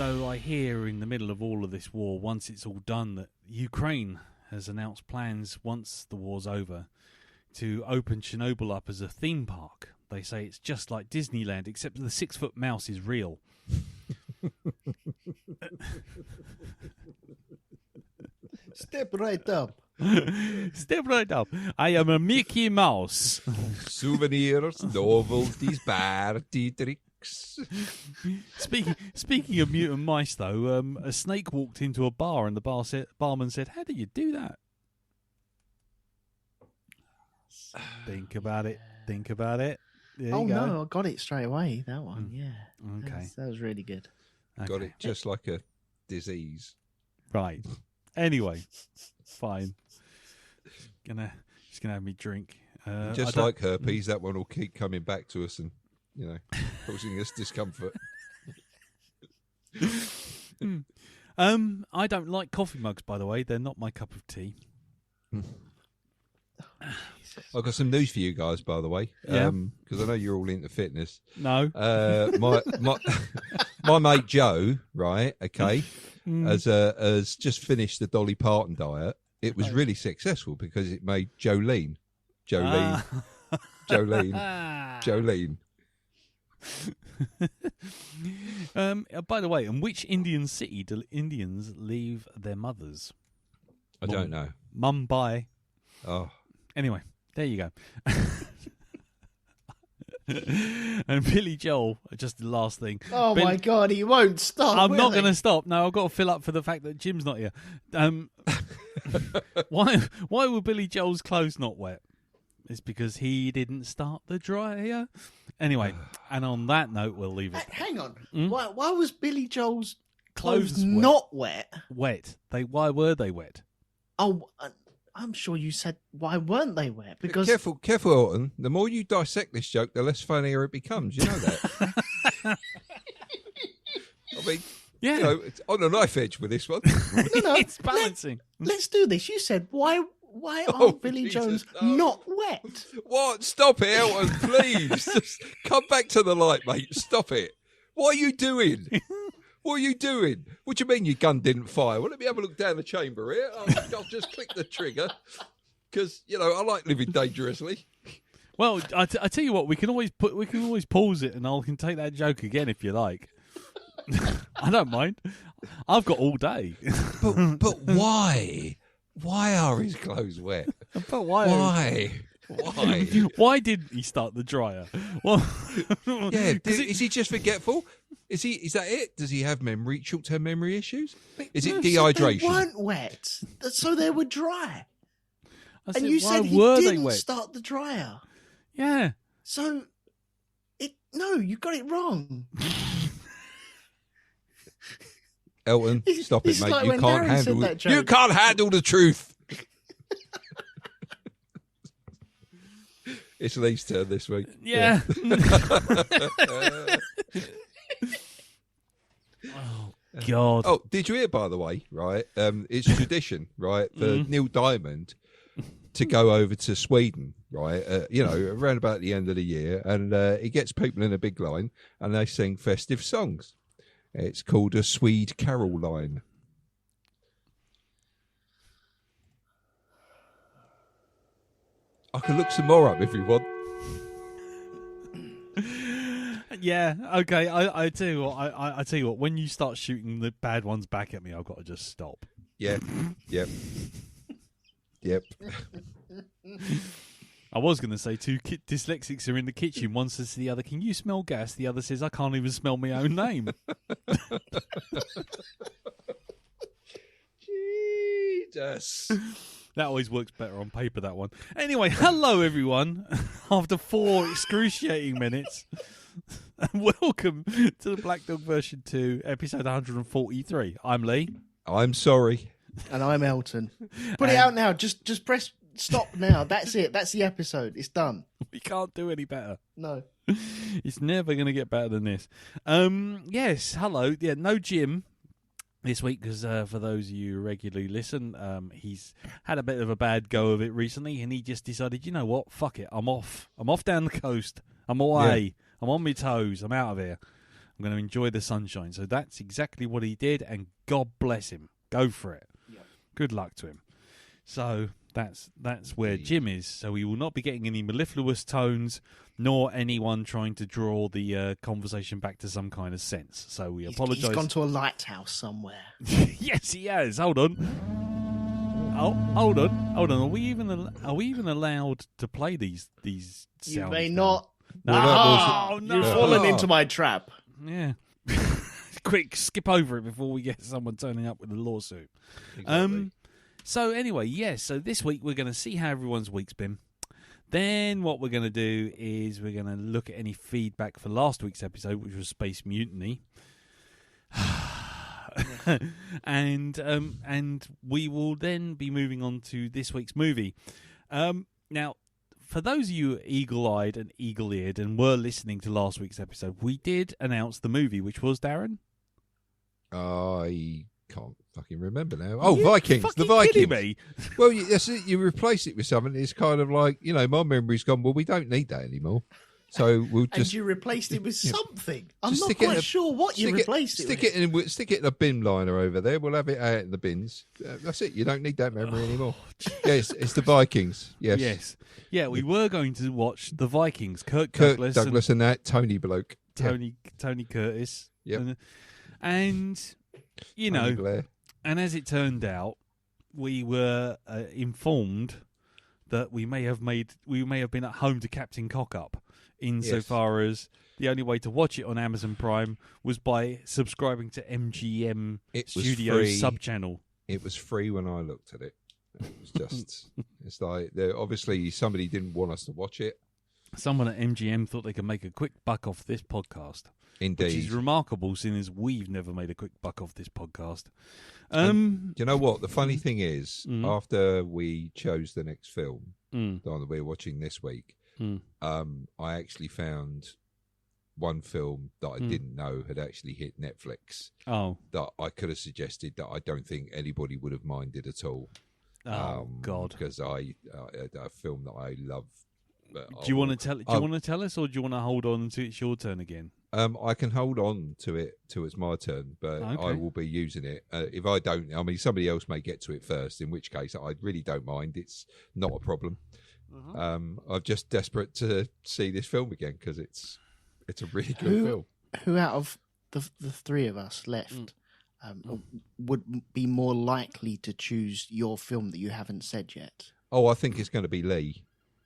So I hear in the middle of all of this war, once it's all done, that Ukraine has announced plans, once the war's over, to open Chernobyl up as a theme park. They say it's just like Disneyland, except the 6-foot mouse is real. Step right up. Step right up. I am a Mickey Mouse. Souvenirs, novelties, party tricks. Speaking of mutant mice, though, a snake walked into a bar and the barman said, "How did you do that?" Think about it. Think about it. There Oh you go. no, I got it straight away. That one, yeah. Okay. That was really good. Okay. Got it just like a disease. Right. Anyway, fine. Just gonna have me drink. Just like herpes, that one will keep coming back to us and, causing us discomfort. I don't like coffee mugs, by the way. They're not my cup of tea. I've got some news for you guys, by the way, Yeah. because I know you're all into fitness. No. My mate Joe, right? Okay, has just finished the Dolly Parton diet. It was really successful because it made Jolene. By the way, in which Indian city do Indians leave their mothers? I don't know. Mumbai. Oh, Anyway, there you go. And Billy Joel, just the last thing. Oh my God, he won't stop. I'm will not he? going to stop. No, I've got to fill up for the fact that Jim's not here. Why were Billy Joel's clothes not wet? It's because he didn't start the dryer. Anyway, and on that note, we'll leave it. Hang on. Why was Billy Joel's Clothes clothes wet. not wet? Wet. Why were they wet? Oh, I'm sure you said why weren't they wet? Because careful, Elton. The more you dissect this joke, the less funnier it becomes. You know that. I mean, Yeah. it's on a knife edge with this one. no, It's balancing. Let's do this. You said why Oh, are Billy Jesus, Jones no. not wet? What? Stop it, Elton, please. Just come back to the light, mate. Stop it. What are you doing? What are you doing? What do you mean your gun didn't fire? Well, let me have a look down the chamber here. I'll just click the trigger because, I like living dangerously. Well, I tell you what, we can always pause it, and I can take that joke again if you like. I don't mind. I've got all day. But why? Why are his clothes wet? But why? Why? Why didn't he start the dryer? Well, Yeah, is he just forgetful? Is that it? Does he have short-term memory issues? Is it No, dehydration? They weren't wet, so they were dry. I said, And you why said he were they didn't wet? start the dryer. Yeah. So, you got it wrong. Elton, stop it, It's mate. like You when can't Harry said handle that it. joke. You can't handle the truth. It's Lee's turn this week. Yeah. Oh God. Oh, did you hear, by the way, right? It's tradition, right, for Neil Diamond to go over to Sweden, right, around about the end of the year, and he gets people in a big line, and they sing festive songs. It's called a Swede Carol line. I can look some more up if you want. Yeah. Okay. I tell you what. I tell you what. When you start shooting the bad ones back at me, I've got to just stop. Yeah. Yep. Yep. I was going to say two dyslexics are in the kitchen. One says to the other, "Can you smell gas?" The other says, "I can't even smell my own name." Jesus. That always works better on paper, that one. Anyway, hello everyone. After 4 excruciating minutes, and welcome to the Black Dog version 2, episode 143. I'm Lee. I'm sorry. And I'm Elton. Put it out now. Just press stop now. That's it. That's the episode. It's done. We can't do any better. No. It's never going to get better than this. Yes, hello. Yeah, no Jim this week because for those of you who regularly listen, he's had a bit of a bad go of it recently, and he just decided, you know what, fuck it, I'm off. I'm off down the coast. I'm away. Yeah. I'm on my toes. I'm out of here. I'm going to enjoy the sunshine. So that's exactly what he did, and God bless him. Go for it. Yep. Good luck to him. So that's where Jim is. So we will not be getting any mellifluous tones, nor anyone trying to draw the conversation back to some kind of sense. So we apologise. He's gone to a lighthouse somewhere. Yes, he has. Hold on. Oh, hold on. Are we even allowed to play these sounds? You may now? not. No, You've fallen into my trap. Yeah. Quick, skip over it before we get someone turning up with a lawsuit. Exactly. So anyway, yes. So this week we're going to see how everyone's week's been. Then what we're going to do is we're going to look at any feedback for last week's episode, which was Space Mutiny. and we will then be moving on to this week's movie. Now, for those of you eagle-eyed and eagle-eared and were listening to last week's episode, we did announce the movie, which was, Darren? I can't fucking remember now. Oh, You Vikings. fucking The Vikings. kidding me? Well, that's it. You replace it with something. It's kind of like, my memory's gone, well, we don't need that anymore. So we'll And just you replaced it with something. I'm just not stick it in quite a- sure what you replaced it with. Stick it in a bin liner over there. We'll have it out in the bins. That's it. You don't need that memory anymore. Yes, it's the Vikings. Yes. Yes. Yeah, we were going to watch The Vikings. Kirk Kirk Douglas, and that Tony bloke. and Tony Curtis. Yep. And you Tony know, Blair. and as it turned out, we were informed that we may have been at home to Captain Cockup, insofar as the only way to watch it on Amazon Prime was by subscribing to MGM It was Studios free. sub-channel. It was free when I looked at it. It was just, it's like, obviously somebody didn't want us to watch it. Someone at MGM thought they could make a quick buck off this podcast. Indeed. Which is remarkable, seeing as we've never made a quick buck off this podcast. Do you know what? The funny thing is, Mm. after we chose the next film, Mm. the one that we're watching this week, Mm. I actually found one film that I didn't know had actually hit Netflix Oh, that I could have suggested that I don't think anybody would have minded at all. God! Because a film that I love. Do you want to tell? Do you want to tell us, or do you want to hold on until it's your turn again? I can hold on to it till it's my turn, but Okay. I will be using it. If I don't, I mean, somebody else may get to it first, in which case I really don't mind. It's not a problem. I'm just desperate to see this film again because it's a really good film. Who out of the three of us left would be more likely to choose your film that you haven't said yet? Oh, I think it's going to be Lee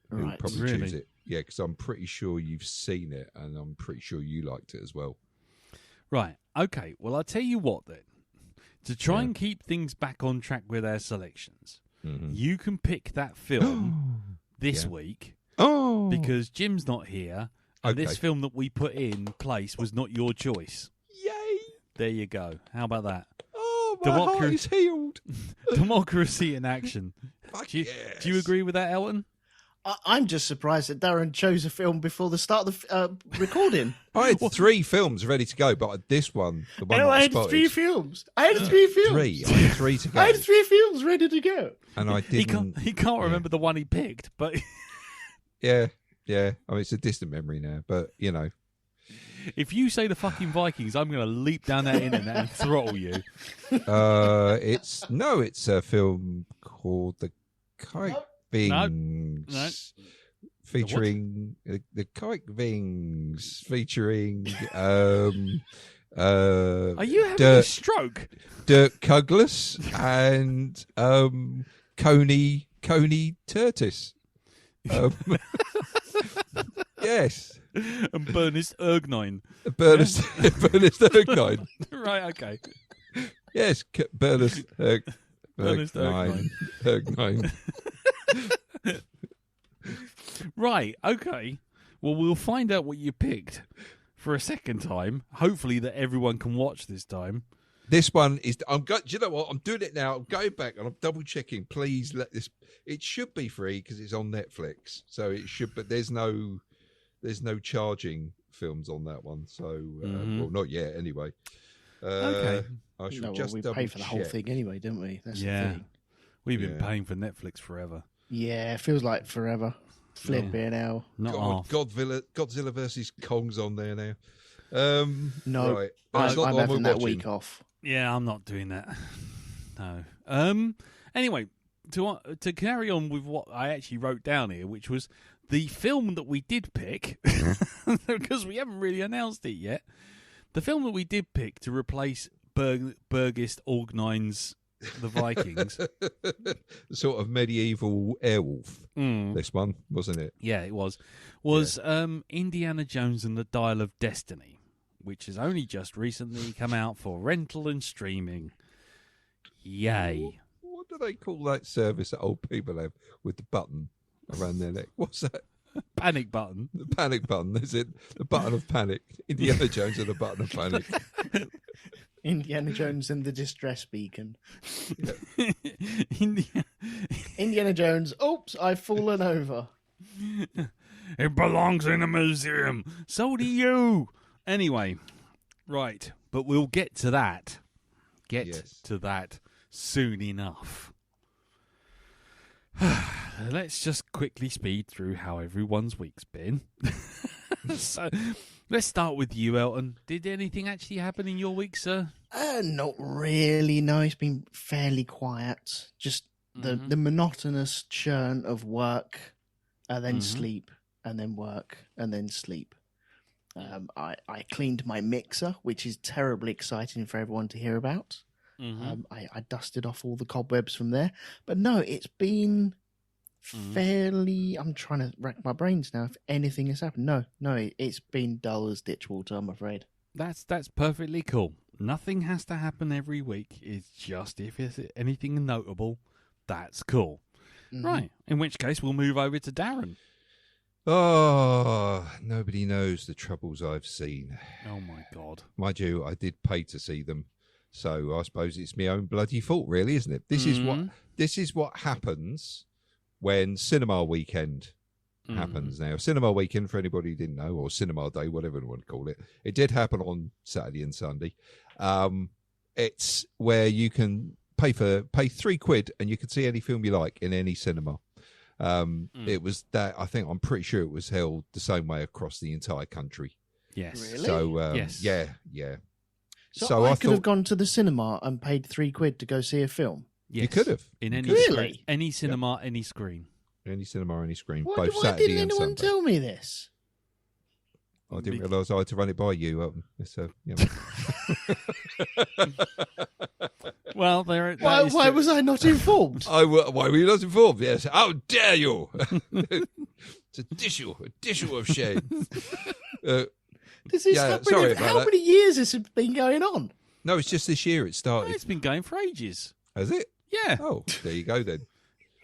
who'll Right. probably Really? choose it. Yeah, because I'm pretty sure you've seen it, and I'm pretty sure you liked it as well. Right. Okay. Well, I'll tell you what then. To try and keep things back on track with our selections, you can pick that film this Yeah. week Oh, because Jim's not here, and this Okay. film that we put in place was not your choice. yay! There you go. How about that? Oh, my heart Democracy- is healed. Democracy in action. Fuck Do you, yes. do you agree with that, Elton? I'm just surprised that Darren chose a film before the start of the recording. I had 3 films ready to go, but this one, the one that I I had spotted, 3 films. I had 3 films. 3. I had 3 to go, I had 3 films ready to go. and I He didn't. can't remember the one he picked, but Yeah. I mean, it's a distant memory now, but if you say the fucking Vikings, I'm going to leap down that internet and throttle you. it's a film called The Kite Wings, featuring the Kite Wings, featuring Are you having a Dirk, stroke? Dirk Douglas and Coney Turtis. Yes, And Bernest Ergnine. Bernest Ergnine. Right, okay. Yes, Bernest Bernest Ergnine. Right, okay. Well, we'll find out what you picked for a second time. Hopefully that everyone can watch this time. This one is. Do you know what? I'm doing it now. I'm going back and I'm double checking. Please let this. It should be free because it's on Netflix, so it should. But there's no charging films on that one. So well, not yet. Anyway. Okay. I should No, well, just we double paid for the whole check. thing anyway, didn't we? That's Yeah. the thing. We've been Yeah. paying for Netflix forever. Yeah, it feels like forever. Flipping hell. Not God, half. Godzilla versus Kong's on there now. No, right. I'm That's not the one having we're that watching. week off. Yeah, I'm not doing that. No. Anyway, to carry on with what I actually wrote down here, which was the film that we did pick, because we haven't really announced it yet. The film that we did pick to replace Burgist Orgnine's The Vikings. Sort of medieval Airwolf. Mm. This one, wasn't it? Yeah, it was Indiana Jones and the Dial of Destiny, which has only just recently come out for rental and streaming. Yay. What do they call that service that old people have with the button around their neck? What's that? Panic button. The panic button, is it? The button of panic. Indiana Jones and the button of panic. Indiana Jones and the Distress Beacon. India. Indiana Jones, oops, I've fallen over. It belongs in a museum. So do you. Anyway, right. But we'll get to that. Yes. To that soon enough. Let's just quickly speed through how everyone's week's been. So, let's start with you, Elton. Did anything actually happen in your week, sir? Not really, no. It's been fairly quiet. Just the monotonous churn of work, and then sleep, and then work, and then sleep. I cleaned my mixer, which is terribly exciting for everyone to hear about. I dusted off all the cobwebs from there. But no, it's been fairly... I'm trying to rack my brains now if anything has happened. No, it's been dull as ditch water, I'm afraid. That's perfectly cool. Nothing has to happen every week. It's just if it's anything notable, that's cool. Right. In which case, we'll move over to Darren. Oh, nobody knows the troubles I've seen. Oh, my God. Mind you, I did pay to see them. So I suppose it's my own bloody fault, really, isn't it? This is what happens when Cinema Weekend happens now. Cinema Weekend, for anybody who didn't know, or Cinema Day, whatever you want to call it. It did happen on Saturday and Sunday. It's where you can pay £3 and you can see any film you like in any cinema. It was that, I'm pretty sure it was held the same way across the entire country. Yes. Really? So, yes. Yeah. So I could have gone to the cinema and paid £3 to go see a film. Yes. You could have. In any Really? screen, any cinema, any screen. Any cinema, any screen, Why both Saturday didn't and anyone Sunday. tell me this? I didn't realise I had to run it by you. Well, Why was I not informed? Why were you not informed? Yes. How dare you? It's a tissue of shame. This is happening. How many years has it been going on? No, it's just this year it started. It's been going for ages. Has it? Yeah. Oh, there you go then.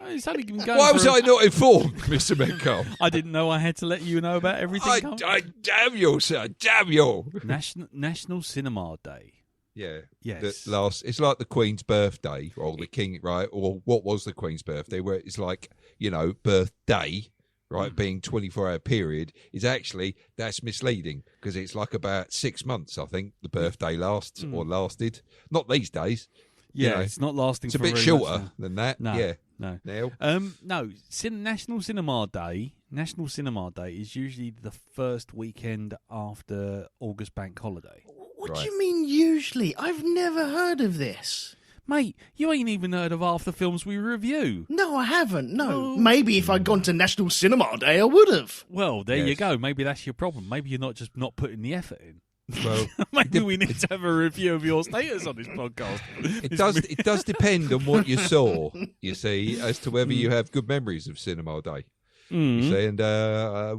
It's only been going Why was I not informed, Mr. Metcalf? I didn't know I had to let you know about everything. I damn you, sir. Damn you. National Cinema Day. Yeah. Yes. It's like the Queen's birthday, or the King, right? Or what was the Queen's birthday? Where it's like, birthday, right? Being 24-hour period is actually, that's misleading because it's like about 6 months, I think, the birthday lasts or lasted. Not these days. Yeah, it's not lasting. It's a for bit very shorter much than that. No, Yeah. no. Now, no. National Cinema Day. National Cinema Day is usually the first weekend after August Bank Holiday. What do you mean usually? I've never heard of this. Mate, you ain't even heard of half the films we review. No, I haven't. No. Maybe if I'd gone to National Cinema Day, I would have. Well, there you Yes. go. Maybe that's your problem. Maybe you're not putting the effort in. well, Maybe we need to have a review of your status on this podcast. it does depend on what you saw, you see, as to whether you have good memories of Cinema Day. You see, and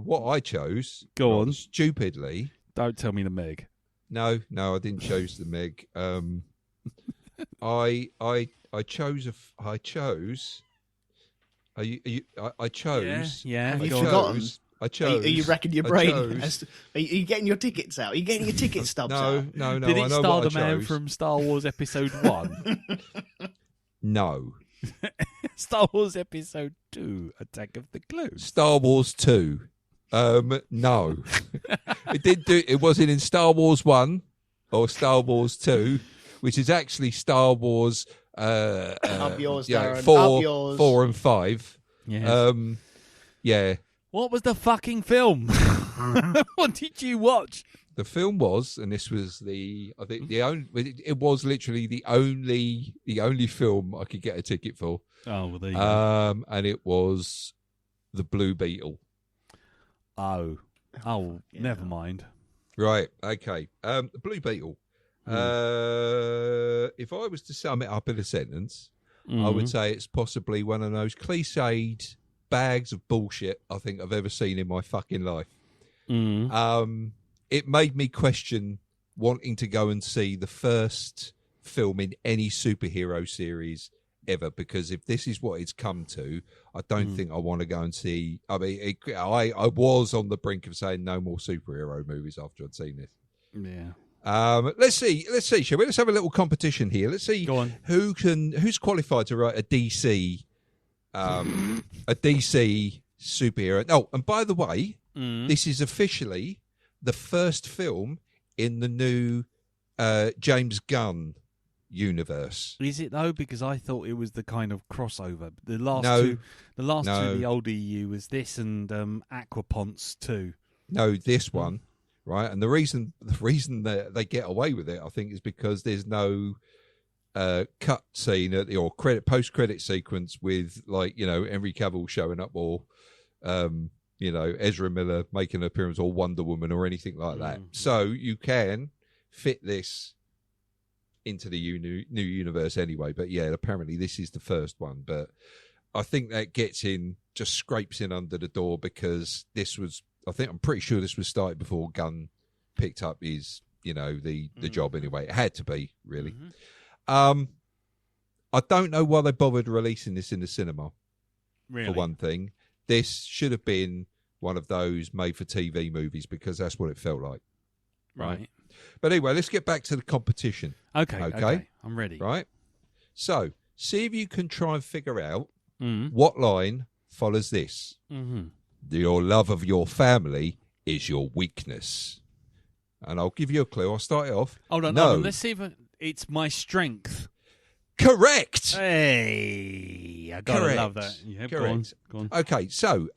what I chose, Go on. stupidly. Don't tell me the Meg. No, I didn't choose the Meg. I chose. I chose. Yeah. Have you go on. forgotten? I chose. Are you racking your I brain? chose. Are you getting your tickets out? Are you getting your ticket stubs out? No. Did I it know star what the I man chose. from Star Wars Episode 1? No. Star Wars Episode 2, Attack of the Clones. Star Wars 2. No. It wasn't in Star Wars 1 or Star Wars 2, which is actually Star Wars Up yours, Darren. 4, Up yours. 4 and 5. Yes. Yeah. What was the fucking film? What did you watch? The film was, and this was I think the only. It was literally the only film I could get a ticket for. Oh, well, there you go. And it was the Blue Beetle. Oh, yeah. Never mind. Right. Okay. The Blue Beetle. If I was to sum it up in a sentence, I would say it's possibly one of those cliched bags of bullshit I think I've ever seen in my fucking life. It made me question wanting to go and see the first film in any superhero series ever, because if this is what it's come to, I don't think I want to go and see. I mean, I was on the brink of saying no more superhero movies after I'd seen this. Yeah. Let's see, shall we? Let's have a little competition here. Let's see Go on. who's qualified to write a DC superhero. Oh, and by the way, this is officially the first film in the new James Gunn universe. Is it though? Because I thought it was the kind of crossover. The last two, the old EU was this and Aquaponts too. No, this one, right? And the reason that they get away with it, I think, is because there's no cut scene or post credit sequence with, like, you know, Henry Cavill showing up, or you know, Ezra Miller making an appearance, or Wonder Woman or anything like that. So you can fit this into the new universe anyway. But yeah, apparently this is the first one. But I think that just scrapes in under the door, because I'm pretty sure this was started before Gunn picked up his, you know, the job anyway. It had to be, really. I don't know why they bothered releasing this in the cinema. Really? For one thing, this should have been one of those made-for-TV movies, because that's what it felt like. Right. But anyway, let's get back to the competition. Okay. I'm ready. Right. So, see if you can try and figure out what line follows this. Your love of your family is your weakness. And I'll give you a clue. I'll start it off. Hold on. Let's see if it's my strength. Correct. Hey, I gotta love that. Yeah, correct. Go on. Okay, so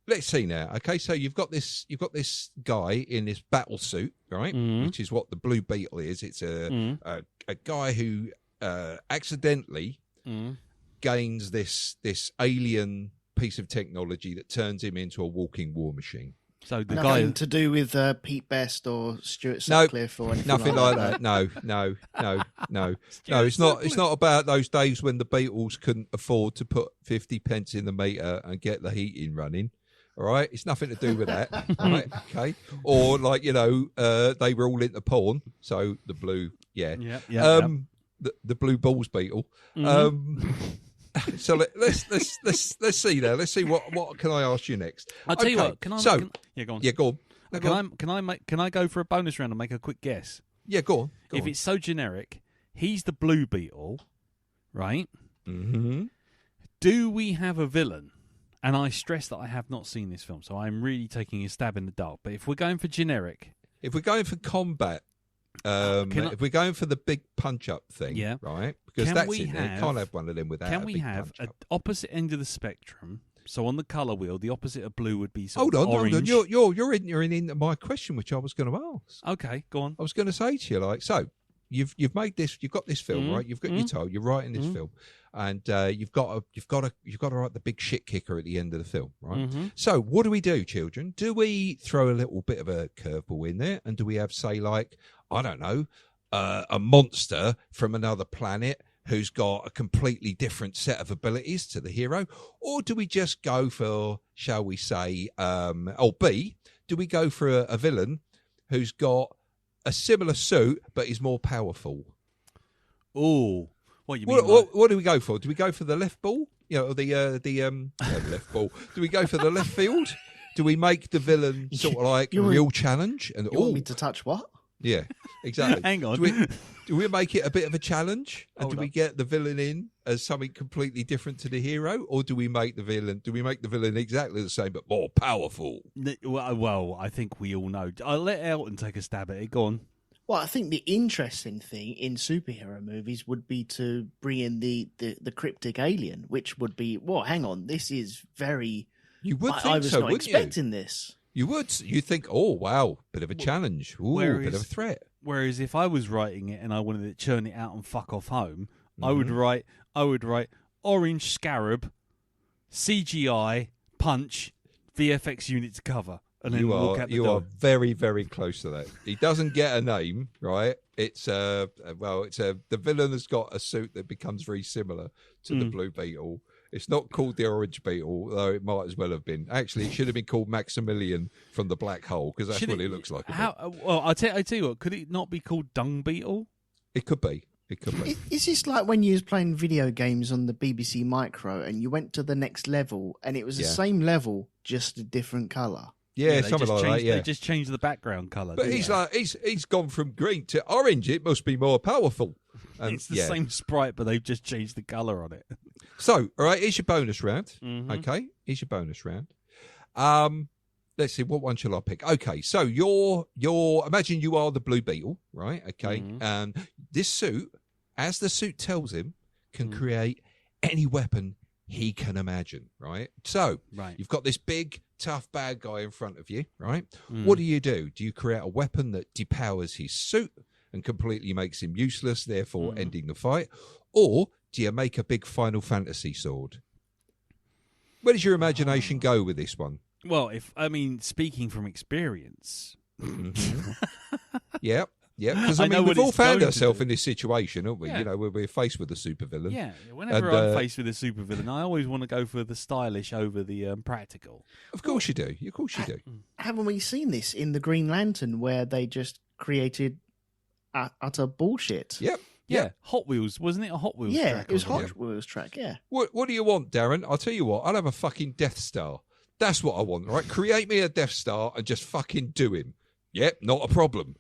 let's see now. Okay, so you've got this guy in this battle suit, right? Which is what the Blue Beetle is. It's a guy who accidentally gains this alien piece of technology that turns him into a walking war machine. So the nothing guy to do with Pete Best or Stuart Sutcliffe or anything nothing like that. No. It's not about those days when the Beatles couldn't afford to put 50 pence in the meter and get the heating running. All right, it's nothing to do with that. Right, okay. Or, like, you know, they were all into porn. So the blue, the Blue Balls Beetle. So let's see now. Let's see what can I ask you next. I'll tell you what. Go on. Yeah, go on. Can I go for a bonus round and make a quick guess? Yeah, go on. If it's so generic, he's the Blue Beetle, right? Do we have a villain? And I stress that I have not seen this film, so I'm really taking a stab in the dark. But if we're going for generic, if we're going for combat, if we're going for the big punch-up thing, right? Because that's in there. You can't have one of them without. Can we have an opposite end of the spectrum? So on the colour wheel, the opposite of blue would be hold on. orange. You're into my question, which I was going to ask. Okay, go on. I was going to say to you, like, so you've made this, you've got this film, right? You've got your title, you're writing this film, and you've got to write the big shit kicker at the end of the film, right? So what do we do, children? Do we throw a little bit of a curveball in there, and do we have, say, like, I don't know, a monster from another planet who's got a completely different set of abilities to the hero? Or do we just go for, shall we say, B, do we go for a villain who's got a similar suit but is more powerful? Oh, what you mean? What do we go for? Do we go for the left ball? You know, the left ball. Do we go for the left field? Do we make the villain sort of like a real challenge? And you want me to touch what? Yeah, exactly. Hang on. Do we make it a bit of a challenge? And do we get the villain in as something completely different to the hero? Or do we make the villain exactly the same but more powerful? Well, I think we all know. I'll let Elton take a stab at it. Go on. Well, I think the interesting thing in superhero movies would be to bring in the cryptic alien, which would be, well, hang on, this is very... You would think I was so, not wouldn't expecting you? this. You would. You think, oh wow, bit of a challenge. Ooh, bit of a threat. Whereas if I was writing it and I wanted to churn it out and fuck off home, Mm-hmm. I would write Orange Scarab, CGI, punch, VFX unit to cover, and then walk out the door. You are very, very close to that. He doesn't get a name, right? It's the villain has got a suit that becomes very similar to the Blue Beetle. It's not called the Orange Beetle, though it might as well have been. Actually, it should have been called Maximilian from the Black Hole, because that's what it looks like. Well, I tell you what, could it not be called Dung Beetle? It could be. It could be. Is this like when you was playing video games on the BBC Micro and you went to the next level and it was the same level, just a different colour? Yeah, something like that. Yeah, they just changed the background colour. But he's gone from green to orange. It must be more powerful. It's the same sprite, but they've just changed the colour on it. So, all right, here's your bonus round. Mm-hmm. Okay, here's your bonus round. Let's see, what one shall I pick? Okay, so you're imagine you are the Blue Beetle, right? Okay, and this suit, as the suit tells him, can create any weapon he can imagine, right? So, you've got this big, tough, bad guy in front of you, right? What do? Do you create a weapon that depowers his suit and completely makes him useless, therefore ending the fight? Or do you make a big Final Fantasy sword? Where does your imagination go with this one? Well, speaking from experience... Yeah. Yeah, because we've all found ourselves in this situation, haven't we? Yeah. You know, where we're faced with a supervillain. Yeah, whenever I'm faced with a supervillain, I always want to go for the stylish over the practical. Of course you do. Of course you do. Haven't we seen this in the Green Lantern, where they just created utter bullshit? Yep. Yeah, Hot Wheels, wasn't it a Hot Wheels track? Yeah, it was Hot Wheels track, yeah. What do you want, Darren? I'll tell you what, I'll have a fucking Death Star. That's what I want, right? Create me a Death Star and just fucking do him. Yep, not a problem.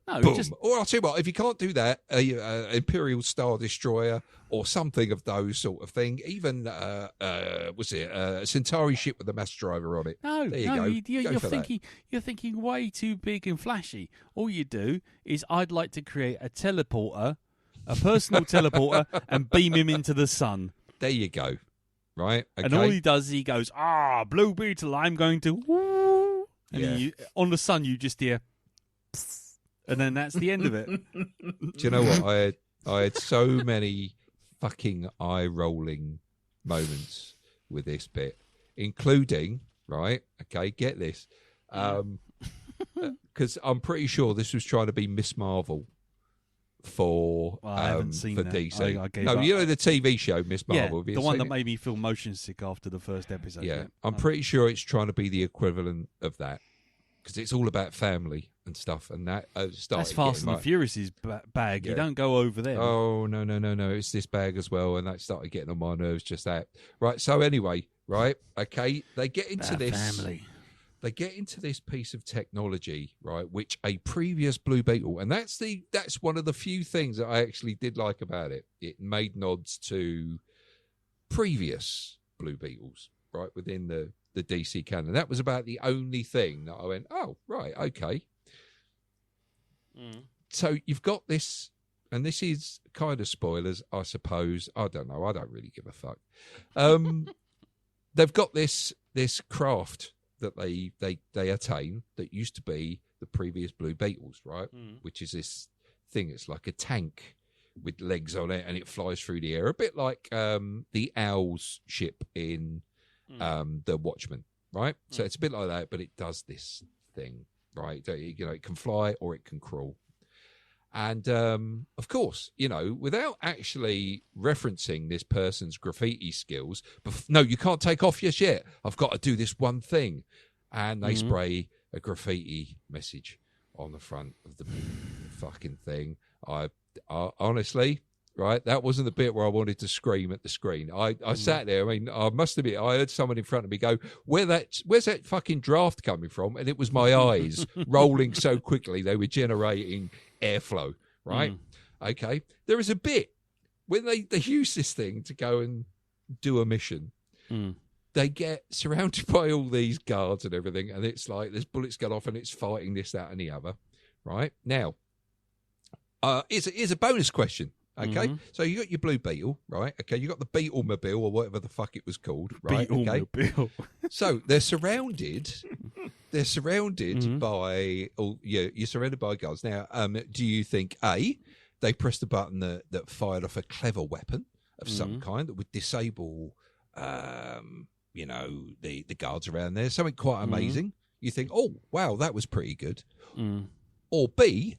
No, boom. Or I'll tell you what, if you can't do that, Imperial Star Destroyer or something of those sort of thing, even a Centauri ship with a mass driver on it. No, there you go. You're thinking way too big and flashy. All you do is, I'd like to create a teleporter, a personal teleporter, and beam him into the sun. There you go. Right, okay. And all he does is he goes, Blue Beetle, I'm going to woo. And on the sun you just hear, and then that's the end of it. Do you know what? I had so many fucking eye-rolling moments with this bit, including, right, okay, get this, because I'm pretty sure this was trying to be Miss Marvel for I haven't seen for that. DC. I gave up. You know the TV show Miss Marvel. Yeah, the one that made me feel motion sick after the first episode. Yeah, I'm pretty sure it's trying to be the equivalent of that, because it's all about family and stuff, and that that's Fast and the Furious's bag. Yeah. You don't go over there. Oh no! It's this bag as well, and that started getting on my nerves. Just that, right? So anyway, right? Okay, they get into this. Family. They get into this piece of technology, right, which a previous Blue Beetle, and that's one of the few things that I actually did like about it. It made nods to previous Blue Beetles, right, within the DC canon. That was about the only thing that I went, oh, right, okay. So you've got this, and this is kind of spoilers, I suppose. I don't know. I don't really give a fuck. They've got this craft that they attain that used to be the previous Blue Beetles, right? Which is this thing. It's like a tank with legs on it, and it flies through the air, a bit like the Owl's ship in the Watchmen, right? So it's a bit like that, but it does this thing, right? You know, it can fly or it can crawl. And, of course, you know, without actually referencing this person's graffiti skills, no, you can't take off just yet. I've got to do this one thing. And they spray a graffiti message on the front of the fucking thing. I honestly, right, that wasn't the bit where I wanted to scream at the screen. I sat there. I mean, I must admit, I heard someone in front of me go, where's that fucking draft coming from? And it was my eyes rolling so quickly they were generating airflow, right? Okay. There is a bit when they use this thing to go and do a mission. They get surrounded by all these guards and everything, and it's like there's bullets going off and it's fighting this, that, and the other, right? Now, here's a bonus question. Okay, so you got your Blue Beetle, right? Okay, you got the Beetle-mobile or whatever the fuck it was called, right? Beetle-mobile. Okay, so they're surrounded they're surrounded by, you're surrounded by guards. Now, do you think, A, they pressed the button that fired off a clever weapon of some kind that would disable, the guards around there? Something quite amazing. You think, oh, wow, that was pretty good. Or B,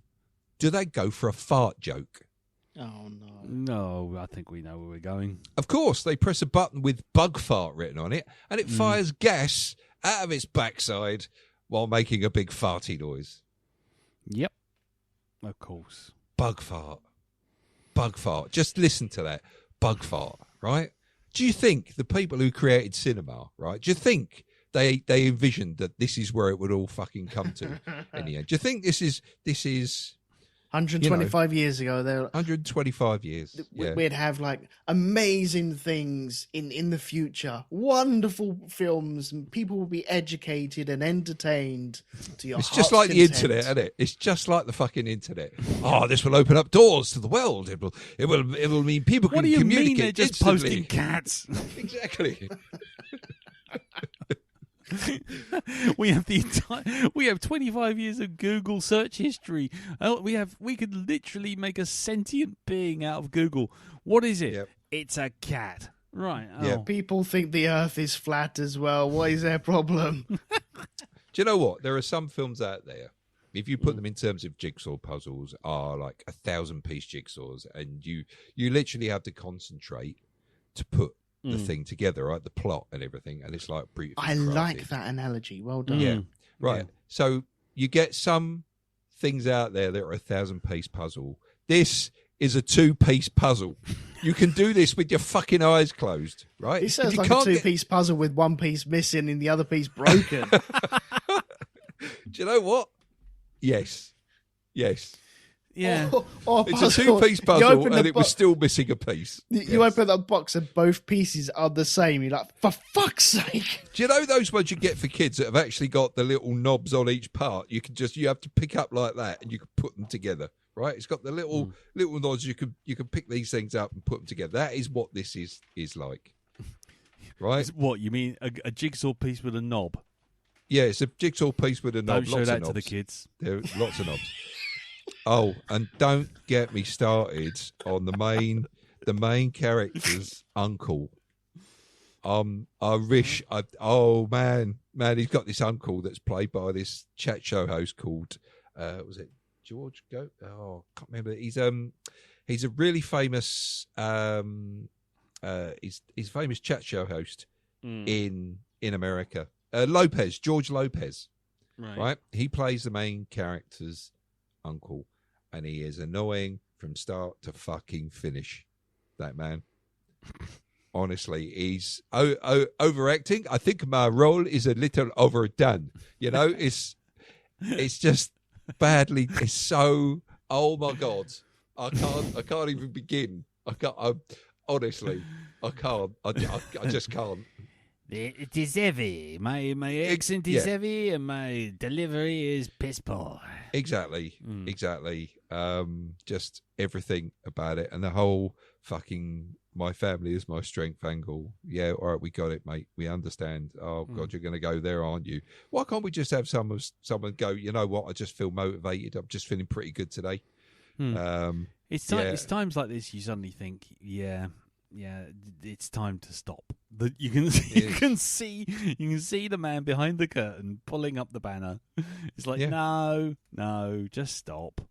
do they go for a fart joke? Oh, no. No, I think we know where we're going. Of course, they press a button with bug fart written on it, and it fires gas out of its backside while making a big farty noise. Yep. Of course. Bug fart. Bug fart. Just listen to that. Bug fart, right? Do you think the people who created cinema, right, do you think they envisioned that this is where it would all fucking come to in the end? Do you think this is 125 years ago, they're 125 years. Yeah. We'd have like amazing things in the future, wonderful films, and people will be educated and entertained to your It's heart's just like the content. internet, isn't it? It's just like the fucking internet. Oh, this will open up doors to the world. It will mean people can What do you communicate mean they're just instantly. posting cats? Exactly. we have 25 years of Google search history. We could literally make a sentient being out of Google. What is it? Yep. It's a cat. Right. Oh. Yeah. People think the Earth is flat as well. What is their problem? Do you know what? There are some films out there, if you put them in terms of jigsaw puzzles, are like 1,000-piece jigsaws, and you literally have to concentrate to put the thing together, right? The plot and everything, and it's like beautifully I crafted. like that analogy. Well done. Yeah, right. Yeah. So you get some things out there that are 1,000-piece puzzle. This is a 2-piece puzzle. You can do this with your fucking eyes closed, right? It sounds You like a can't two-piece puzzle with one piece missing and the other piece broken. Do you know what? Yes. Yeah. Or It's puzzle. a 2-piece You puzzle, open and the it was still missing a piece. You Yes. open that box and both pieces are the same. You're like, for fuck's sake! Do you know those ones you get for kids that have actually got the little knobs on each part? You have to pick up like that, and you can put them together. Right? It's got the little knobs. You can pick these things up and put them together. That is what this is like. Right? What, you mean a jigsaw piece with a knob? Yeah, it's a jigsaw piece with a knob. Don't show lots that of to the knobs. kids. There are lots of knobs. Oh, and don't get me started on the main character's uncle. I wish oh man, he's got this uncle that's played by this chat show host called was it George Goat? Oh, I can't remember. He's a really famous he's famous chat show host in America. George Lopez. Right? He plays the main character's uncle, and he is annoying from start to fucking finish. That man. Honestly, he's overacting. I think my role is a little overdone. You know, it's just badly. It's so. Oh my god, I can't even begin. Honestly, I can't. I just can't. It is heavy. My accent is heavy, and my delivery is piss poor. Exactly. Just everything about it, and the whole fucking my family is my strength angle. Yeah, all right, we got it, mate. We understand. Oh God, you're going to go there, aren't you? Why can't we just have someone go? You know what? I just feel motivated. I'm just feeling pretty good today. It's times like this you suddenly think, yeah, it's time to stop. You can see the man behind the curtain pulling up the banner. It's like, no, just stop.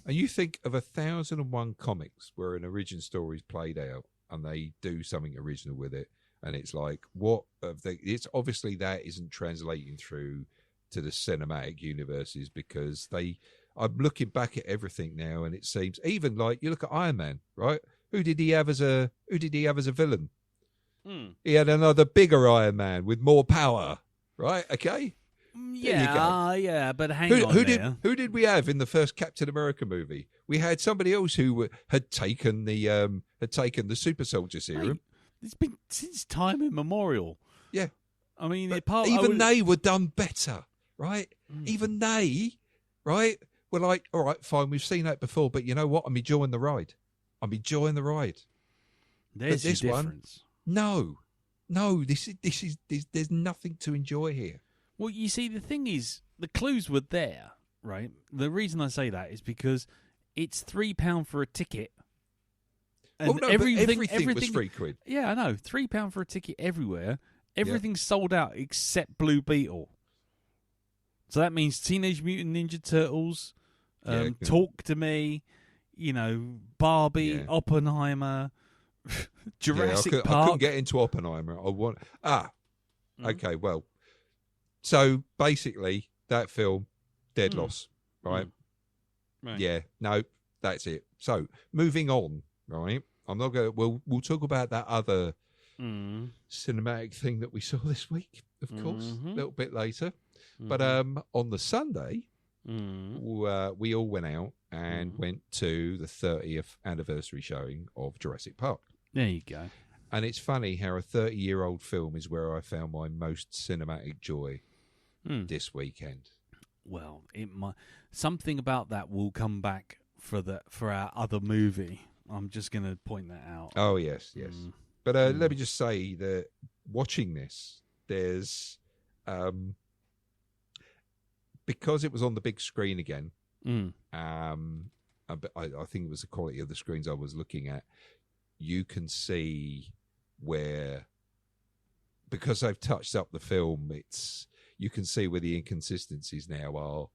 And you think of 1,001 comics where an origin story is played out, and they do something original with it, and it's like, it's obviously that isn't translating through to the cinematic universes, because I'm looking back at everything now, and it seems even like you look at Iron Man, right? Who did he have as a villain? He had another bigger Iron Man with more power, right? Okay. Yeah, but hang on. Who did we have in the first Captain America movie? We had somebody else who had taken the super soldier serum. Mate, it's been since time immemorial. Yeah. I mean, they were done better, right? Even they, right, were like, all right, fine, we've seen that before, but you know what? I'm enjoying the ride. There's your difference. No, there's nothing to enjoy here. Well, you see, the thing is, the clues were there, right? The reason I say that is because it's £3 for a ticket. And but everything was £3. Yeah, I know. £3 for a ticket everywhere. Everything's sold out except Blue Beetle. So that means Teenage Mutant Ninja Turtles, Talk to Me, Barbie, Oppenheimer, Jurassic Park. I couldn't get into Oppenheimer. Okay, well. So basically, that film, dead loss, right? Right? Yeah, no, that's it. So moving on, right? I'm not going. We'll talk about that other cinematic thing that we saw this week, of course, a little bit later. But on the Sunday, we all went out and went to the 30th anniversary showing of Jurassic Park. There you go. And it's funny how a 30-year-old film is where I found my most cinematic joy this weekend. Well, something about that will come back for our other movie. I'm just going to point that out. Oh, yes. But let me just say that watching this, there's... because it was on the big screen again, I think it was the quality of the screens I was looking at, you can see where, because they've touched up the film, you can see where the inconsistencies now are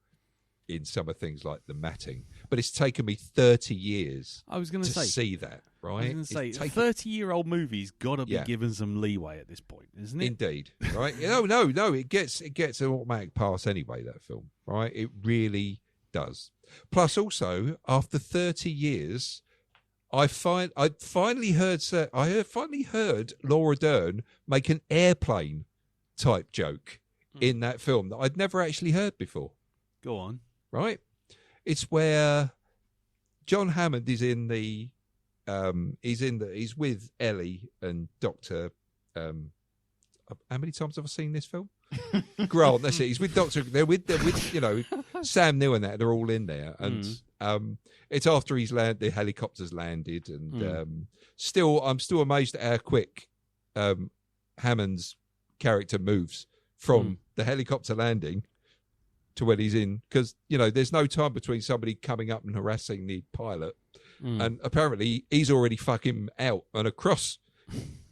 in some of things like the matting. But it's taken me 30 years to see that, right? I was going to say, 30-year-old movie's got to be given some leeway at this point, isn't it? Indeed, right? No, it gets an automatic pass anyway, that film, right? It really does. Plus, also, after 30 years, I finally heard Laura Dern make an airplane type joke in that film that I'd never actually heard before. Go on. Right? It's where John Hammond is he's with Ellie and Dr. How many times have I seen this film? Grant, that's it. He's with Dr. They're with Sam Neill and that. They're all in there. And it's after the helicopter's landed. And I'm still amazed at how quick Hammond's character moves from the helicopter landing to when he's in, because there's no time between somebody coming up and harassing the pilot, and apparently he's already fucking out and across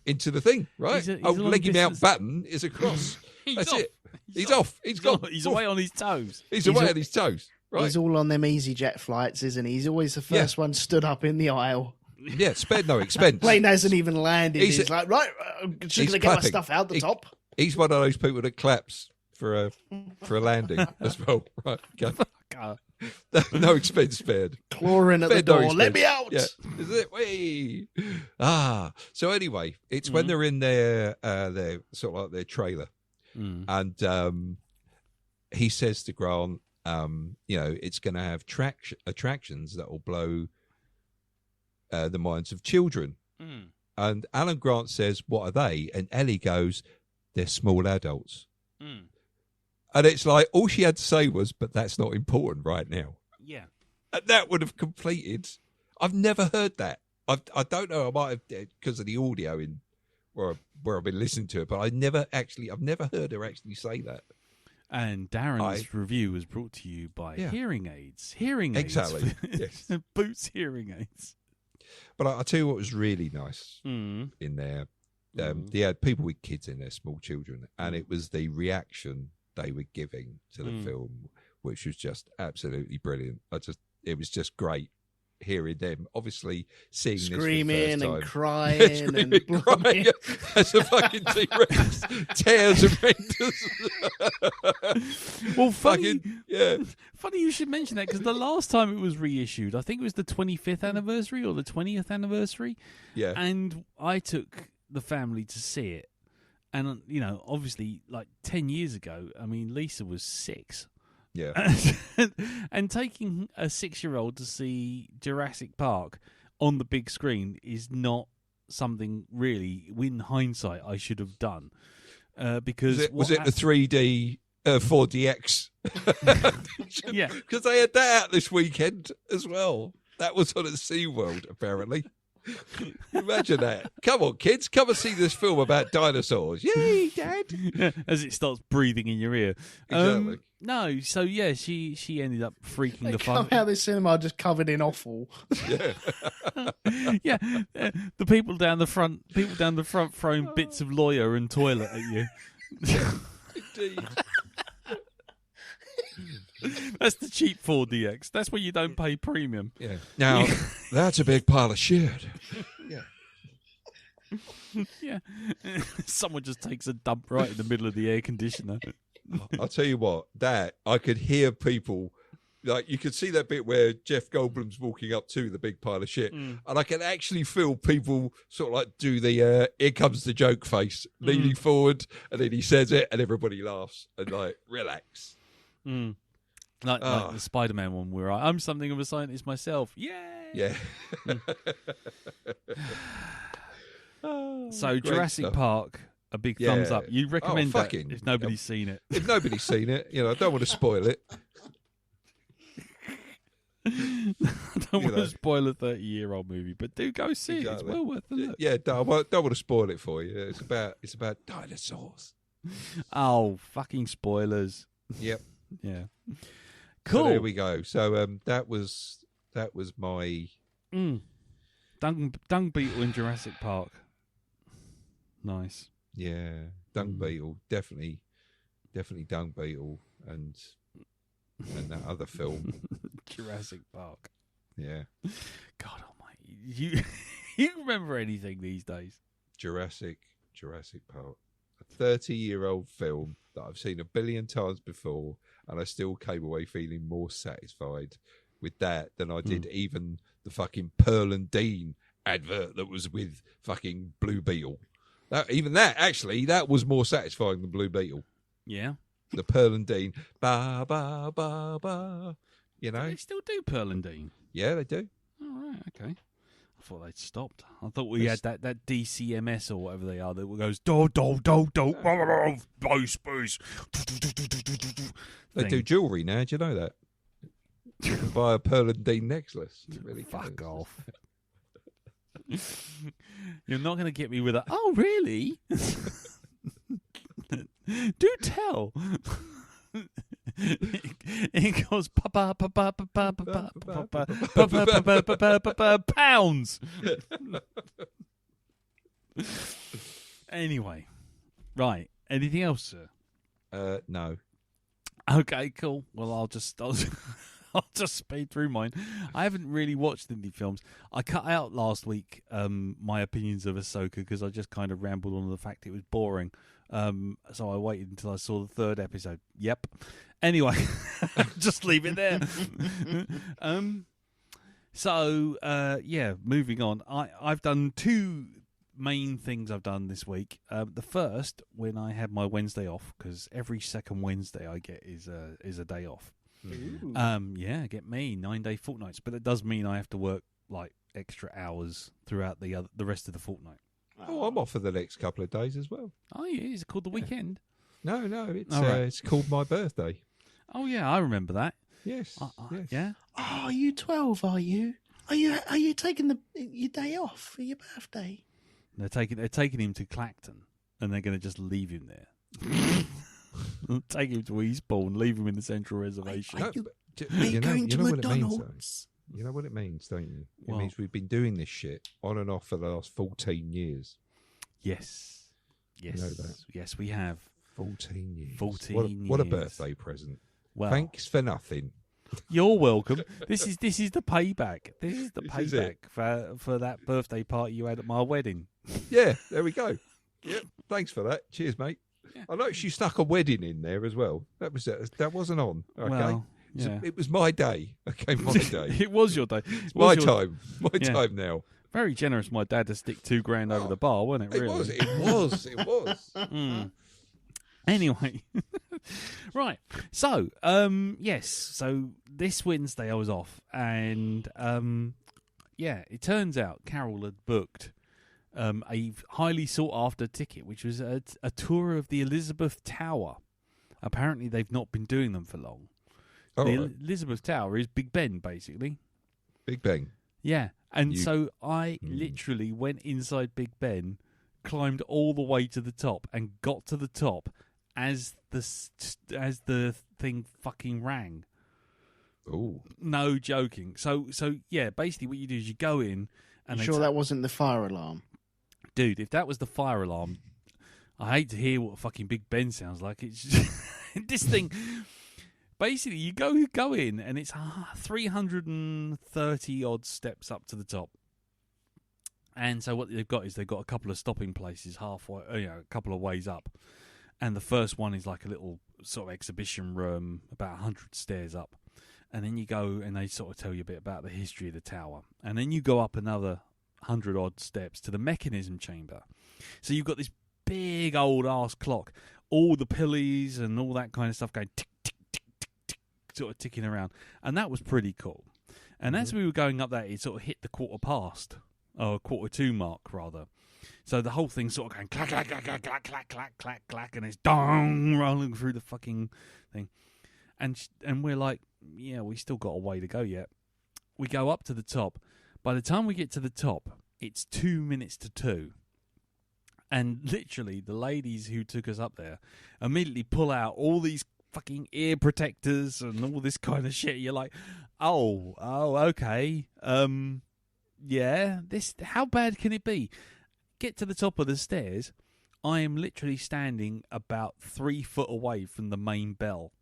into the thing, right? Leg him out button is across. That's it. He's off. He's gone. He's away on his toes. He's away on his toes. Right. He's all on them EasyJet flights, isn't he? He's always the first one stood up in the aisle. Yeah, spared no expense. Plane hasn't even landed. He's like, right, I'm just going to get my stuff out the top. He's one of those people that claps for a landing as well. Right. Okay. No expense spared. Clawing at the door. Let me out. Yeah. Is it? Whee! So anyway, it's when they're in their sort of like their trailer, and he says to Grant, it's going to have attractions that will blow the minds of children. And Alan Grant says, "What are they?" And Ellie goes, "They're small adults." And it's like, all she had to say was, "But that's not important right now." Yeah. And that would have completed. I've never heard that. I don't know. I might have, because of the audio in where I've been listening to it, but I've never heard her actually say that. And Darren's review was brought to you by Hearing Aids. Exactly. Yes. Boots Hearing Aids. But I'll tell you what was really nice in there. They had people with kids in there, small children, and it was the reaction they were giving to the film, which was just absolutely brilliant. It was just great hearing them, obviously seeing screaming this for the and first crying time. and crying as a fucking T-Rex tears and renders. Well, funny you should mention that, because the last time it was reissued, I think it was the 25th anniversary or the 20th anniversary. Yeah, and I took the family to see it. And, obviously, like 10 years ago, I mean, Lisa was 6. Yeah. And taking a 6-year-old to see Jurassic Park on the big screen is not something really, in hindsight, I should have done. Because was it the 3D 4DX? Yeah. Because they had that out this weekend as well. That was on at SeaWorld, apparently. Imagine that. Come on, kids. Come and see this film about dinosaurs. Yay, Dad. As it starts breathing in your ear. Exactly. No, so yeah, she ended up freaking They the come fuck. out of the cinema just covered in offal. Yeah, the people down the front throwing bits of lawyer and toilet at you. Indeed. That's the cheap 4DX. That's where you don't pay premium. Yeah. Now, that's a big pile of shit. Yeah. Yeah, someone just takes a dump right in the middle of the air conditioner. I'll tell you what, that I could hear people, like you could see that bit where Jeff Goldblum's walking up to the big pile of shit, and I can actually feel people sort of like do the here comes the joke face, leaning forward, and then he says it, and everybody laughs and like relax. Like the Spider-Man one where I'm something of a scientist myself. Yay! Yeah. So great Jurassic stuff. Park, a big thumbs up. You recommend that fucking- if nobody's seen it. If nobody's seen it, I don't want to spoil it. I don't want know. to spoil a 30-year-old movie, but do go see it. It's Exactly. well worth a look. Yeah, don't want to spoil it for you. It's about dinosaurs. Oh, fucking spoilers. Yep. Yeah. So Cool. there we go. So that was my Dung Beetle in Jurassic Park. Nice. Dung Beetle, definitely Dung Beetle, and that other film. Jurassic Park. Yeah, God almighty. You remember anything these days? Jurassic Park, a 30-year-old film that I've seen a billion times before, and I still came away feeling more satisfied with that than I did even the fucking Pearl and Dean advert that was with fucking Blue Beetle. That was more satisfying than Blue Beetle. Yeah. The Pearl and Dean, ba ba ba ba. Do they still do Pearl and Dean? Yeah, they do. Oh, right, okay. I thought they'd stopped. I thought we had that DCMS or whatever they are that goes do space. They do jewellery now. Do you know that? You can buy a Pearl and Dean necklace. It's really Fuck good. off. You're not going to get me with a, oh, really? Do tell. It goes pounds. Anyway, right. Anything else, sir? No. Okay, cool. Well, I'll just speed through mine. I haven't really watched indie films. I cut out last week my opinions of Ahsoka because I just kind of rambled on the fact it was boring. So I waited until I saw the third episode. Yep. Anyway, just leave it there. Moving on. I've done two main things I've done this week. The first, when I had my Wednesday off, because every second Wednesday I get is a day off. Get me 9-day fortnights, but it does mean I have to work like extra hours throughout the rest of the fortnight. Oh, I'm off for the next couple of days as well. Oh yeah, is it called the weekend? No, it's right. it's called my birthday. Oh yeah, I remember that. Yes. Yes. Yeah. Oh, you 12? Are you? Are you taking your day off for your birthday? They're taking him to Clacton, and they're going to just leave him there. Take him to Eastbourne, leave him in the Central Reservation. Are you You know going to what it means, though? McDonald's? You know what it means, don't you? It Well- means we've been doing this shit on and off for the last 14 years. Yes. Yes. You know that. Yes, we have. 14 years. 14 What a years. birthday present. Well, Thanks for nothing. you're welcome. This is the payback. This is the This is payback it. for that birthday party you had at my wedding. Yeah, there we go. Yep. Thanks for that. Cheers, mate. Yeah. I noticed you stuck a wedding in there as well. That wasn't on. Okay. Well, yeah. It was my day. Okay, my day. It was your day. It's my time. My Yeah. time now. Very generous, my dad, to stick $2,000 over the bar, wasn't it? It Really? was. It was. It was. Mm. Anyway, right. So, yes. So this Wednesday I was off, and it turns out Carol had booked a highly sought after ticket, which was a tour of the Elizabeth Tower. Apparently, they've not been doing them for long. All the right. Elizabeth Tower is Big Ben, basically. Big Bang. Yeah, And so I literally went inside Big Ben, climbed all the way to the top, and got to the top as the thing fucking rang. Oh, No joking. So yeah, basically what you do is you go in, and You sure that wasn't the fire alarm? dude, if that was the fire alarm, I hate to hear what fucking Big Ben sounds like. It's just, this thing. Basically, you go in, and it's 330 odd steps up to the top. And so what they've got is they've got a couple of stopping places halfway, a couple of ways up. And the first one is like a little sort of exhibition room, about 100 stairs up. And then you go, and they sort of tell you a bit about the history of the tower. And then you go up another 100 odd steps to the mechanism chamber. So you've got this big old ass clock, all the pulleys and all that kind of stuff going tick, tick, tick, tick, tick, sort of ticking around. And that was pretty cool. And as we were going up that, it sort of hit the quarter to 2 mark rather. So the whole thing's sort of going clack, clack, clack, clack, clack, clack, clack, clack, clack, and it's dong rolling through the fucking thing. And we're like, yeah, we still got a way to go yet. We go up to the top. By the time we get to the top, it's 2 minutes to 2. And literally, the ladies who took us up there immediately pull out all these fucking ear protectors and all this kind of shit. You're like, oh, okay. Yeah, how bad can it be? Get to the top of the stairs. I am literally standing about 3 foot away from the main bell.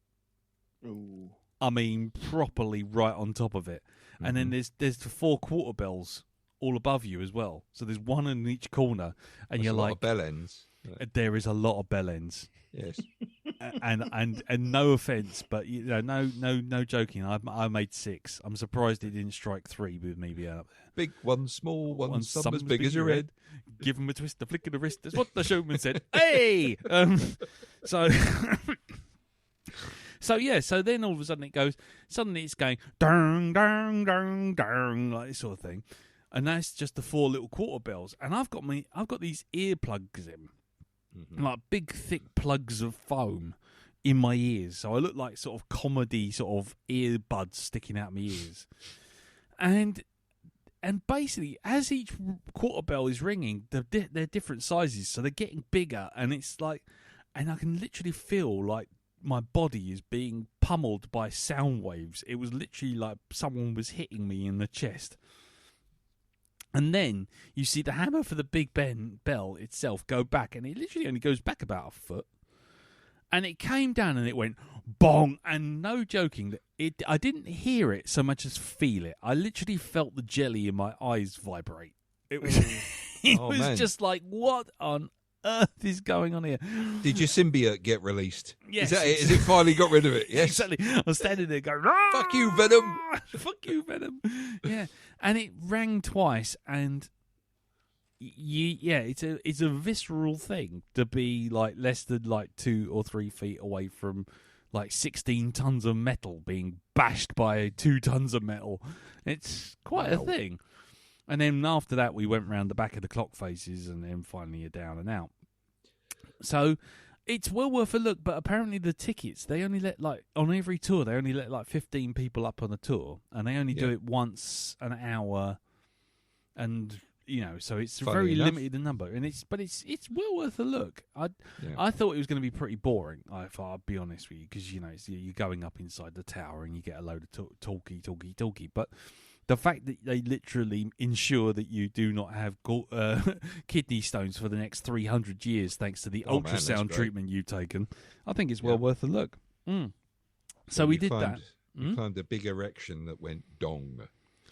Ooh. I mean, properly right on top of it. Mm-hmm. And then there's the 4 quarter bells all above you as well. So there's one in each corner, and That's you're a like, lot of bell ends. there is a lot of bell ends. Yes. and no offense, but no joking. I made 6. I'm surprised it didn't strike 3 with me being up there. Big one, small one, some as big as your head. Give him a twist, a flick of the wrist. That's what the showman said. Hey! So then all of a sudden suddenly it's going, dang, dang, dang, dang, like this sort of thing. And that's just the 4 little quarter bells. And I've got these earplugs in, like big thick plugs of foam in my ears. So I look like sort of comedy sort of earbuds sticking out my ears. And basically, as each quarter bell is ringing, they're different sizes, so they're getting bigger. And it's like, and I can literally feel like my body is being pummeled by sound waves. It was literally like someone was hitting me in the chest. And then you see the hammer for the Big Ben bell itself go back, and it literally only goes back about a foot. And it came down and it went bong. And no joking, I didn't hear it so much as feel it. I literally felt the jelly in my eyes vibrate. It was, just like, what on earth is going on here? Did your symbiote get released? Yes. Is that it? Has it finally got rid of it? Yes. Exactly. I was standing there going, fuck you, Venom. Fuck you, Venom. Yeah. And it rang twice, and it's a visceral thing to be like less than like 2 or 3 feet away from like 16 tons of metal being bashed by 2 tons of metal. It's quite a thing. And then after that, we went round the back of the clock faces, and then finally you're down and out. So it's well worth a look, but apparently the tickets, they only let, like, on every tour, they only let like 15 people up on a tour, and they only do it once an hour, and so it's very limited in number, and it's well worth a look. I thought it was going to be pretty boring, if I'll be honest with you, because you're going up inside the tower and you get a load of talky, but the fact that they literally ensure that you do not have kidney stones for the next 300 years thanks to the ultrasound treatment you've taken, I think it's well worth a look. So we did that. You climbed a big erection that went dong.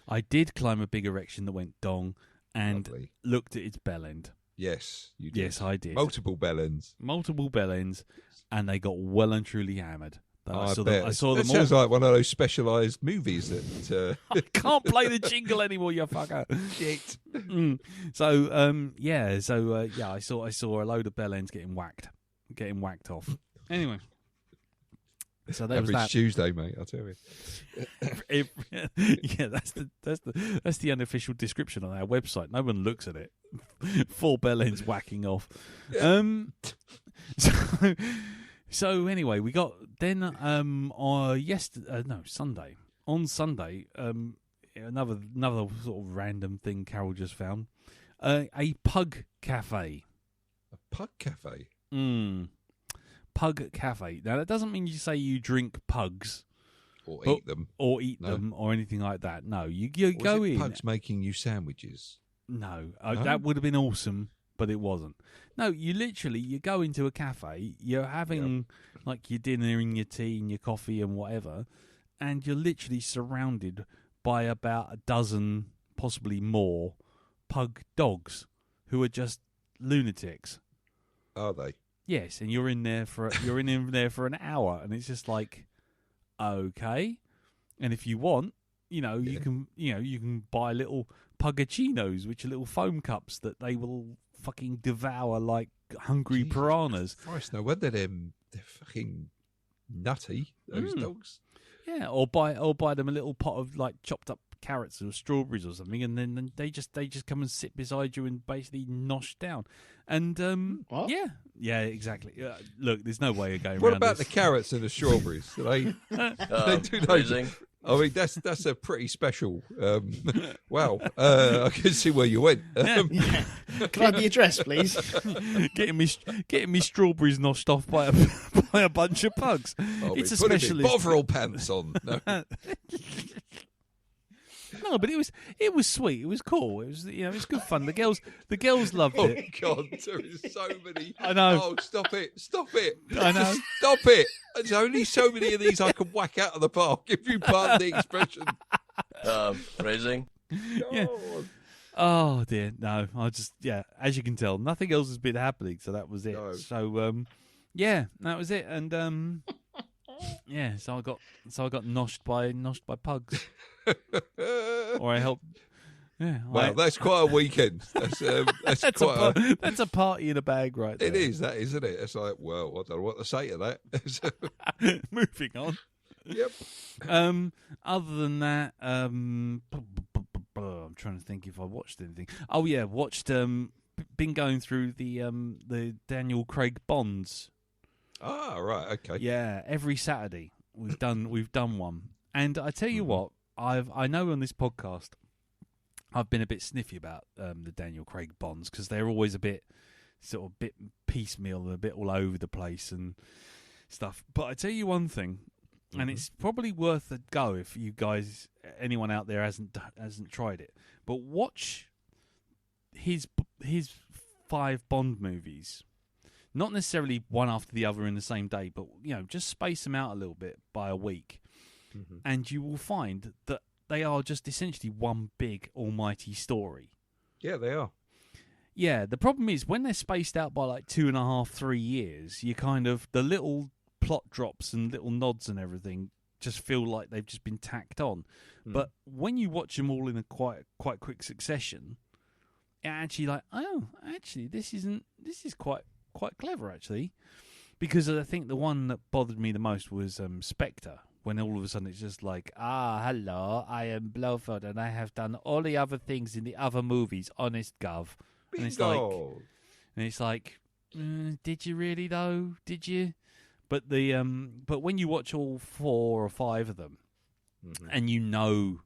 I did climb a big erection that went dong and looked at its bell end. Yes, you did. Yes, I did. Multiple bell ends, and they got well and truly hammered. I saw them all. Sounds like one of those specialised movies that... I can't play the jingle anymore, you fucker. Shit. I saw a load of bell ends getting whacked off. Anyway. So that Average was that. Tuesday, mate. I'll tell you. That's the unofficial description on our website. No one looks at it. 4 bell ends whacking off. So anyway, we got then Sunday. On Sunday, another sort of random thing Carol just found. A pug cafe. A pug cafe? Pug cafe. Now, that doesn't mean you say you drink pugs. Or eat them. Or eat them or anything like that. No, you go in. Pugs making you sandwiches? No, that would have been awesome, but it wasn't. No, you go into a cafe, you're having like your dinner and your tea and your coffee and whatever, and you're literally surrounded by about a dozen, possibly more, pug dogs who are just lunatics. Are they? Yes, and you're in there for an hour, and it's just like, okay. And if you want, you can buy little puggachinos, which are little foam cups that they will fucking devour like hungry piranhas. Christ, no wonder they're fucking nutty, those dogs. Yeah, or buy them a little pot of like chopped up carrots or strawberries or something, and then they just come and sit beside you and basically nosh down. And what? yeah, exactly. Look, there's no way of going. What around about this. the carrots and the strawberries? Do they do those? I mean, that's a pretty special. Wow, I can see where you went. Can I have the address, please? getting me strawberries noshed off by a bunch of pugs. It's a specialist. Bovril pants on. No. No, but it was sweet. It was cool. It was it's good fun. The girls loved it. Oh God, there is so many. I know. Oh, stop it! I know. Stop it! There's only so many of these I can whack out of the park. If you pardon the expression. Phrasing. Yeah. Oh dear, no. As you can tell, nothing else has been happening. So that was it. No. So that was it. And so I got noshed by pugs. Or I helped. Yeah. Well, that's quite a weekend. That's quite that's a party in a bag, right there. It is, that, isn't it? It's like, well, I don't know what to say to that. Moving on. Yep. Other than that, I'm trying to think if I watched anything. Oh yeah, watched. Been going through the Daniel Craig Bonds. Ah, right, okay. Yeah, every Saturday we've done one, and I tell you what, I know on this podcast I've been a bit sniffy about the Daniel Craig Bonds because they're always a bit piecemeal and a bit all over the place and stuff. But I tell you one thing, and it's probably worth a go if you guys, anyone out there hasn't tried it. But watch his 5 Bond movies. Not necessarily one after the other in the same day, but just space them out a little bit by a week, and you will find that they are just essentially one big almighty story. Yeah, they are. Yeah, the problem is when they're spaced out by like 2.5, 3 years, you kind of the little plot drops and little nods and everything just feel like they've just been tacked on. But when you watch them all in a quite quick succession, it actually this is quite clever actually, because I think the one that bothered me the most was Spectre, when all of a sudden it's just like, hello, I am Blofeld and I have done all the other things in the other movies, honest gov. Bingo. And it's like, did you really though? Did you? But but when you watch all 4 or 5 of them, and you know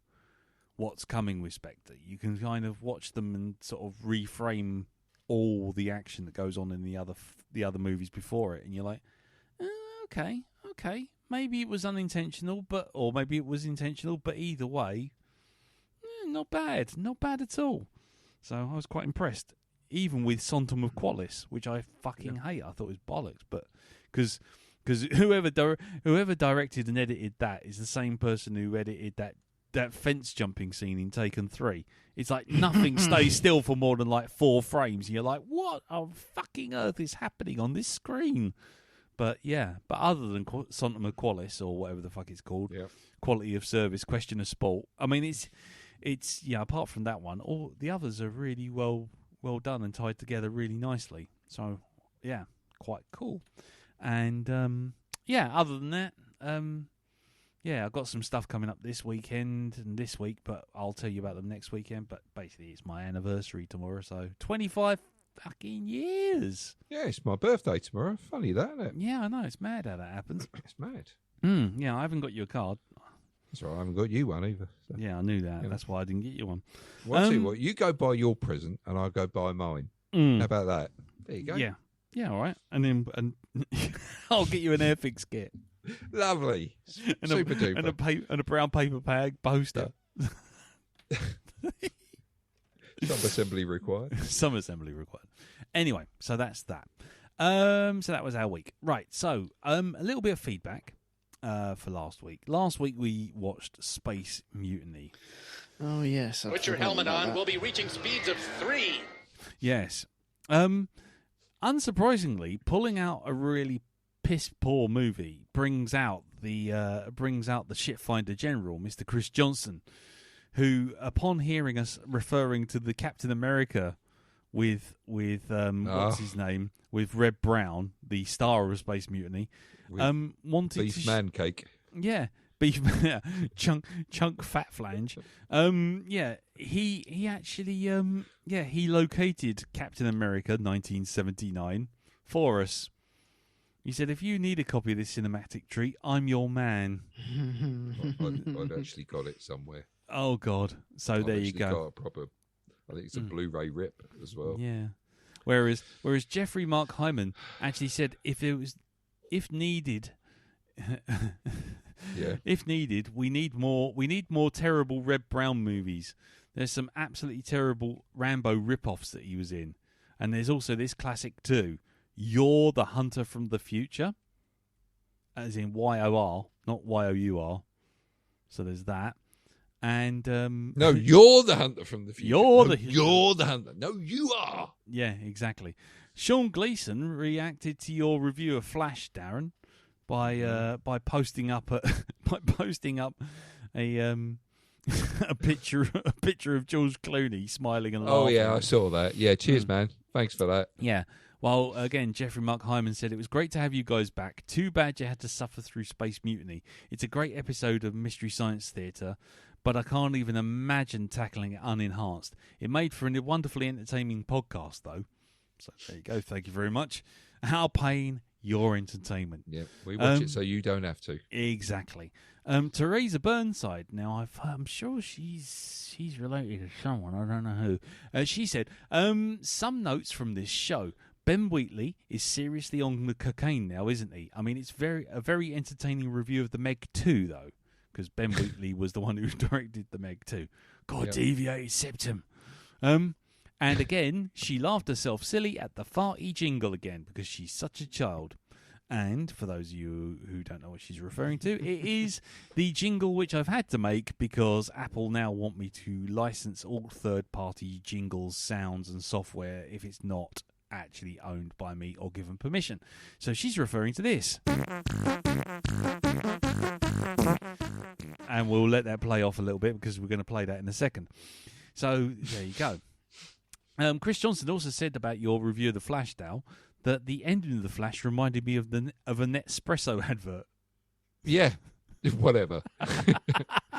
what's coming with Spectre, you can kind of watch them and sort of reframe all the action that goes on in the other movies before it, and you're like, okay, maybe it was unintentional, or maybe it was intentional, but either way, not bad at all. So I was quite impressed, even with Sontum of Qualis, which I fucking hate. I thought it was bollocks, but because whoever directed and edited that is the same person who edited that fence jumping scene in Taken 3. It's like nothing stays still for more than like 4 frames. And you're like, what on fucking earth is happening on this screen? But yeah, other than Sontum of Qualis or whatever the fuck it's called, quality of service, question of sport. I mean, it's apart from that one, all the others are really well done and tied together really nicely. So yeah, quite cool. And other than that, I've got some stuff coming up this weekend and this week, but I'll tell you about them next weekend. But basically, it's my anniversary tomorrow, so 25 fucking years. Yeah, it's my birthday tomorrow. Funny that, isn't it? Yeah, I know. It's mad how that happens. It's mad. Yeah, I haven't got you a card. That's right. I haven't got you one either. So. Yeah, I knew that. Yeah. That's why I didn't get you one. Well, I'll tell you what, you go buy your present and I'll go buy mine. How about that? There you go. Yeah. Yeah, all right. And I'll get you an Airfix kit. Lovely. And Super duper. And a brown paper bag poster. Yeah. Some assembly required. Some assembly required. Anyway, so that's that. So that was our week. Right, so a little bit of feedback for last week. Last week we watched Space Mutiny. Oh, yes. Put your helmet on. We'll be reaching speeds of 3. Yes. Unsurprisingly, pulling out a really piss poor movie brings out the shitfinder general, Mr. Chris Johnson, who, upon hearing us referring to the Captain America with what's his name, with Red Brown, the star of Space Mutiny, wanted beef to man cake. Yeah. Beef chunk fat flange. He actually he located Captain America 1979 for us. He said, if you need a copy of this cinematic treat, I'm your man. I'd actually got it somewhere. Oh God! So there you go. Got a proper, I think it's a Blu-ray rip as well. Yeah. Whereas Jeffrey Mark Hyman actually said, if needed. Yeah. If needed, we need more terrible Red Brown movies. There's some absolutely terrible Rambo rip-offs that he was in. And there's also this classic too. You're the Hunter from the Future. As in Y-O-R, not Y-O-U-R. So there's that. And no, you're the hunter from the future. You're the hunter. No, you are. Yeah, exactly. Sean Gleason reacted to your review of Flash, Darren, by posting up a a picture of George Clooney smiling and laughing. Oh yeah, I saw that. Yeah, cheers, man. Thanks for that. Yeah. Well, again, Jeffrey Mark Hyman said it was great to have you guys back. Too bad you had to suffer through Space Mutiny. It's a great episode of Mystery Science Theatre, but I can't even imagine tackling it unenhanced. It made for a wonderfully entertaining podcast, though. So there you go. Thank you very much. Our pain, your entertainment. Yeah, we watch it so you don't have to. Exactly. Teresa Burnside. Now, I'm sure she's related to someone. I don't know who. She said, some notes from this show. Ben Wheatley is seriously on the cocaine now, isn't he? I mean, it's a very entertaining review of the Meg 2, though, because Ben Wheatley was the one who directed the Meg 2. God, deviated septum. And again, she laughed herself silly at the farty jingle again, because she's such a child. And for those of you who don't know what she's referring to, it is the jingle which I've had to make because Apple now want me to license all third-party jingles, sounds, and software if it's not actually owned by me or given permission. So she's referring to this. And we'll let that play off a little bit because we're going to play that in a second. So there you go. Chris Johnson also said about your review of The Flash, Dal, that the ending of The Flash reminded me of a Nespresso advert. Yeah, whatever.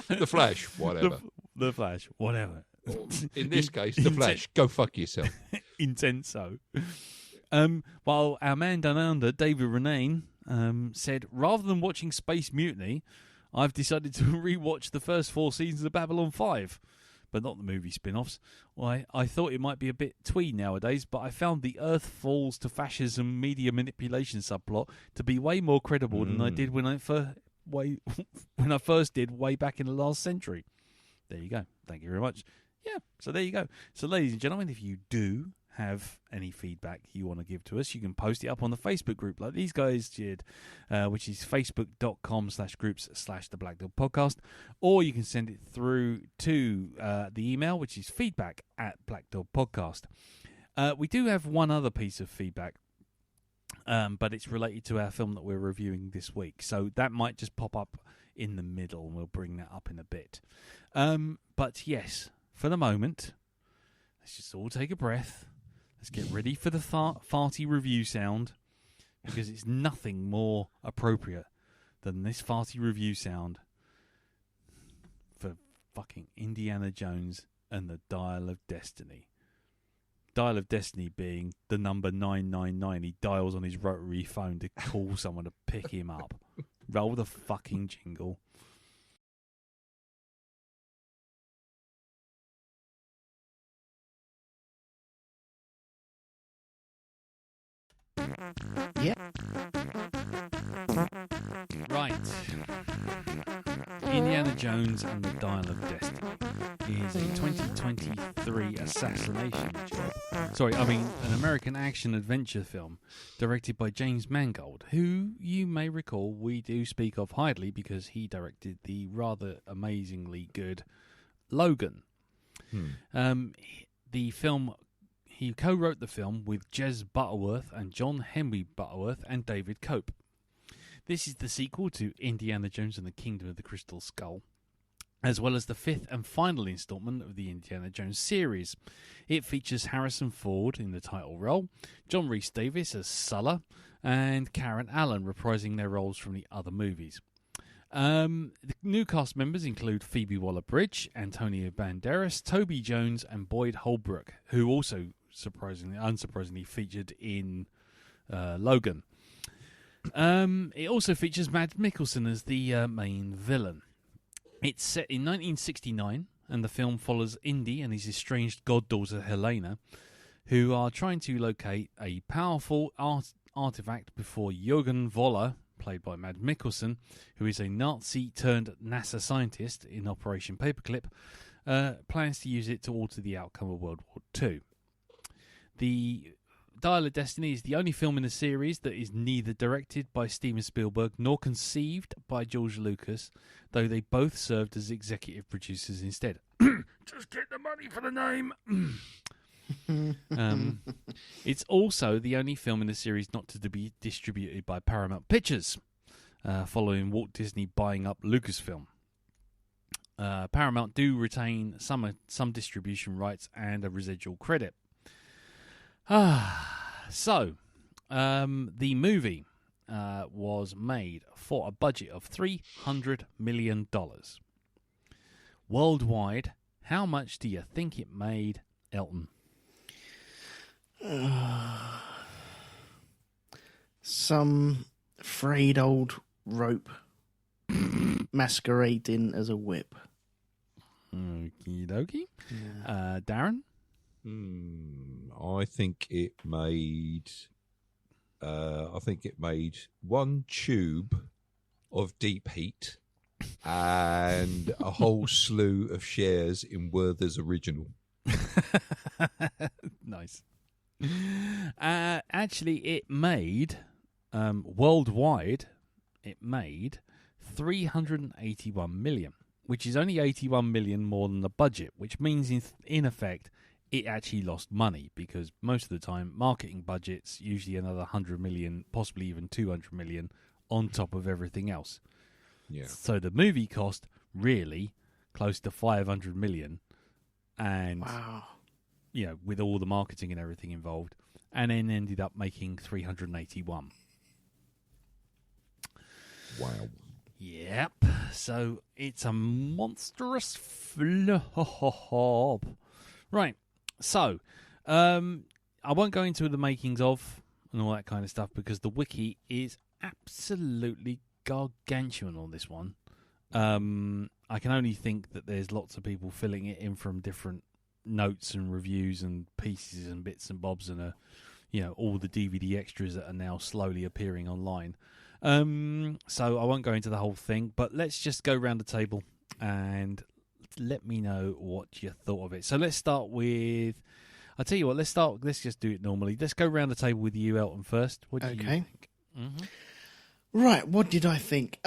The Flash, whatever. The Flash, whatever. In this case, The Flash, go fuck yourself. Intenso. While our man down under, David Renane, said, rather than watching Space Mutiny, I've decided to rewatch the first 4 seasons of Babylon 5. But not the movie spin-offs. Well, I thought it might be a bit twee nowadays, but I found the Earth falls to fascism media manipulation subplot to be way more credible than I did when I first did way back in the last century. There you go. Thank you very much. Yeah, so there you go. So, ladies and gentlemen, if you do have any feedback you want to give to us, you can post it up on the Facebook group like these guys did, which is facebook.com/groups/The Black Dog Podcast, or you can send it through to the email, which is feedback@Black Dog Podcast. We do have one other piece of feedback, but it's related to our film that we're reviewing this week, so that might just pop up in the middle, and we'll bring that up in a bit. But yes, for the moment, let's just all take a breath. Let's get ready for the farty review sound, because it's nothing more appropriate than this farty review sound for fucking Indiana Jones and the Dial of Destiny. Dial of Destiny being the number 999 he dials on his rotary phone to call someone to pick him up. Roll the fucking jingle. Yeah. Right. Indiana Jones and the Dial of Destiny is a 2023 assassination job. An American action-adventure film directed by James Mangold, who you may recall we do speak of highly because he directed the rather amazingly good Logan. The film, he co-wrote the film with Jez Butterworth and John Henry Butterworth and David Cope. This is the sequel to Indiana Jones and the Kingdom of the Crystal Skull, as well as the fifth and final installment of the Indiana Jones series. It features Harrison Ford in the title role, John Rhys Davies as Sulla, and Karen Allen reprising their roles from the other movies. The new cast members include Phoebe Waller-Bridge, Antonio Banderas, Toby Jones, and Boyd Holbrook, who also unsurprisingly featured in Logan. It also features Mads Mikkelsen as the main villain. It's set in 1969, and the film follows Indy and his estranged goddaughter Helena, who are trying to locate a powerful artifact before Jürgen Voller, played by Mads Mikkelsen, who is a Nazi-turned-NASA scientist in Operation Paperclip, plans to use it to alter the outcome of World War II. The Dial of Destiny is the only film in the series that is neither directed by Steven Spielberg nor conceived by George Lucas, though they both served as executive producers instead. Just get the money for the name. It's also the only film in the series not to be distributed by Paramount Pictures, following Walt Disney buying up Lucasfilm. Paramount do retain some distribution rights and a residual credit. So, the movie was made for a budget of $300 million. Worldwide, how much do you think it made, Elton? Some frayed old rope masquerading as a whip. Okie dokie. Yeah. Darren? I think it made one tube of deep heat and a whole slew of shares in Werther's Original. Nice. Actually, it made worldwide. It made 381 million, which is only 81 million more than the budget, which means in effect it actually lost money, because most of the time marketing budgets usually another 100 million, possibly even 200 million on top of everything else. Yeah. So the movie cost really close to 500 million, and wow, with all the marketing and everything involved, and then ended up making 381. Wow. Yep. So it's a monstrous flop. Right. So, I won't go into the makings of and all that kind of stuff, because the wiki is absolutely gargantuan on this one. I can only think that there's lots of people filling it in from different notes and reviews and pieces and bits and bobs, and all the DVD extras that are now slowly appearing online. So I won't go into the whole thing, but let's just go around the table and let me know what you thought of it. So let's start with, I'll tell you what, let's just do it normally. Let's go around the table with you, Elton, first. What do you think? Mm-hmm. Right, what did I think?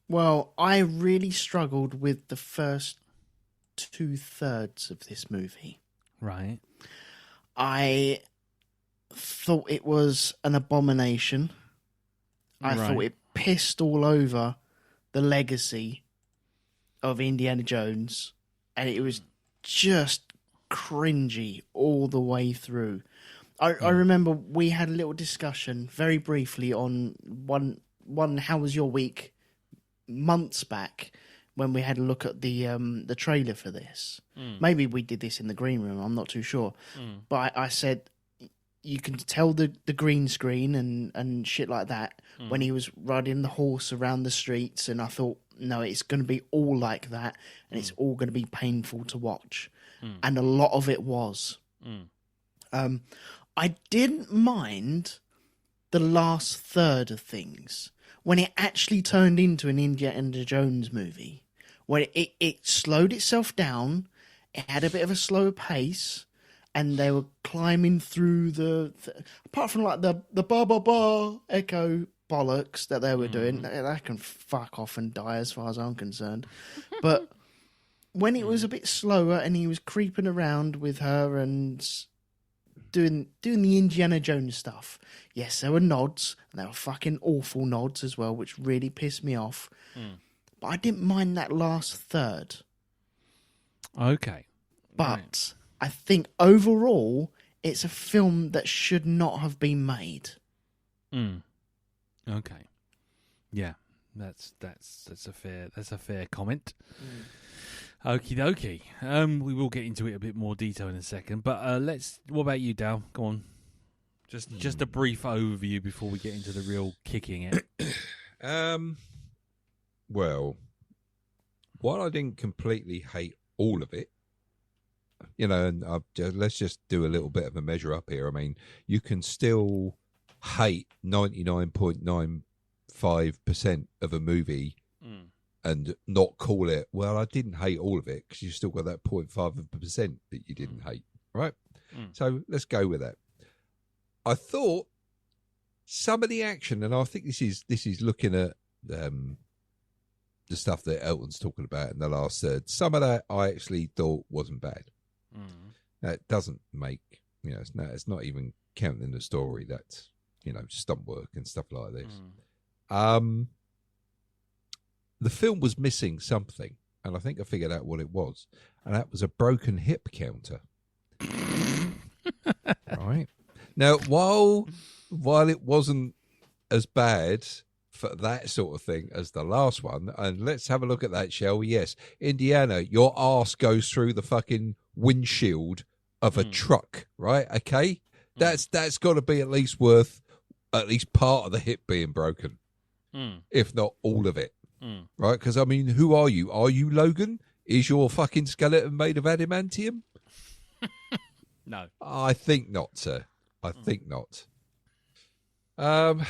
Well, I really struggled with the first 2/3 of this movie. Right. I thought it was an abomination. I thought it pissed all over the legacy of Indiana Jones, and it was just cringy all the way through. I remember we had a little discussion very briefly on one How Was Your Week months back, when we had a look at the trailer for this. Maybe we did this in the green room, I'm not too sure. But I said you can tell the green screen and shit like that when he was riding the horse around the streets, and I thought, no, it's going to be all like that, and it's all going to be painful to watch. And a lot of it was. I didn't mind the last third of things when it actually turned into an Indiana Jones movie, where it slowed itself down, it had a bit of a slower pace, and they were climbing through apart from like the ba echo bollocks that they were doing, that can fuck off and die as far as I'm concerned. But when it was a bit slower and he was creeping around with her and doing the Indiana Jones stuff, yes, there were nods, and there were fucking awful nods as well, which really pissed me off. But I didn't mind that last third. Okay. But I think overall, it's a film that should not have been made. Okay. Yeah, that's a fair comment. Okie dokie. We will get into it a bit more detail in a second, but what about you, Dal? Go on. Just a brief overview before we get into the real kicking it. Well, while I didn't completely hate all of it, and let's just do a little bit of a measure up here. I mean, you can still hate 99.95% of a movie and not call it, well, I didn't hate all of it, because you still got that 0.5% that you didn't hate, right? So let's go with that. I thought some of the action, and I think this is looking at the stuff that Elton's talking about in the last third, some of that I actually thought wasn't bad. That doesn't make, it's not even counting the story. That's, stunt work and stuff like this. The film was missing something, and I think I figured out what it was, and that was a broken hip counter. Right. Now, while it wasn't as bad for that sort of thing as the last one, and let's have a look at that, shall we? Yes. Indiana, your arse goes through the fucking windshield of a truck, right? Okay? That's got to be at least worth at least part of the hip being broken, if not all of it, right? Because, I mean, who are you? Are you Logan? Is your fucking skeleton made of adamantium? No. I think not, sir. I think not. I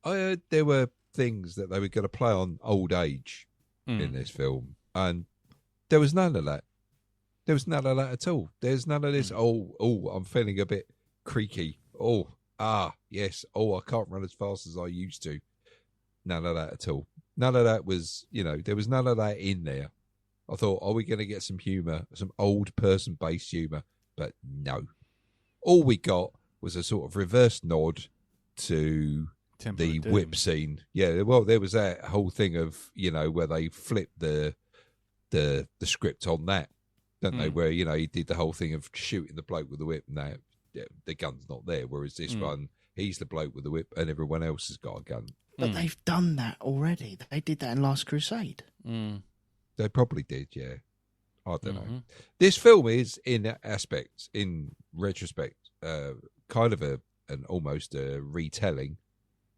heard there were things that they were going to play on old age in this film, and there was none of that. There was none of that at all. There's none of this, I'm feeling a bit creaky. Yes. I can't run as fast as I used to. None of that at all. None of that was, there was none of that in there. I thought, are we going to get some humour, some old person-based humour? But no. All we got was a sort of reverse nod to Temple the of Doom. whip scene. Yeah, well, there was that whole thing of, where they flipped the script on that, don't they? Where, he did the whole thing of shooting the bloke with the whip, and now the gun's not there. Whereas this one, he's the bloke with the whip, and everyone else has got a gun. But they've done that already. They did that in Last Crusade. They probably did, yeah. I don't know. This film is, in retrospect, kind of an almost a retelling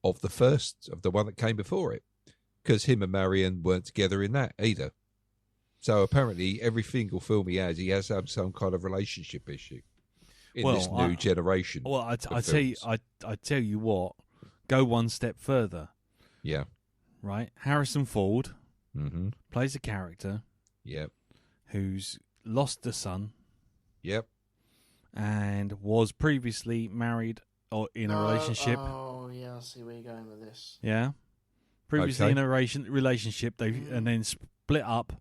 of the one that came before it, because him and Marion weren't together in that either. So apparently, every single film he has to have some kind of relationship issue in this new generation. Well, I tell you what. Go one step further. Yeah. Right. Harrison Ford plays a character. Yep. Who's lost a son. Yep. And was previously married or in a relationship. Oh, yeah, I see where you're going with this. Yeah. Previously in a relationship, and then split up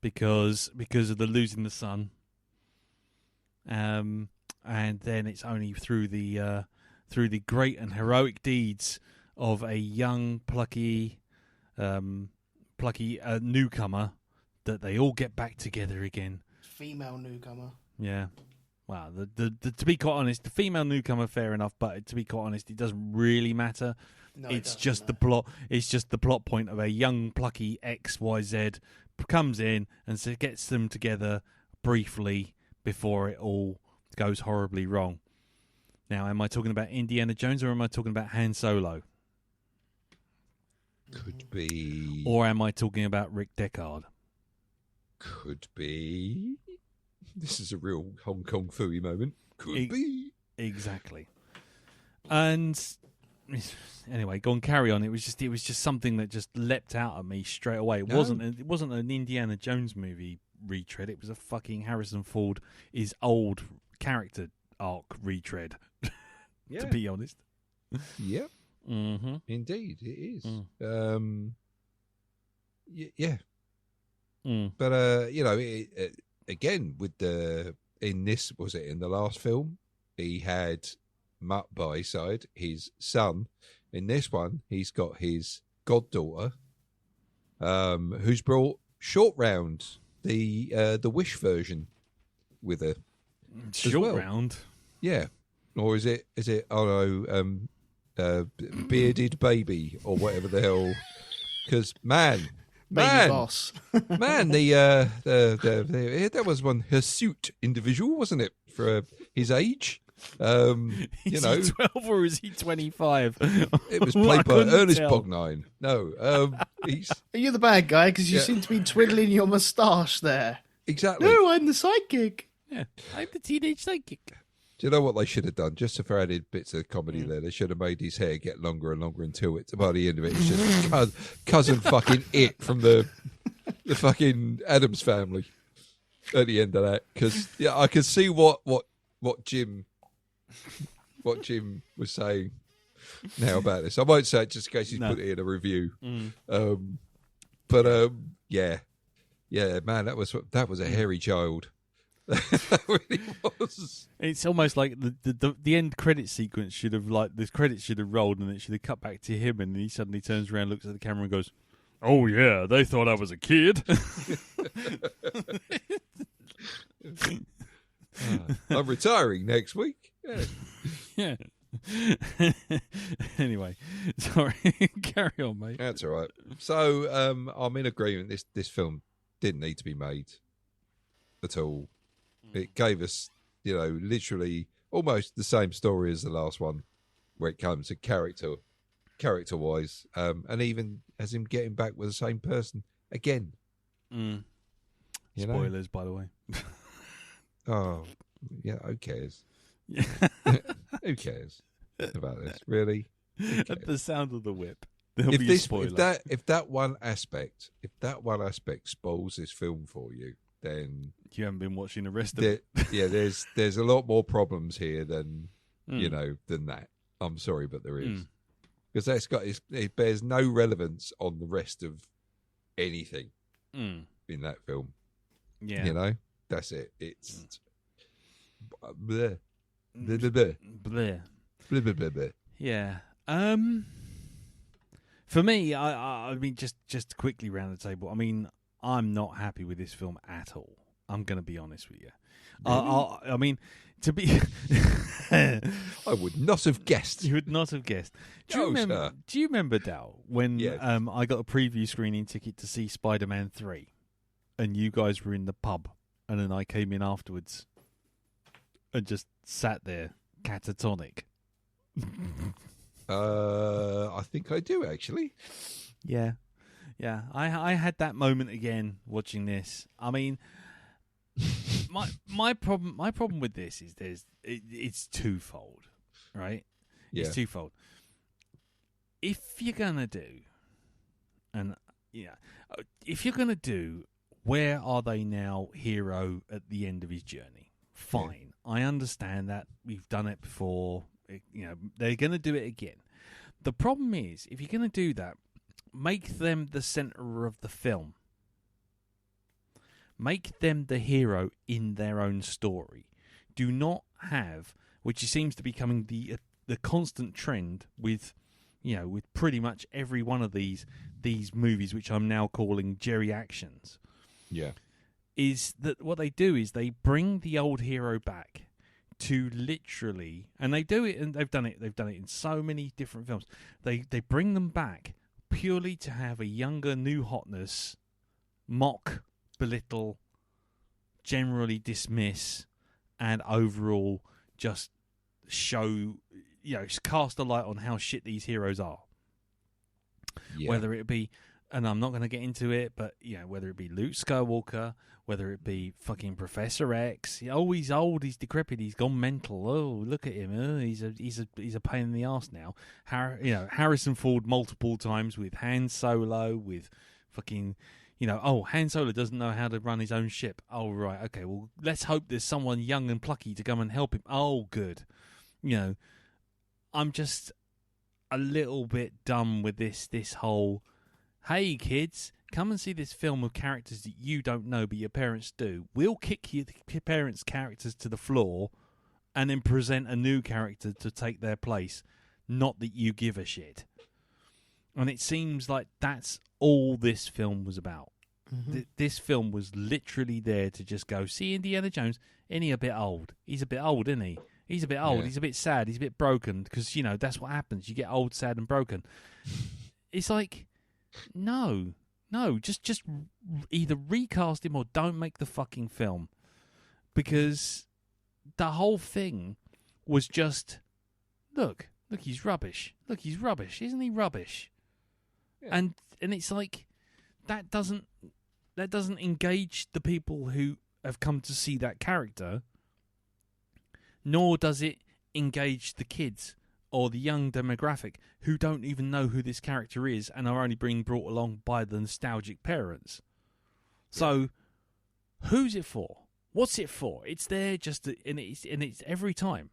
because of the losing the son. And then it's only through the great and heroic deeds of a young, plucky newcomer that they all get back together again. Female newcomer. Yeah. Wow. To be quite honest, the female newcomer, fair enough, but to be quite honest, it doesn't really matter. No, it's just the plot. It's just the plot point of a young, plucky XYZ comes in and gets them together briefly before it all goes horribly wrong. Now, am I talking about Indiana Jones or am I talking about Han Solo? Could be. Or am I talking about Rick Deckard? Could be. This is a real Hong Kong Phooey moment. Could be. Exactly. And anyway, go on, carry on. It was just something that just leapt out at me straight away. It wasn't an Indiana Jones movie retread. It was a fucking Harrison Ford is old character arc retread. Yeah. To be honest. Yep. Mm-hmm. Indeed, it is. Yeah. Mm. But again, in the last film, he had Mutt by his side, his son. In this one, he's got his goddaughter, who's brought Short Round, the Wish version, with her. Short Round. Yeah, or is it? Oh no, Bearded Baby or whatever the hell? Because Baby Boss. man, the that was one hirsute individual, wasn't it, for his age? Is he 12 or is he 25? It was played by Ernest Borgnine. No, he's Are you the bad guy? Because you seem to be twiddling your moustache there. exactly. No, I'm the sidekick. Yeah, I'm the teenage psychic. Do you know what they should have done? Just for added bits of comedy there, they should have made his hair get longer and longer until by the end of it, it's just cousin fucking It from the fucking Addams Family at the end of that. Because I could see what Jim was saying now about this. I won't say it just in case he's put it in a review. Yeah, man, that was a hairy child. That really was. It's almost like the end credit sequence should have the credits should have rolled and it should have cut back to him, and he suddenly turns around, looks at the camera, and goes, "Oh yeah, they thought I was a kid." I'm retiring next week. Yeah. Anyway, sorry, carry on, mate. That's all right. So I'm in agreement. This film didn't need to be made at all. It gave us, literally almost the same story as the last one, where it comes to character-wise, and even as him getting back with the same person again. Spoilers, by the way. Oh, yeah. Who cares? Who cares about this? Really? At the sound of the whip, there'll If be a spoiler. if that one aspect spoils this film for you, then You haven't been watching the rest of it. yeah, there's a lot more problems here than than that. I'm sorry, but there is, because it bears no relevance on the rest of anything in that film. Yeah, that's it. It's bleh. Bleh, bleh, bleh. Bleh. Bleh, bleh, bleh, bleh. Yeah. For me, I mean, just quickly round the table. I mean, I'm not happy with this film at all. I'm going to be honest with you. Really? I mean, to be, I would not have guessed. you would not have guessed. Do you remember, Dal, when Yes. I got a preview screening ticket to see Spider-Man 3, and you guys were in the pub, and then I came in afterwards and just sat there catatonic. I think I do actually. Yeah. I had that moment again watching this. I mean, my problem with this is it's twofold, right? Yeah. It's twofold. If you're gonna do, where are they now? Hero at the end of his journey. Fine, I understand that we've done it before. They're gonna do it again. The problem is, if you're gonna do that, make them the center of the film. Make them the hero in their own story. Do not have, which seems to be becoming the constant trend with pretty much every one of these movies, which I'm now calling Jerry Actions. Yeah. Is that what they do? Is they bring the old hero back to literally, and they do it, and they've done it in so many different films. They bring them back purely to have a younger, new hotness, mock, belittle, generally dismiss, and overall just show, cast a light on how shit these heroes are. Yeah. Whether it be and I'm not going to get into it, but whether it be Luke Skywalker, whether it be fucking Professor X, he's old, he's decrepit, he's gone mental. Oh, look at him, he's a pain in the ass now. Harrison Ford multiple times with Han Solo, with fucking, Han Solo doesn't know how to run his own ship. Oh right, okay, well let's hope there's someone young and plucky to come and help him. Oh good, I'm just a little bit done with this whole. Hey kids, come and see this film of characters that you don't know but your parents do. We'll kick your parents' characters to the floor and then present a new character to take their place. Not that you give a shit. And it seems like that's all this film was about. Mm-hmm. This film was literally there to just go, see Indiana Jones, isn't he a bit old? He's a bit old, isn't he? He's a bit old, he's a bit sad, he's a bit broken, because, that's what happens. You get old, sad, and broken. It's like... No, just either recast him or don't make the fucking film, because the whole thing was just look, he's rubbish. Look, he's rubbish, isn't he rubbish? Yeah. And it's like that doesn't engage the people who have come to see that character, nor does it engage the kids or the young demographic who don't even know who this character is and are only being brought along by the nostalgic parents. So, who's it for? What's it for? It's there and it's every time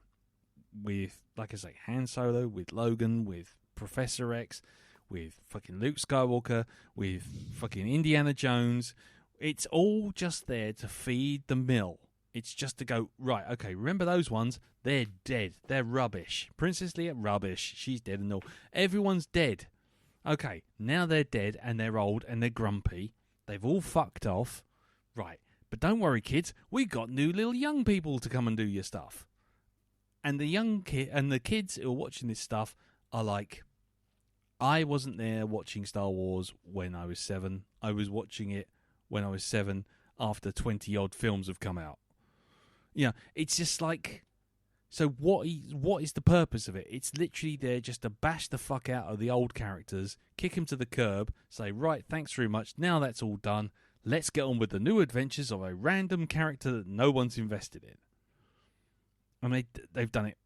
with, like I say, Han Solo, with Logan, with Professor X, with fucking Luke Skywalker, with fucking Indiana Jones. It's all just there to feed the mill. It's just to go, right, okay, remember those ones? They're dead. They're rubbish. Princess Leia, rubbish. She's dead and all. Everyone's dead. Okay, now they're dead and they're old and they're grumpy. They've all fucked off. Right, but don't worry, kids. We got new little young people to come and do your stuff. And the kids who are watching this stuff are like, I wasn't there watching Star Wars when I was 7. I was watching it when I was 7 after 20-odd films have come out. It's just like, so what is the purpose of it? It's literally there just to bash the fuck out of the old characters, kick them to the curb, say, right, thanks very much, now that's all done, let's get on with the new adventures of a random character that no one's invested in. And they've done it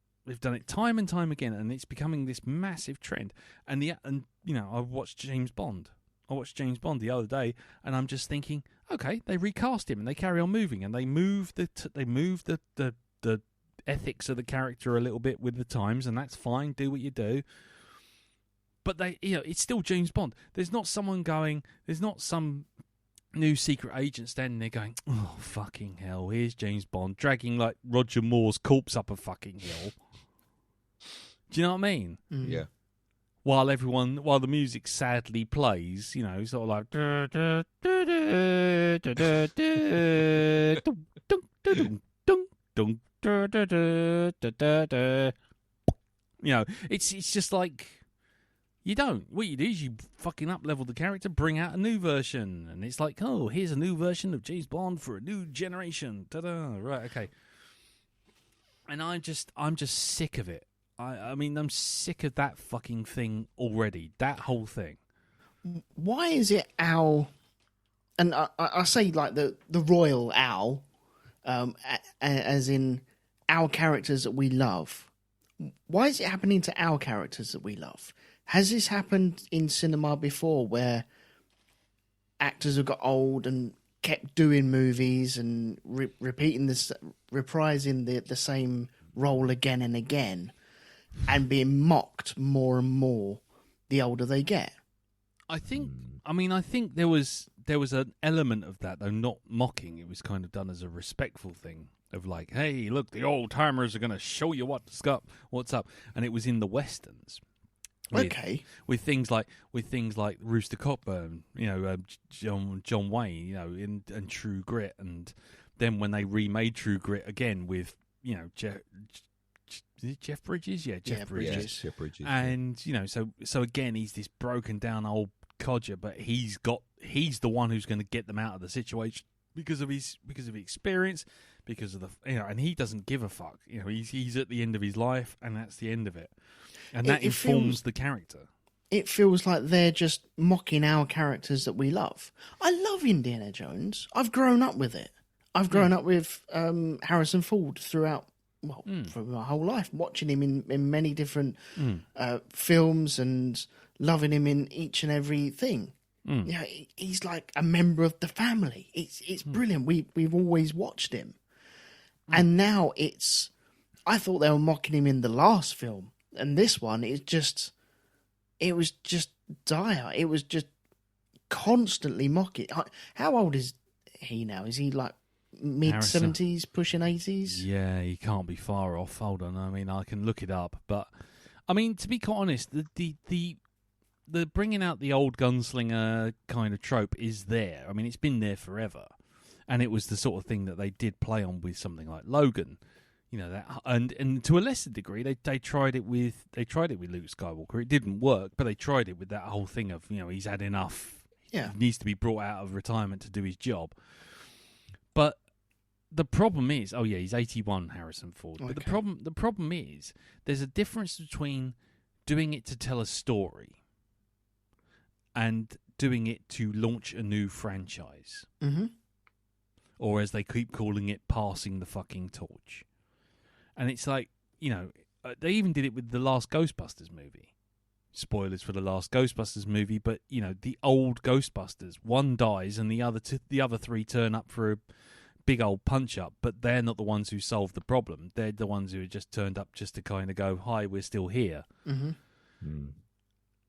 time and time again, and it's becoming this massive trend. And I watched James Bond. I watched James Bond the other day, and I'm just thinking, okay, they recast him and they carry on moving, and they move the ethics of the character a little bit with the times, and that's fine. Do what you do, but it's still James Bond. There's not some new secret agent standing there going, oh fucking hell, here's James Bond dragging like Roger Moore's corpse up a fucking hill. Do you know what I mean? Mm. Yeah. While the music sadly plays, sort of like, it's just like, you don't. What you do is you fucking up-level the character, bring out a new version, and it's like, oh, here's a new version of James Bond for a new generation. Ta-da! Right, okay. And I'm just sick of it. I mean, I'm sick of that fucking thing already. That whole thing. Why is it Al? And I say like the royal Al, as in our characters that we love. Why is it happening to our characters that we love? Has this happened in cinema before, where actors have got old and kept doing movies and repeating this, reprising the same role again and again, and being mocked more and more the older they get? I think there was an element of that, though, not mocking. It was kind of done as a respectful thing of like, hey, look, the old timers are going to show you what's up, and it was in the westerns. With things like Rooster Cogburn, John Wayne, and True Grit, and then when they remade True Grit again with Jeff Bridges? Yeah, Jeff Bridges. Yes, Jeff Bridges. And so again, he's this broken down old codger, but he's the one who's going to get them out of the situation because of his experience, because of the and he doesn't give a fuck. He's at the end of his life, and that's the end of it, and that informs the character. it feels like they're just mocking our characters that we love. I love Indiana Jones. I've grown up with it. I've grown up with Harrison Ford throughout, for my whole life, watching him in many different films and loving him in each and every thing. You know, he's like a member of the family. It's brilliant. We've always watched him. And now I thought they were mocking him in the last film. And this one, it was just dire. It was just constantly mocking. How old is he now? Is he like mid-70s, pushing 80s? Yeah, he can't be far off. Hold on. I mean, I can look it up. But, I mean, to be quite honest, the bringing out the old gunslinger kind of trope is there. I mean, it's been there forever. And it was the sort of thing that they did play on with something like Logan. You know, that, and to a lesser degree, they tried it with Luke Skywalker. It didn't work, but they tried it with that whole thing of, you know, he's had enough. Yeah, he needs to be brought out of retirement to do his job. But the problem is, he's 81, Harrison Ford. Okay. But the problem is, there's a difference between doing it to tell a story and doing it to launch a new franchise, or as they keep calling it, passing the fucking torch. And it's like, you know, they even did it with the last Ghostbusters movie. Spoilers for the last Ghostbusters movie, but, you know, the old Ghostbusters, one dies and the other three turn up for a big old punch-up, but they're not the ones who solved the problem. They're the ones who just turned up just to kind of go, hi, we're still here.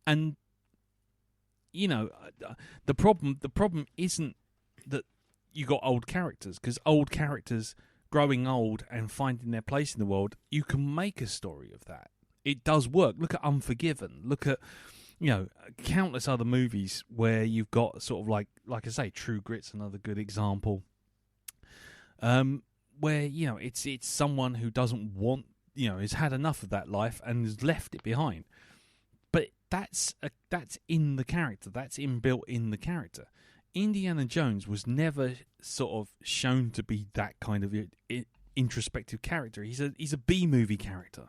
And, you know, the problem isn't that you got old characters, because old characters growing old and finding their place in the world, you can make a story of that. It does work. Look at Unforgiven. Look at, you know, countless other movies where you've got sort of like I say, True Grit's another good example. Where, you know, it's someone who doesn't want, you know, has had enough of that life and has left it behind. But that's in the character. That's inbuilt in the character. Indiana Jones was never sort of shown to be that kind of introspective character. He's a B-movie character.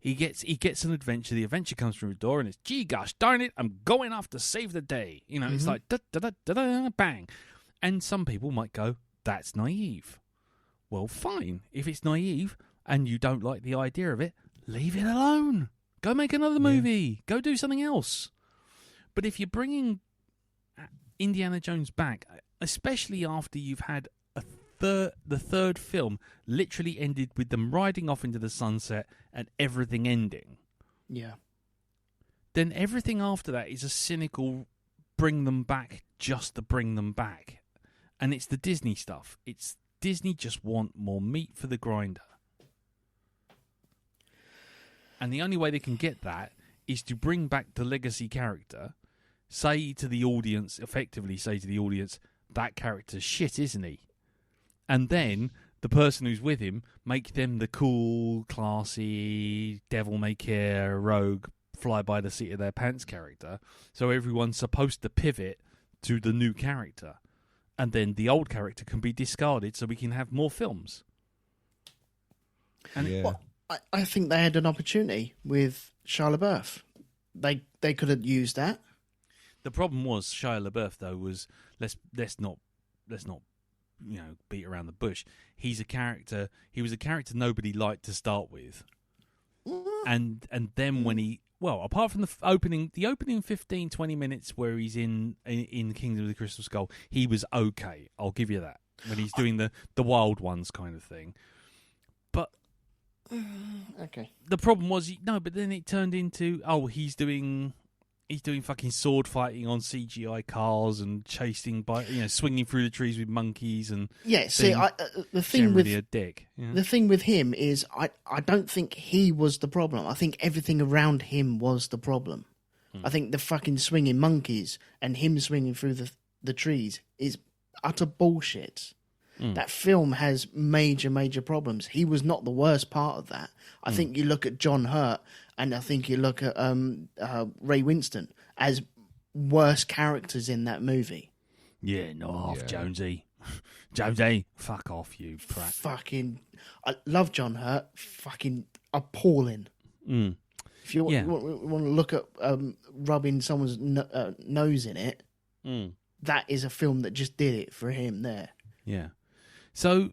He gets an adventure. The adventure comes through the door, and it's, gee gosh darn it, I'm going off to save the day. You know, it's like da da da da da bang. And some people might go, that's naive. Well, fine. If it's naive and you don't like the idea of it, leave it alone. Go make another movie. Go do something else. But if you're bringing Indiana Jones back, especially after you've had the third film literally ended with them riding off into the sunset and everything ending. Yeah. Then everything after that is a cynical bring them back just to bring them back. And it's the Disney stuff. It's Disney just want more meat for the grinder. And the only way they can get that is to bring back the legacy character, effectively say to the audience, that character's shit, isn't he? And then the person who's with him, make them the cool, classy, devil-may-care, rogue, fly-by-the-seat of their pants character. So everyone's supposed to pivot to the new character. And then the old character can be discarded so we can have more films. And well, I think they had an opportunity with Shia LaBeouf. They could have used that. The problem was Shia LaBeouf, though, was let's not you know, beat around the bush. He was a character nobody liked to start with. And then when apart from the opening 15-20 minutes where he's in Kingdom of the Crystal Skull, he was okay. I'll give you that. When he's doing the wild ones kind of thing. But okay. The problem was but then it turned into he's doing fucking sword fighting on CGI cars and chasing swinging through the trees with monkeys and the thing with a dick. Yeah. The thing with him is I don't think he was the problem. I think everything around him was the problem. I think the fucking swinging monkeys and him swinging through the trees is utter bullshit. That film has major problems. He was not the worst part of that. I think you look at John Hurt and I think you look at Ray Winston as worse characters in that movie. Yeah, Jonesy. Jonesy, fuck off, you prat. I love John Hurt. Fucking appalling. If you Yeah. want to look at rubbing someone's nose in it, that is a film that just did it for him there. Yeah. So,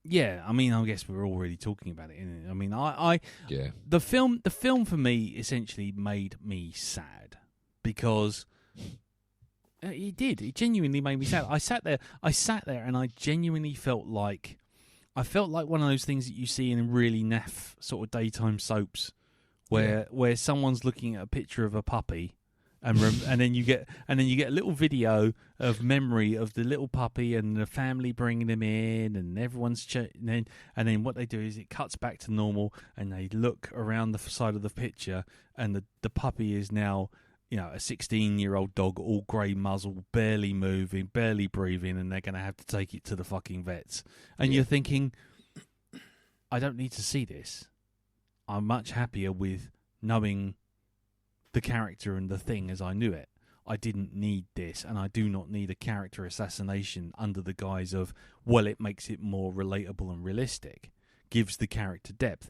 yeah, I mean, I guess we're already talking about it, innit? I mean, Yeah. the film for me essentially made me sad because it did. It genuinely made me sad. I sat there, and I genuinely felt like one of those things that you see in really naff sort of daytime soaps, where someone's looking at a picture of a puppy, and then you get a little video of memory of the little puppy and the family bringing them in, and everyone's and then what they do is it cuts back to normal, and they look around the side of the picture, and the puppy is now, a 16-year-old dog, all grey muzzle, barely moving, barely breathing, and they're going to have to take it to the fucking vets. And you're thinking, I don't need to see this. I'm much happier with knowing the character and the thing as I knew it. I didn't need this, and I do not need a character assassination under the guise of, well, it makes it more relatable and realistic, gives the character depth.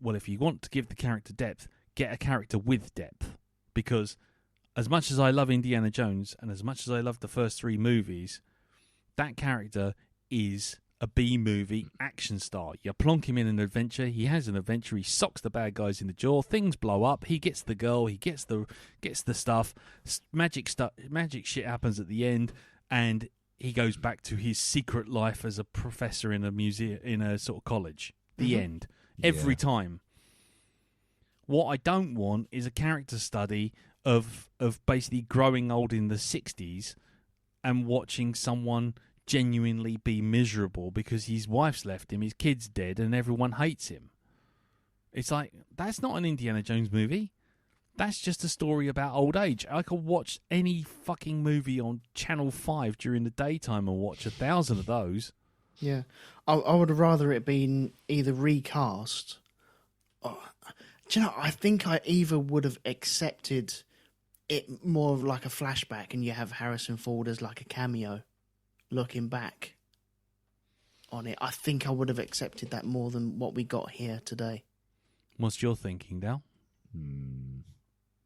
Well, if you want to give the character depth, get a character with depth. Because as much as I love Indiana Jones and as much as I love the first 3 movies, that character is a B-movie action star. You plonk him in an adventure, he has an adventure, he socks the bad guys in the jaw, things blow up, he gets the girl, he gets the stuff, magic shit happens at the end, and he goes back to his secret life as a professor in a museum, in a sort of college. The end. Every time. What I don't want is a character study of basically growing old in the 60s and watching someone genuinely be miserable because his wife's left him, his kid's dead, and everyone hates him. It's like, that's not an Indiana Jones movie. That's just a story about old age. I could watch any fucking movie on Channel 5 during the daytime and watch 1,000 of those. Yeah. I would have rather it been either recast or... Do you know, I think I either would have accepted it more of like a flashback and you have Harrison Ford as like a cameo looking back on it. I think I would have accepted that more than what we got here today. What's your thinking, Dal?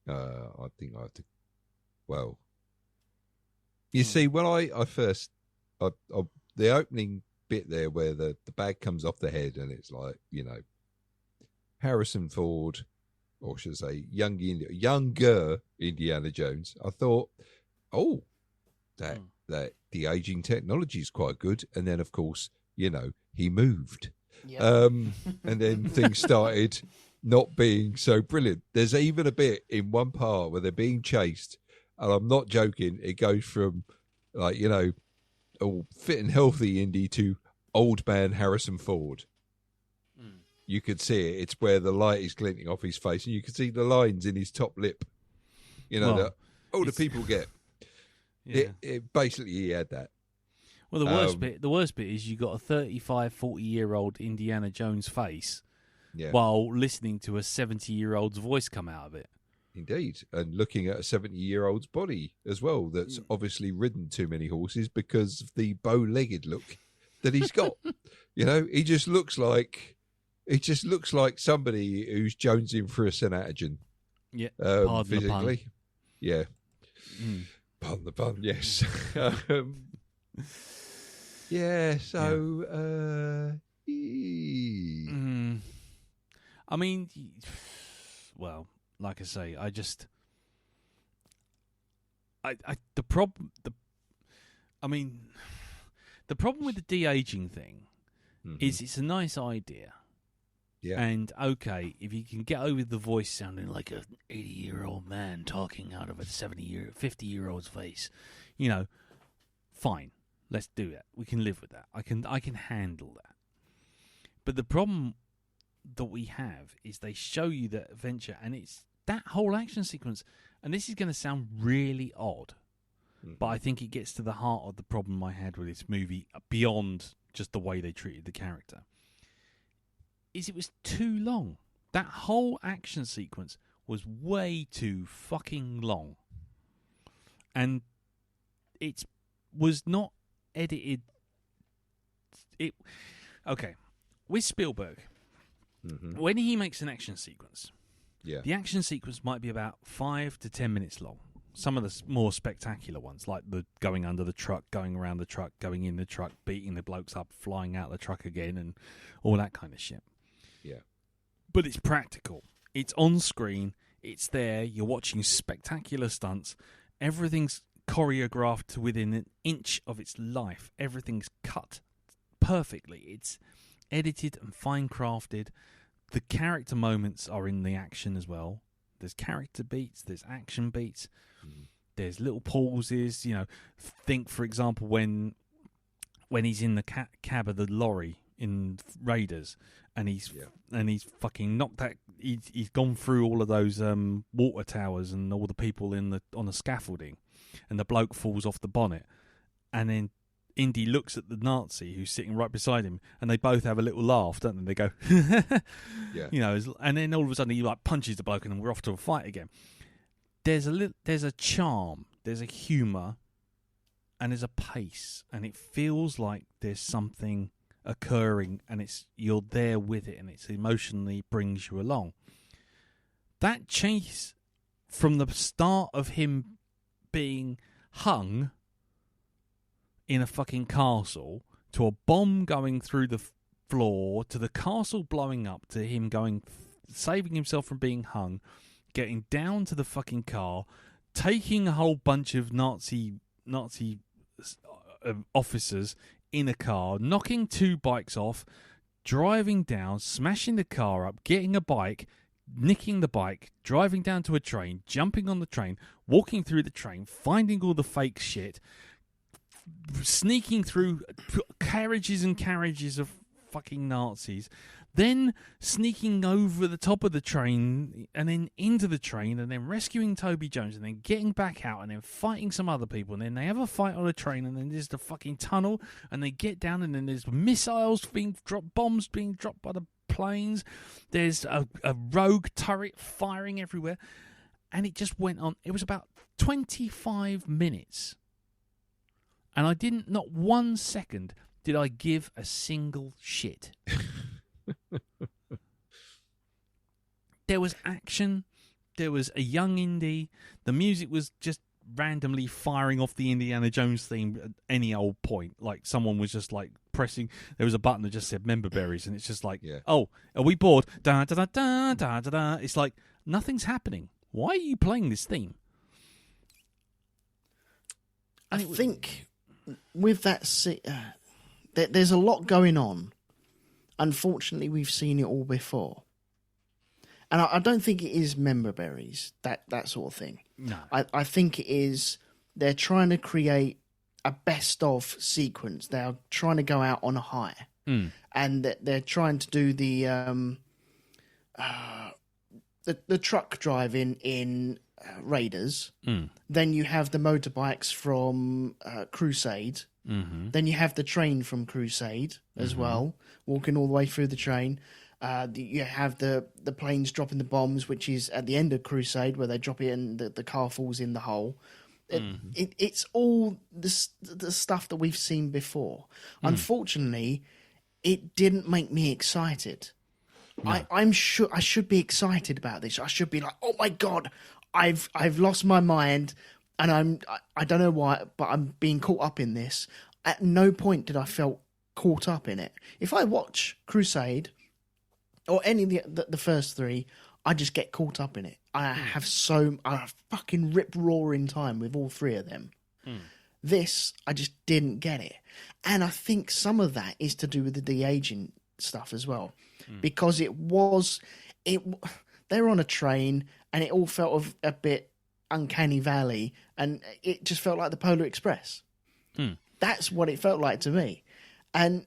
I think I have to... Well, you see, when I first... the opening bit there where the bag comes off the head and it's like, Harrison Ford, or should I say, younger Indiana Jones. I thought, that the aging technology is quite good. And then, of course, he moved, and then things started not being so brilliant. There's even a bit in one part where they're being chased, and I'm not joking. It goes from like fit and healthy Indy to old man Harrison Ford. You could see it. It's where the light is glinting off his face, and you can see the lines in his top lip. That older people get. Yeah. It basically, he had that. Well, the worst bit is you got a 35, 40-year-old Indiana Jones face while listening to a 70-year-old's voice come out of it. Indeed, and looking at a 70-year-old's body as well that's obviously ridden too many horses because of the bow-legged look that he's got. He just looks like... It just looks like somebody who's jonesing for a Sanatogen. Yeah, pardon physically. The pun. Yeah. Pardon the pun, yes. Yeah, so... I mean, well, like I say, I just... the problem with the de-aging thing is it's a nice idea. Yeah. And okay, if you can get over the voice sounding like an 80-year-old man talking out of a 50-year-old's face, fine. Let's do that. We can live with that. I can handle that. But the problem that we have is they show you that adventure, and it's that whole action sequence. And this is going to sound really odd, but I think it gets to the heart of the problem I had with this movie beyond just the way they treated the character. Is it was too long. That whole action sequence was way too fucking long. And it was not edited. Okay, with Spielberg, When he makes an action sequence, Yeah. the action sequence might be about 5 to 10 minutes long. Some of the more spectacular ones, like the going under the truck, going around the truck, going in the truck, beating the blokes up, flying out the truck again, and all that kind of shit. Yeah. But it's practical. It's on screen. It's there. You're watching spectacular stunts. Everything's choreographed to within an inch of its life. Everything's cut perfectly. It's edited and fine crafted. The character moments are in the action as well. There's character beats. There's action beats. There's little pauses. You know, think for example when he's in the cab of the lorry in Raiders, and he's fucking knocked that. He's gone through all of those water towers and all the people on the scaffolding, and the bloke falls off the bonnet, and then Indy looks at the Nazi who's sitting right beside him, and they both have a little laugh, don't they? They go, Yeah. you know, and then all of a sudden he like punches the bloke, and then we're off to a fight again. There's a charm, there's a humour, and there's a pace, and it feels like there's something occurring, and you're there with it, and it's emotionally brings you along. That chase from the start of him being hung in a fucking castle, to a bomb going through the floor, to the castle blowing up, to him saving himself from being hung, getting down to the fucking car, taking a whole bunch of Nazi officers in a car, knocking 2 bikes off, driving down, smashing the car up, getting a bike, nicking the bike, driving down to a train, jumping on the train, walking through the train, finding all the fake shit, sneaking through carriages and carriages of fucking Nazis, then sneaking over the top of the train and then into the train, and then rescuing Toby Jones, and then getting back out, and then fighting some other people, and then they have a fight on a train, and then there's the fucking tunnel, and they get down, and then there's missiles being dropped, bombs being dropped by the planes, there's a rogue turret firing everywhere, and it just went on. It was about 25 minutes. And I didn't, not 1 second did I give a single shit. There was action. There was a young Indy. The music was just randomly firing off the Indiana Jones theme at any old point. Like someone was just like pressing. There was a button that just said member berries, and it's just like, oh, are we bored? Da da da da da da da. It's like nothing's happening. Why are you playing this theme? I think with that, there's a lot going on. Unfortunately, we've seen it all before. And I don't think it is member berries, that sort of thing. No. I think it is they're trying to create a best-of sequence. They're trying to go out on a high. And they're trying to do the truck driving in Raiders. Then you have the motorbikes from Crusade. Then you have the train from Crusade as well, walking all the way through the train. You have the planes dropping the bombs, which is at the end of Crusade, where they drop it and the car falls in the hole. It's all the stuff that we've seen before. Unfortunately, it didn't make me excited. No. I'm sure I should be excited about this. I should be like, oh my God, I've lost my mind, and I don't know why, but I'm being caught up in this. At no point did I felt caught up in it. If I watch Crusade or any of the first three, I just get caught up in it. I have a fucking rip roaring time with all three of them. This, I just didn't get it. And I think some of that is to do with the de-aging stuff as well. Because they were on a train and it all felt a bit uncanny valley, and it just felt like the Polar Express. That's what it felt like to me. And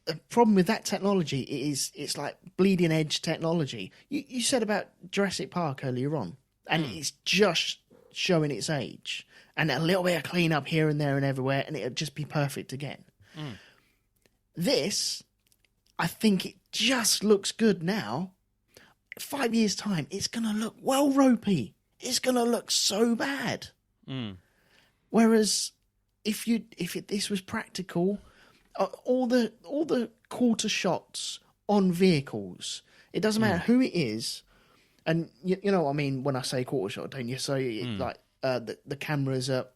the problem with that technology is it's like bleeding edge technology. You said about Jurassic Park earlier on, and it's just showing its age, and a little bit of clean up here and there and everywhere, and it'll just be perfect again. This, I think it just looks good now. 5 years' time, it's going to look well ropey. It's going to look so bad. Whereas if this was practical, all the quarter shots on vehicles. It doesn't matter who it is. And you know what I mean when I say quarter shot, don't you? So like the camera's at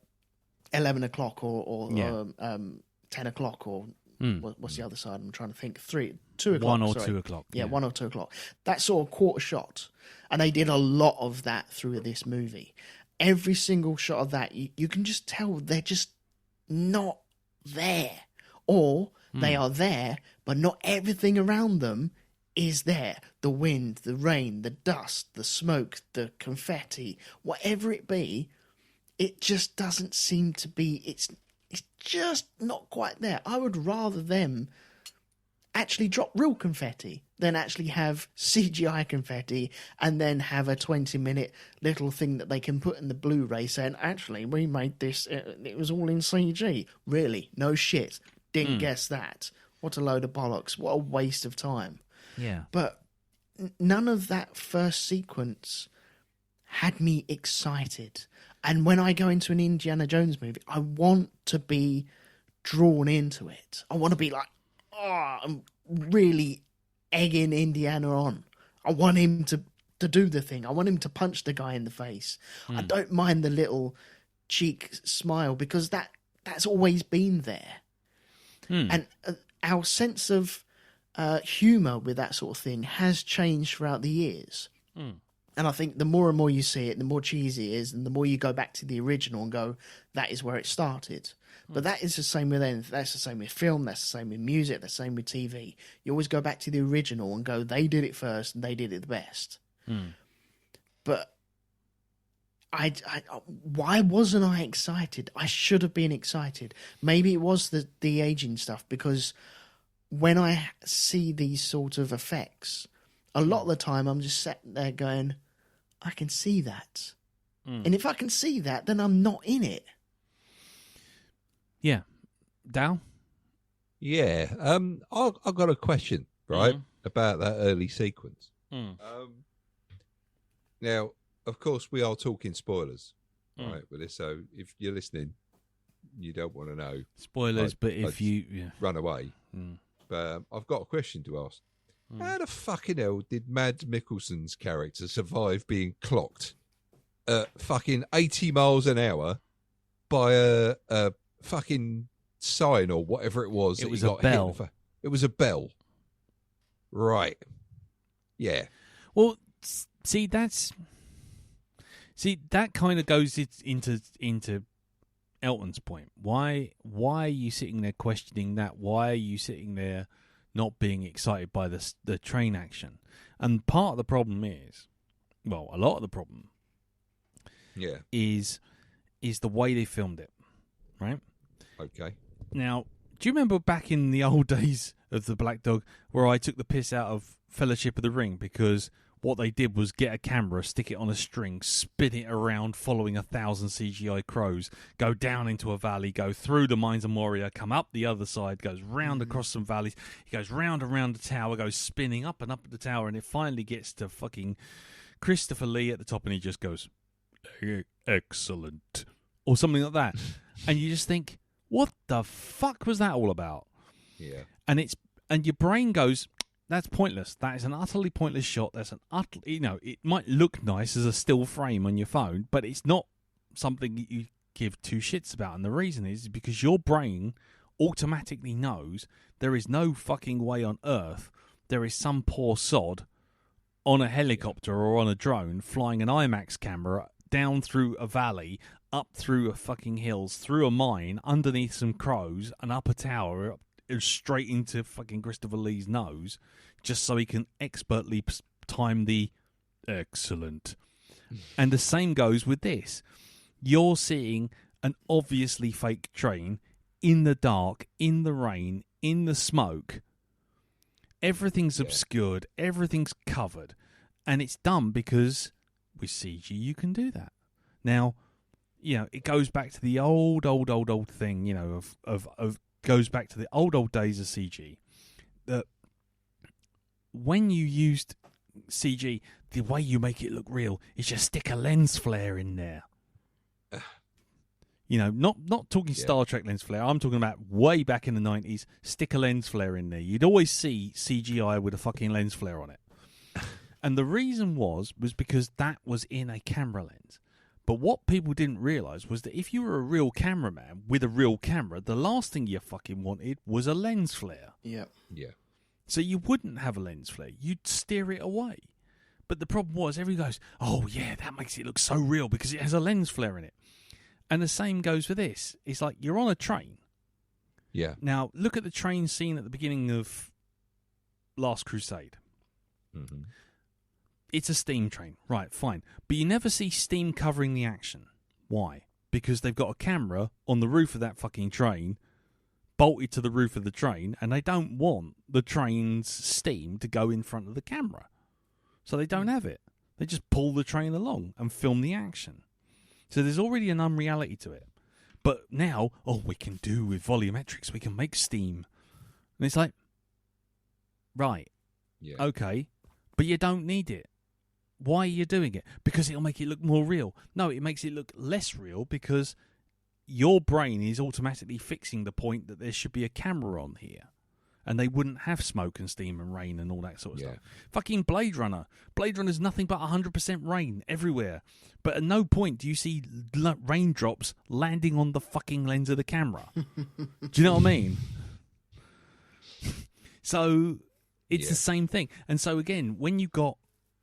11 o'clock or 10 o'clock or what's the other side? I'm trying to think. 2 o'clock. 1 or sorry. 2 o'clock. Yeah, 1 or 2 o'clock. That sort of quarter shot. And they did a lot of that through this movie. Every single shot of that, you can just tell they're just not there. Or they are there, but not everything around them is there. The wind, the rain, the dust, the smoke, the confetti, whatever it be, it just doesn't seem to be, it's just not quite there. I would rather them actually drop real confetti than actually have CGI confetti and then have a 20-minute little thing that they can put in the Blu-ray saying, actually, we made this, it was all in CG. Really? No shit. Didn't guess that. What a load of bollocks. What a waste of time. Yeah. But none of that first sequence had me excited. And when I go into an Indiana Jones movie, I want to be drawn into it. I want to be like, oh, I'm really egging Indiana on. I want him to do the thing. I want him to punch the guy in the face. I don't mind the little cheek smile because that's always been there. And our sense of humour with that sort of thing has changed throughout the years. And I think the more and more you see it, the more cheesy it is, and the more you go back to the original and go, that is where it started. But that is the same with anything. That's the same with film, that's the same with music, that's the same with TV. You always go back to the original and go, they did it first and they did it the best. But I why wasn't I excited? I should have been excited. Maybe it was the aging stuff, because when I see these sort of effects, a lot of the time I'm just sat there going, I can see that. And if I can see that, then I'm not in it. Yeah. Dal? Yeah. I've got a question, right, about that early sequence. Now, of course, we are talking spoilers, right, with this. So if you're listening, you don't want to know. Spoilers, but if you run away. But I've got a question to ask. How the fucking hell did Mads Mikkelsen's character survive being clocked at fucking 80 miles an hour by a fucking sign or whatever it was? It was a bell. It was a bell. Right. Yeah. Well, see, that kind of goes into Elton's point. Why are you sitting there questioning that? Why are you sitting there not being excited by the train action? And part of the problem is, well, a lot of the problem, is the way they filmed it, right? Okay. Now, do you remember back in the old days of the Black Dog where I took the piss out of Fellowship of the Ring because what they did was get a camera, stick it on a string, spin it around following 1,000 CGI crows, go down into a valley, go through the Mines of Moria, come up the other side, goes round across some valleys, he goes round and round the tower, goes spinning up and up at the tower, and it finally gets to fucking Christopher Lee at the top, and he just goes, excellent, or something like that. And you just think, what the fuck was that all about? Yeah. And your brain goes, that's pointless. That is an utterly pointless shot. That's an utterly, it might look nice as a still frame on your phone, but it's not something you give two shits about. And the reason is because your brain automatically knows there is no fucking way on earth there is some poor sod on a helicopter or on a drone flying an IMAX camera down through a valley, up through a fucking hills, through a mine, underneath some crows, and up a tower, straight into fucking Christopher Lee's nose, just so he can expertly time the excellent. And the same goes with this. You're seeing an obviously fake train in the dark, in the rain, in the smoke. Everything's obscured, everything's covered, and it's done because with CG you can do that. Now, it goes back to the old thing, of goes back to the old days of CG, that when you used CG, the way you make it look real is just stick a lens flare in there. You know, not talking Star Trek lens flare. I'm talking about way back in the 90s. Stick a lens flare in there. You'd always see CGI with a fucking lens flare on it. And the reason was because that was in a camera lens. But what people didn't realise was that if you were a real cameraman with a real camera, the last thing you fucking wanted was a lens flare. Yeah. Yeah. So you wouldn't have a lens flare. You'd steer it away. But the problem was, everyone goes, oh, yeah, that makes it look so real because it has a lens flare in it. And the same goes for this. It's like you're on a train. Yeah. Now, look at the train scene at the beginning of Last Crusade. Mm-hmm. It's a steam train. Right, fine. But you never see steam covering the action. Why? Because they've got a camera on the roof of that fucking train, bolted to the roof of the train, and they don't want the train's steam to go in front of the camera. So they don't have it. They just pull the train along and film the action. So there's already an unreality to it. But now, we can do with volumetrics, we can make steam. And it's like, right, okay, but you don't need it. Why are you doing it? Because it'll make it look more real. No, it makes it look less real because your brain is automatically fixing the point that there should be a camera on here. And they wouldn't have smoke and steam and rain and all that sort of stuff. Fucking Blade Runner. Blade Runner's nothing but 100% rain everywhere. But at no point do you see raindrops landing on the fucking lens of the camera. Do you know what I mean? So it's the same thing. And so again, when you got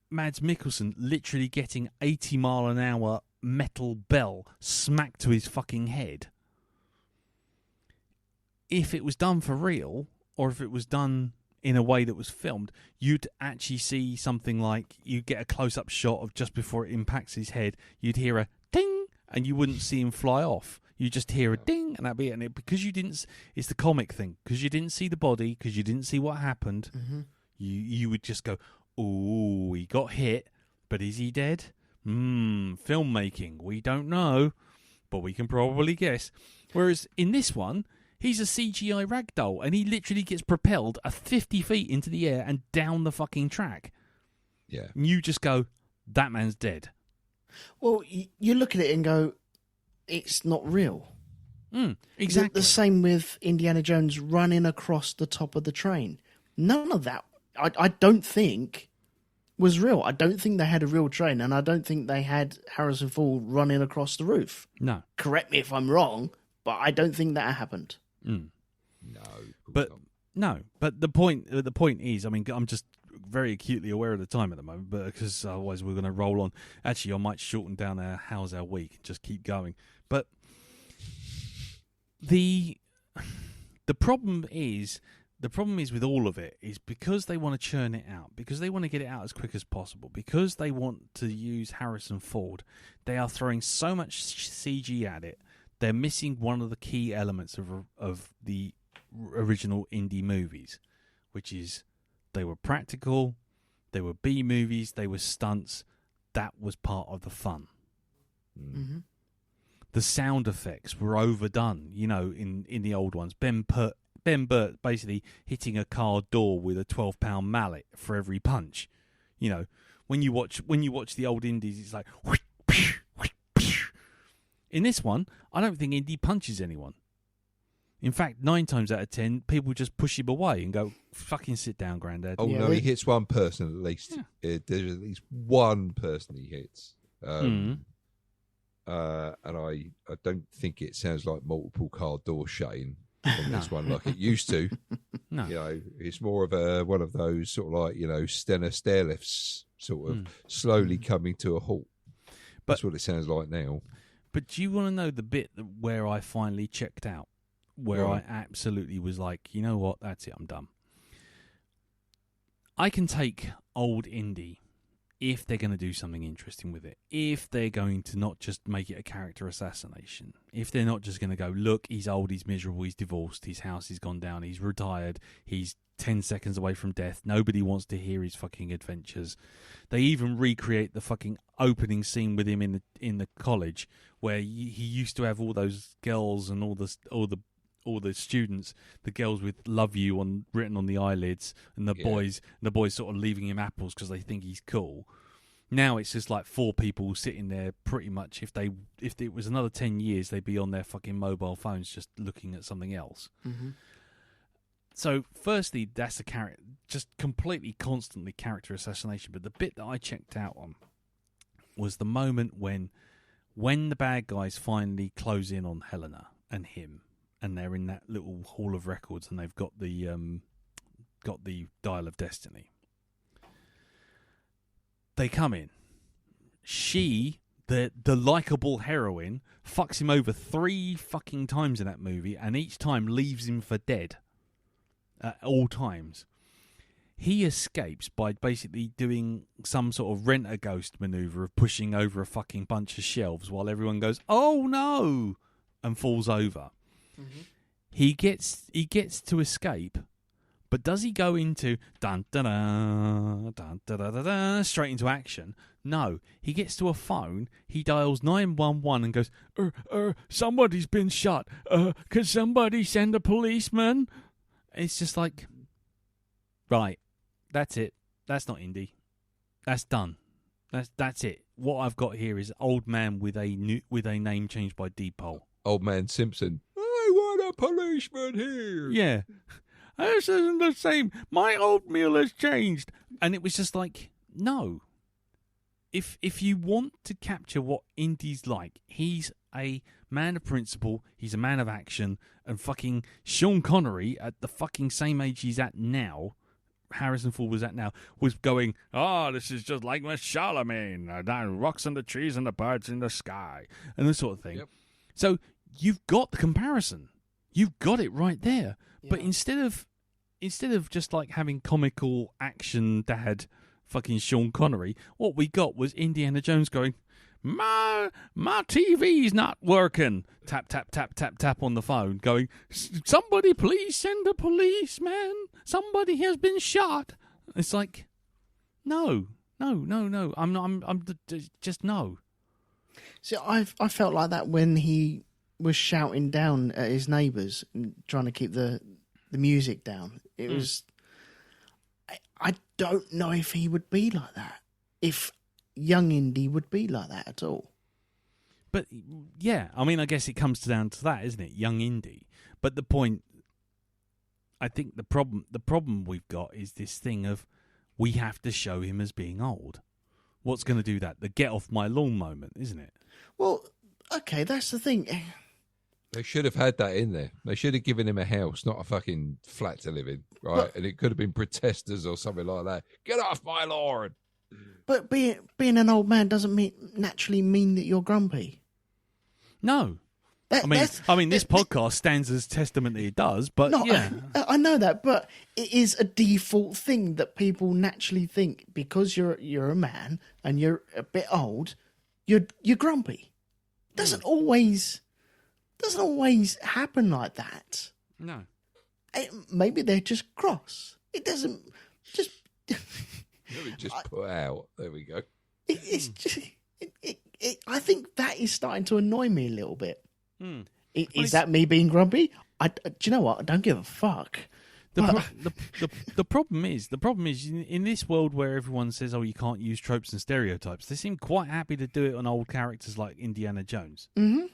Mads Mikkelsen literally getting 80 mile an hour metal bell smacked to his fucking head, if it was done for real, or if it was done in a way that was filmed, you'd actually see something like, you get a close-up shot of just before it impacts his head, you'd hear a ding, and you wouldn't see him fly off. You just hear a ding, and that'd be it. And because you didn't, it's the comic thing, because you didn't see the body, because you didn't see what happened, you would just go, ooh, he got hit, but is he dead? Filmmaking, we don't know, but we can probably guess. Whereas in this one, he's a CGI ragdoll, and he literally gets propelled 50 feet into the air and down the fucking track. Yeah. And you just go, that man's dead. Well, you look at it and go, it's not real. Exactly. The same with Indiana Jones running across the top of the train. None of that, I don't think, was real. I don't think they had a real train, and I don't think they had Harrison Ford running across the roof. No. Correct me if I'm wrong, but I don't think that happened. No. But the point is, I mean, I'm just very acutely aware of the time at the moment, but because otherwise we're going to roll on. Actually, I might shorten down how's our week and just keep going. But the problem is with all of it is because they want to churn it out, because they want to get it out as quick as possible, because they want to use Harrison Ford, they are throwing so much CG at it. They're missing one of the key elements of the original indie movies, which is they were practical, they were B movies, they were stunts. That was part of the fun. Mm-hmm. The sound effects were overdone, in the old ones. Ben Burt basically hitting a car door with a 12-pound mallet for every punch. When you watch the old indies, it's like. In this one, I don't think Indy punches anyone. In fact, 9 times out of 10, people just push him away and go, fucking sit down, Grandad. Oh, no, he hits one person at least. Yeah. There's at least one person he hits. And I don't think it sounds like multiple car door shutting on this one like it used to. No. It's more of one of those sort of like, Stena stair lifts sort of slowly coming to a halt. That's what it sounds like now. But do you want to know the bit where I finally checked out? Where I absolutely was like, you know what, that's it, I'm done. I can take old indie if they're going to do something interesting with it. If they're going to not just make it a character assassination. If they're not just going to go, look, he's old, he's miserable, he's divorced, his house has gone down, he's retired, he's 10 seconds away from death, nobody wants to hear his fucking adventures. They even recreate the fucking opening scene with him in the college where he used to have all those girls and all the students, the girls with "love you" written on the eyelids, and the boys sort of leaving him apples because they think he's cool. Now it's just like 4 people sitting there pretty much. If it was another 10 years, they'd be on their fucking mobile phones just looking at something else. Mm-hmm. So firstly, that's a character, just completely constantly character assassination. But the bit that I checked out on was the moment when the bad guys finally close in on Helena and him, and they're in that little hall of records, and they've got the Dial of Destiny. They come in. She, the likable heroine, fucks him over 3 fucking times in that movie, and each time leaves him for dead. At all times. He escapes by basically doing some sort of rent-a-ghost maneuver of pushing over a fucking bunch of shelves while everyone goes, "Oh no!" and falls over. Mm-hmm. He gets to escape, but does he go into dun da da dun da da da straight into action? No, he gets to a phone. He dials 911 and goes, somebody's been shot. Could somebody send a policeman? It's just like, right, that's it. That's not indie. That's done. That's it. What I've got here is old man with a name changed by Deepole. Old man Simpson. I want a policeman here. Yeah, this isn't the same. My oatmeal has changed, and it was just like, no. If you want to capture what indie's like, he's a man of principle, he's a man of action, and fucking Sean Connery, at the fucking same age he's at now, Harrison Ford was at now, was going, this is just like Miss Charlemagne, rocks and the trees and the birds in the sky, and this sort of thing. Yep. So you've got the comparison. You've got it right there. Yeah. But instead of just like having comical action dad fucking Sean Connery, what we got was Indiana Jones going, My TV's not working. Tap, tap, tap, tap, tap on the phone, going, somebody please send a policeman. Somebody has been shot. It's like, no. I'm just no. See, I felt like that when he was shouting down at his neighbours and trying to keep the music down. It was, I don't know if he would be like that. If young Indy would be like that at all. But yeah, I mean, I guess it comes down to that, isn't it? Young Indy. But the point, I think the problem we've got is this thing of we have to show him as being old. What's going to do that? The get off my lawn moment, isn't it? Well, okay, that's the thing. They should have had that in there. They should have given him a house, not a fucking flat to live in, right? But, and it could have been protesters or something like that. Get off my lawn! But being an old man doesn't naturally mean that you're grumpy. No. I mean, this podcast stands as testament that it does, but no, yeah. I know that, but it is a default thing that people naturally think because you're a man and you're a bit old, you're grumpy. Doesn't always happen like that. No. Maybe they're just cross. It doesn't just. Just put out. There we go. It's just. I think that is starting to annoy me a little bit. Is that me being grumpy? Do you know what? I don't give a fuck. The problem is in this world where everyone says, "Oh, you can't use tropes and stereotypes," they seem quite happy to do it on old characters like Indiana Jones. Mm-hmm.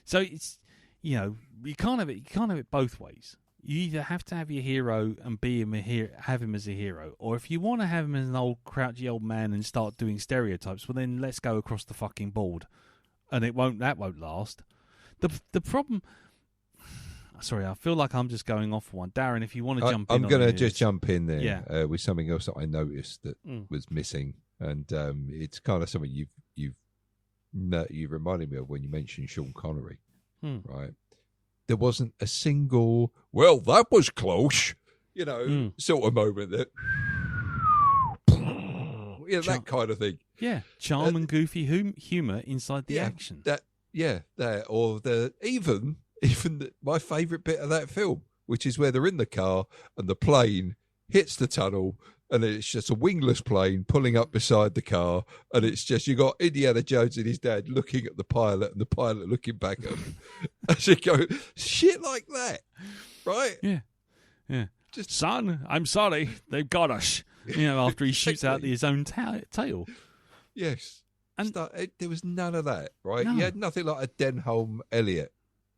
So it's you can't have it both ways. You either have to have your hero and have him as a hero, or if you want to have him as an old crouchy old man and start doing stereotypes, well then let's go across the fucking board, and that won't last. The problem. Sorry, I feel like I'm just going off one. Darren, if you want to jump in. I'm going to just jump in there with something else that I noticed that was missing. And it's kind of something you've reminded me of when you mentioned Sean Connery, right? There wasn't a single, well, that was close, sort of moment that, that kind of thing. Yeah, charm and goofy humour inside the action. Even my favourite bit of that film, which is where they're in the car and the plane hits the tunnel and it's just a wingless plane pulling up beside the car and it's just, you got Indiana Jones and his dad looking at the pilot and the pilot looking back at him. As you go, shit like that, right? Yeah. Just, son, I'm sorry, they've got us. After he shoots out his own tail. Yes. And there was none of that, right? No. You had nothing like a Denholm Elliot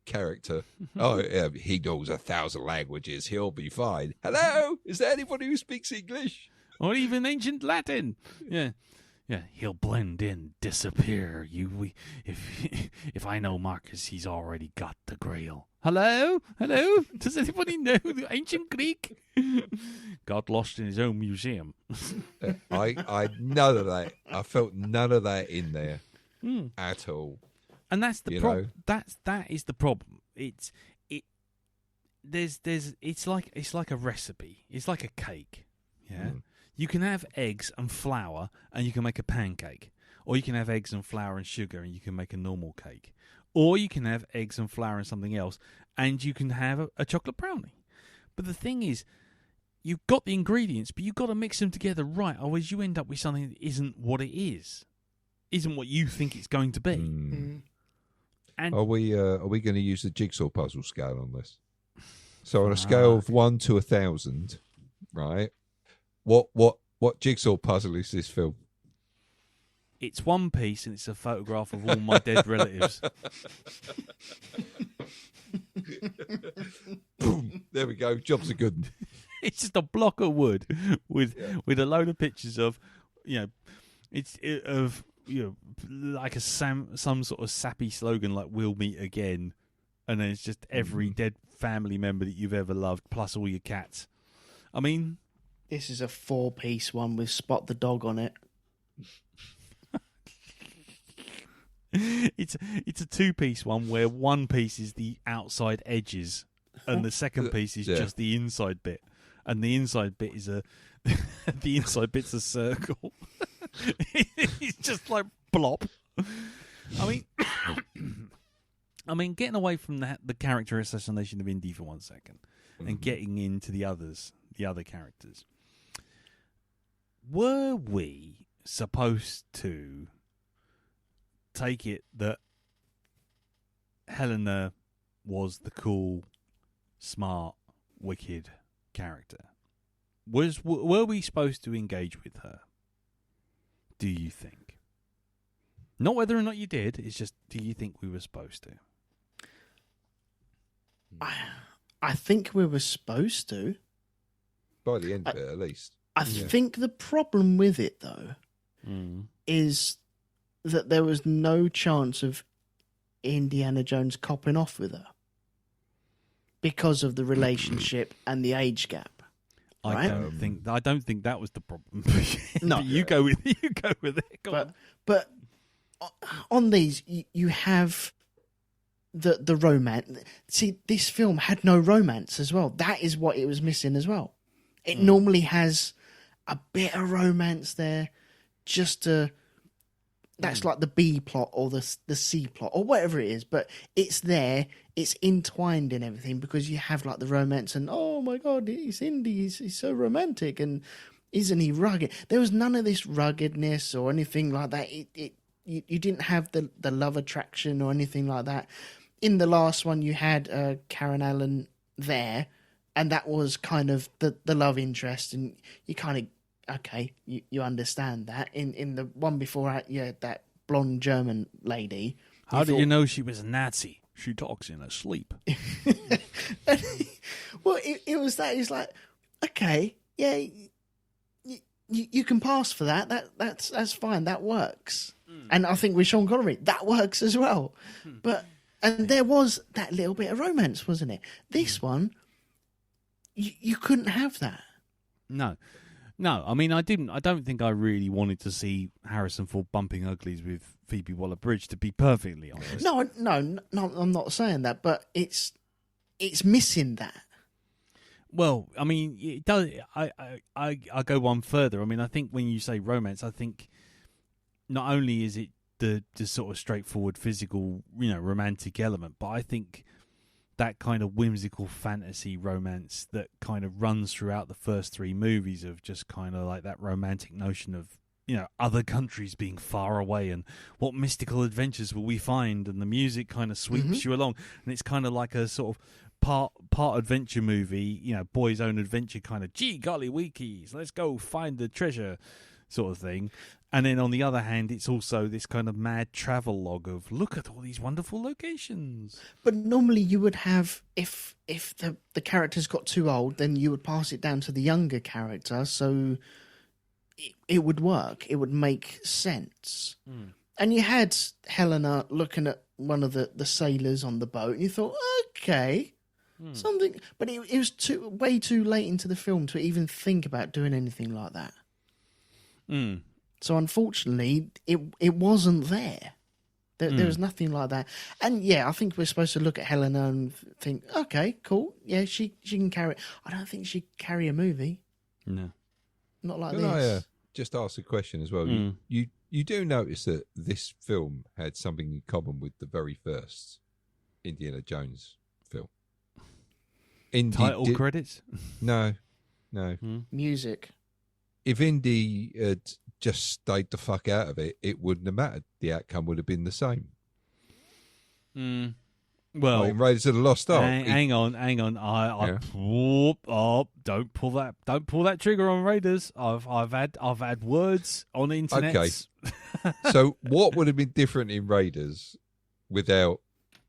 character. Oh, yeah, he knows 1,000 languages. He'll be fine. Hello? Is there anybody who speaks English? or even ancient Latin. Yeah. Yeah, he'll blend in, disappear. If I know Marcus, he's already got the Grail. Hello? Does anybody know the ancient Greek? Got lost in his own museum. I none of that. I felt none of that in there at all. And that's the problem. That is the problem. It's like a recipe. It's like a cake. Yeah. You can have eggs and flour and you can make a pancake. Or you can have eggs and flour and sugar and you can make a normal cake. Or you can have eggs and flour and something else and you can have a chocolate brownie. But the thing is, you've got the ingredients, but you've got to mix them together right, otherwise you end up with something that isn't what it is. Isn't what you think it's going to be. And Are we going to use the jigsaw puzzle scale on this? So on a scale of 1 to 1,000, right? What jigsaw puzzle is this film? it's one piece and it's a photograph of all my dead relatives. Boom! There we go. Job's a good one. It's just a block of wood with a load of pictures of, like some sort of sappy slogan like "We'll meet again," and then it's just every dead family member that you've ever loved plus all your cats. I mean, this is a 4-piece one with Spot the dog on it. It's a 2-piece one where one piece is the outside edges and the second piece is just the inside bit, and the inside bit is the inside bit's a circle. It's just like blop. I mean, getting away from the character assassination of Indy for 1 second and getting into the other characters. Were we supposed to take it that Helena was the cool, smart, wicked character? Were we supposed to engage with her? Do you think? Not whether or not you did, it's just, do you think we were supposed to? I think we were supposed to. By the end of it, at least. I think the problem with it, though, is that there was no chance of Indiana Jones copping off with her because of the relationship and the age gap. I don't think that was the problem. No, but you go with it. Go on. But on these, you have the romance. See, this film had no romance as well. That is what it was missing as well. It normally has a bit of romance there, just to. That's like the B plot or the C plot or whatever it is, but it's there, it's entwined in everything because you have like the romance and, oh my God, he's Indy, he's so romantic and isn't he rugged? There was none of this ruggedness or anything like that. You didn't have the love attraction or anything like that. In the last one, you had Karen Allen there, and that was kind of the love interest, and you kind of, okay, you understand that. In the one before, that blonde German lady. How do you know she was a Nazi? She talks in her sleep. Well, it was that. It's like, okay, yeah, you can pass for that. That's fine. That works. And I think with Sean Connery, that works as well. And there was that little bit of romance, wasn't it? This one, you couldn't have that. No, I mean, I don't think I really wanted to see Harrison Ford bumping uglies with Phoebe Waller-Bridge, to be perfectly honest. No, I'm not saying that, but it's missing that. Well, I mean, it does. I go one further. I mean, I think when you say romance, I think not only is it the sort of straightforward physical, romantic element, but I think that kind of whimsical fantasy romance that kind of runs throughout the first 3 movies of just kind of like that romantic notion of, other countries being far away and what mystical adventures will we find, and the music kind of sweeps you along, and it's kind of like a sort of part adventure movie, boy's own adventure kind of, gee golly weekies, let's go find the treasure sort of thing. And then on the other hand, it's also this kind of mad travel log of look at all these wonderful locations. But normally you would have, if the characters got too old, then you would pass it down to the younger character, so it would work. It would make sense. And you had Helena looking at one of the sailors on the boat, and you thought, okay, something. But it was way too late into the film to even think about doing anything like that. So unfortunately, it wasn't there. There was nothing like that. And yeah, I think we're supposed to look at Helena and think, okay, cool. Yeah, she can carry it. I don't think she'd carry a movie. No. Not like Can this. I just ask a question as well? You do notice that this film had something in common with the very first Indiana Jones film. Title credits? No. Music. If Indy had just stayed the fuck out of it, it wouldn't have mattered. The outcome would have been the same. Well, in Raiders of the Lost Ark. hang on. Don't pull that trigger on Raiders. I've had words on the internet. Okay. So what would have been different in Raiders without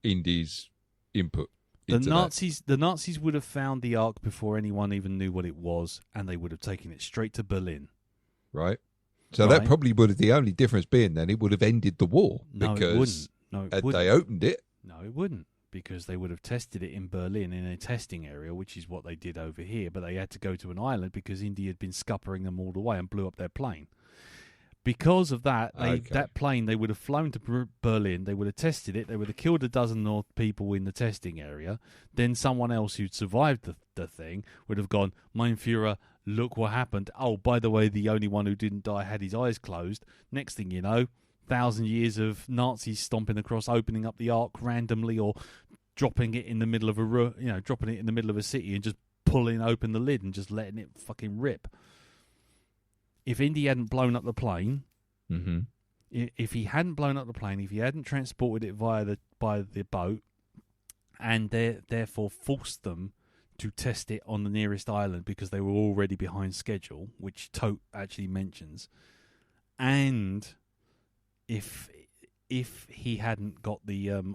Indy's input? The into Nazis would have found the Ark before anyone even knew what it was, and they would have taken it straight to Berlin. Right. So that probably would have, the only difference being then it would have ended the war. No, because it wouldn't. No, it had wouldn't. they opened it. No, it wouldn't, because they would have tested it in Berlin in a testing area, which is what they did over here. But they had to go to an island because India had been scuppering them all the way and blew up their plane. Because of that, that plane, they would have flown to Berlin, they would have tested it, they would have killed a dozen North people in the testing area. Then someone else who'd survived the thing would have gone, Mein Führer, look what happened. Oh, by the way, the only one who didn't die had his eyes closed. Next thing you know, 1,000 years of Nazis stomping across, opening up the Ark randomly, or dropping it in the middle of a city and just pulling open the lid and just letting it fucking rip. If Indy hadn't blown up the plane, if he hadn't blown up the plane, if he hadn't transported it by the boat, and therefore forced them to test it on the nearest island because they were already behind schedule, which Tote actually mentions, and if he hadn't got the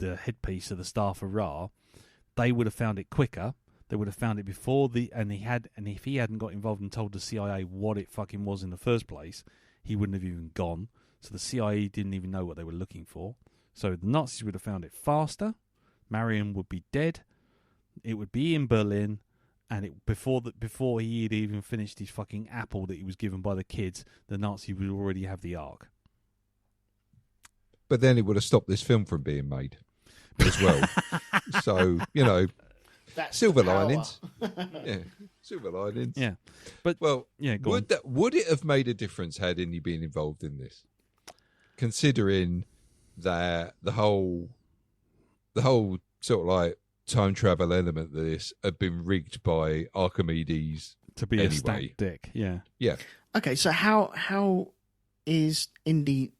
headpiece of the Staff of Ra, they would have found it quicker. They would have found it before and if he hadn't got involved and told the CIA what it fucking was in the first place, he wouldn't have even gone. So the CIA didn't even know what they were looking for. So the Nazis would have found it faster. Marion would be dead. It would be in Berlin, and before he had even finished his fucking apple that he was given by the kids, the Nazi would already have the Ark. But then it would have stopped this film from being made as well. So, That's silver the power. linings. Yeah, silver linings. Yeah, but would it have made a difference had Indy been involved in this? Considering that the whole sort of like time travel element of this had been rigged by Archimedes to be a stacked deck. Yeah. Okay, so how is Indy?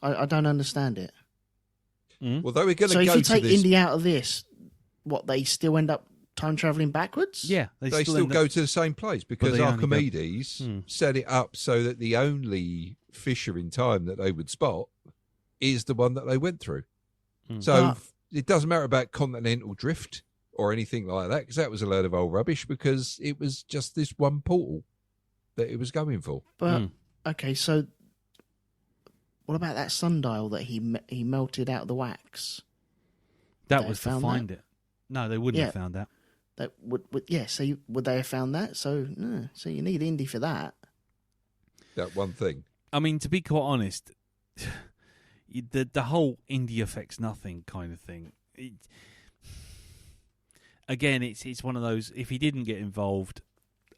I don't understand it. Well, they were going to So go if you to take this. Indy out of this, what, they still end up time traveling backwards? Yeah, They still go to the same place because they only Archimedes set it up so that the only fissure in time that they would spot is the one that they went through. So it doesn't matter about continental drift or anything like that, because that was a load of old rubbish, because it was just this one portal that it was going for. But okay, so what about that sundial that he melted out of the wax? That They was to found find that? it. No, they wouldn't have found that. That would so would they have found that? So so you need Indy for that. That one thing. I mean, to be quite honest, the whole Indy affects nothing kind of thing. Again, it's one of those. If he didn't get involved,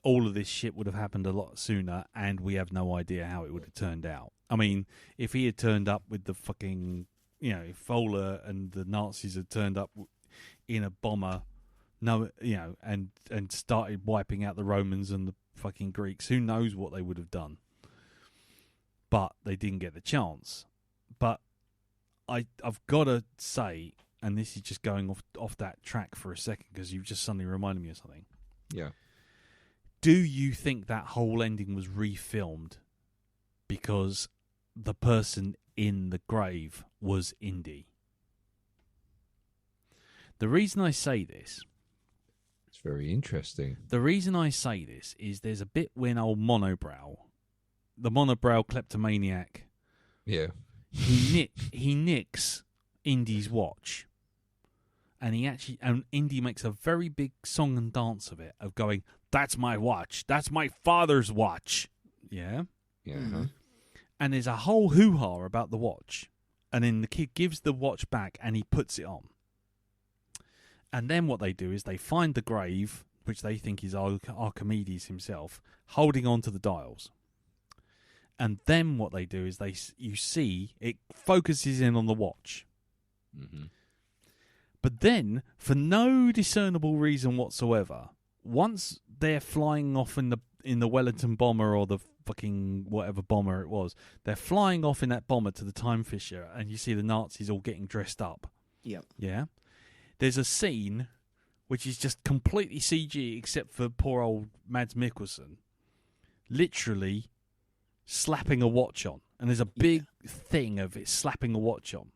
all of this shit would have happened a lot sooner, and we have no idea how it would have turned out. I mean, if he had turned up with the fucking, if Fowler and the Nazis had turned up in a bomber, and started wiping out the Romans and the fucking Greeks, who knows what they would have done. But they didn't get the chance. But I've got to say, and this is just going off that track for a second because you've just suddenly reminded me of something. Yeah. Do you think that whole ending was refilmed because the person in the grave was Indy? The reason I say this... It's very interesting. The reason I say this is there's a bit when old Monobrow, the Monobrow kleptomaniac, he nicks Indy's watch, and Indy makes a very big song and dance of it, of going, "That's my watch. That's my father's watch." Yeah. Yeah. Mm-hmm. And there's a whole hoo-ha about the watch, and then the kid gives the watch back and he puts it on. And then what they do is they find the grave, which they think is Archimedes himself, holding on to the dials. And then what they do is you see it focuses in on the watch. Mm-hmm. But then, for no discernible reason whatsoever, once they're flying off in the Wellington bomber or the fucking whatever bomber it was, they're flying off in that bomber to the Time Fisher, and you see the Nazis all getting dressed up. Yep. Yeah. There's a scene which is just completely CG except for poor old Mads Mikkelsen literally slapping a watch on. And there's a big thing of it slapping a watch on.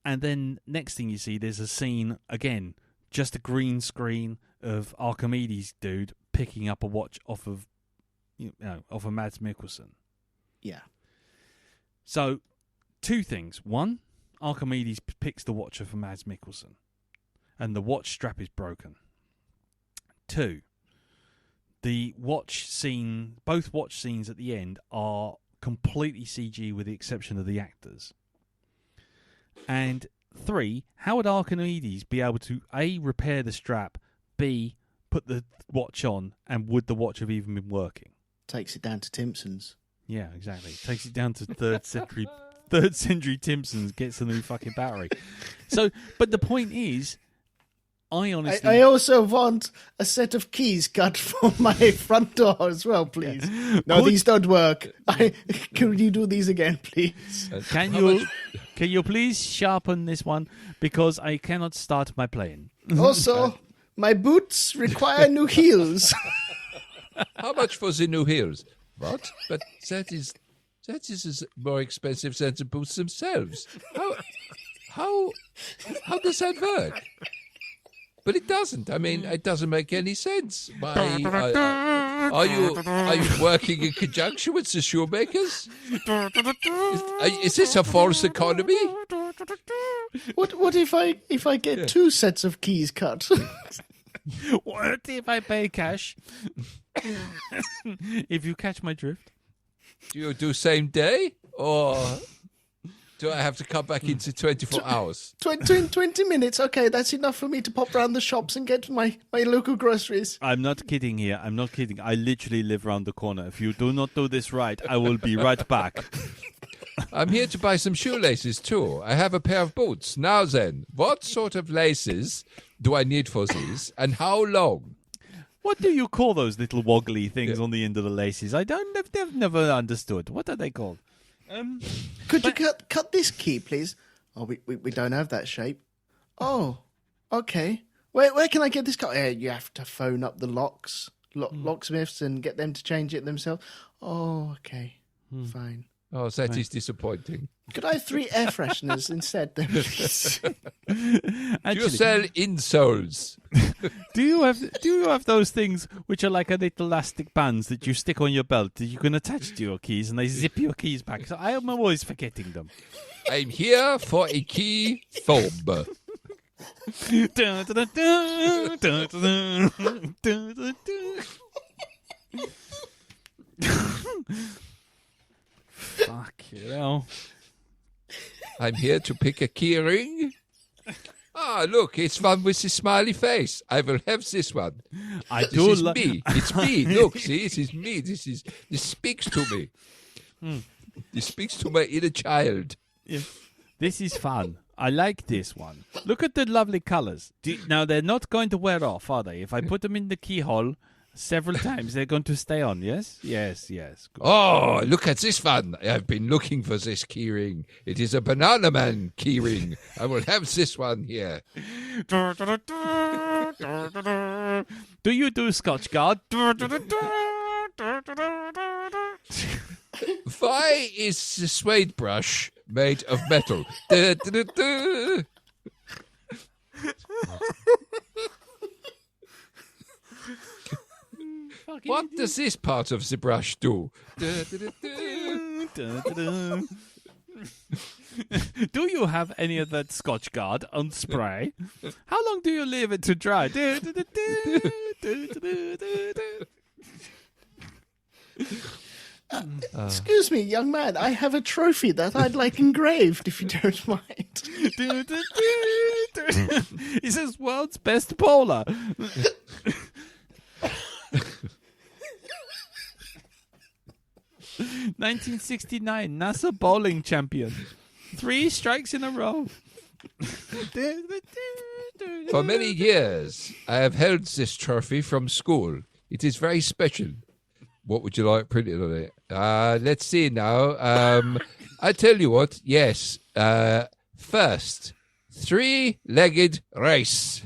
And then next thing you see, there's a scene, again, just a green screen of Archimedes dude picking up a watch off of Mads Mikkelsen. Yeah. So, two things. One, Archimedes picks the watch off of Mads Mikkelsen, and the watch strap is broken. Two, the watch scene, both watch scenes at the end are completely CG with the exception of the actors. And three, how would Archimedes be able to A, repair the strap, B, put the watch on, and would the watch have even been working? Takes it down to Timpson's. Yeah, exactly. Takes it down to third century Timpson's, gets a new fucking battery. So, but the point is, I honestly... I also want a set of keys cut for my front door as well, please. Yeah. No, these don't work. Can you do these again, please? Can you please sharpen this one? Because I cannot start my plane. Also, my boots require new heels. How much for the new heels? What? But that is more expensive than the boots themselves. How does that work? But it doesn't. I mean, it doesn't make any sense. Are you working in conjunction with the shoemakers? Is this a false economy? What if I get two sets of keys cut? What if I pay cash? If you catch my drift. Do you do same day, or do I have to come back into 24 hours? 20 minutes. Okay, that's enough for me to pop round the shops and get my local groceries. I'm not kidding here. I'm not kidding. I literally live around the corner. If you do not do this right, I will be right back. I'm here to buy some shoelaces too. I have a pair of boots. Now then, what sort of laces do I need for these, and how long? What do you call those little woggly things on the end of the laces? I've never understood. What are they called? Could you cut this key, please? Oh, we don't have that shape. Oh, okay. Where can I get this cut? You have to phone up the locksmiths and get them to change it themselves. Oh, okay. Fine. Oh, that is disappointing. Could I have 3 air fresheners instead, then, please? Do you sell insoles? Do you have those things which are like a little elastic bands that you stick on your belt that you can attach to your keys and they zip your keys back? So I am always forgetting them. I'm here for a key fob. Fuck you know. I'm here to pick a key ring. Ah, look, it's one with a smiley face. I will have this one. This is me. It's me. Look, see, this is me. This speaks to me. This speaks to my inner child. Yeah. This is fun. I like this one. Look at the lovely colors. Now, they're not going to wear off, are they? If I put them in the keyhole several times, they're going to stay on, yes? Yes. Good. Oh, look at this one. I've been looking for this key ring. It is a Banana Man key ring. I will have this one here. Do Do you do Scotch Guard? Why is the suede brush made of metal? Du, du, du, du. What does this part of the brush do? Du, du, du, du. Do you have any of that Scotch Guard on spray? How long do you leave it to dry? Excuse me, young man. I have a trophy that I'd like engraved, if you don't mind. He says, world's best bowler. 1969 NASA bowling champion. 3 strikes in a row. For many years, I have held this trophy from school. It is very special. What would you like printed on it? Let's see now. I tell you what. Yes. First, 3-legged race.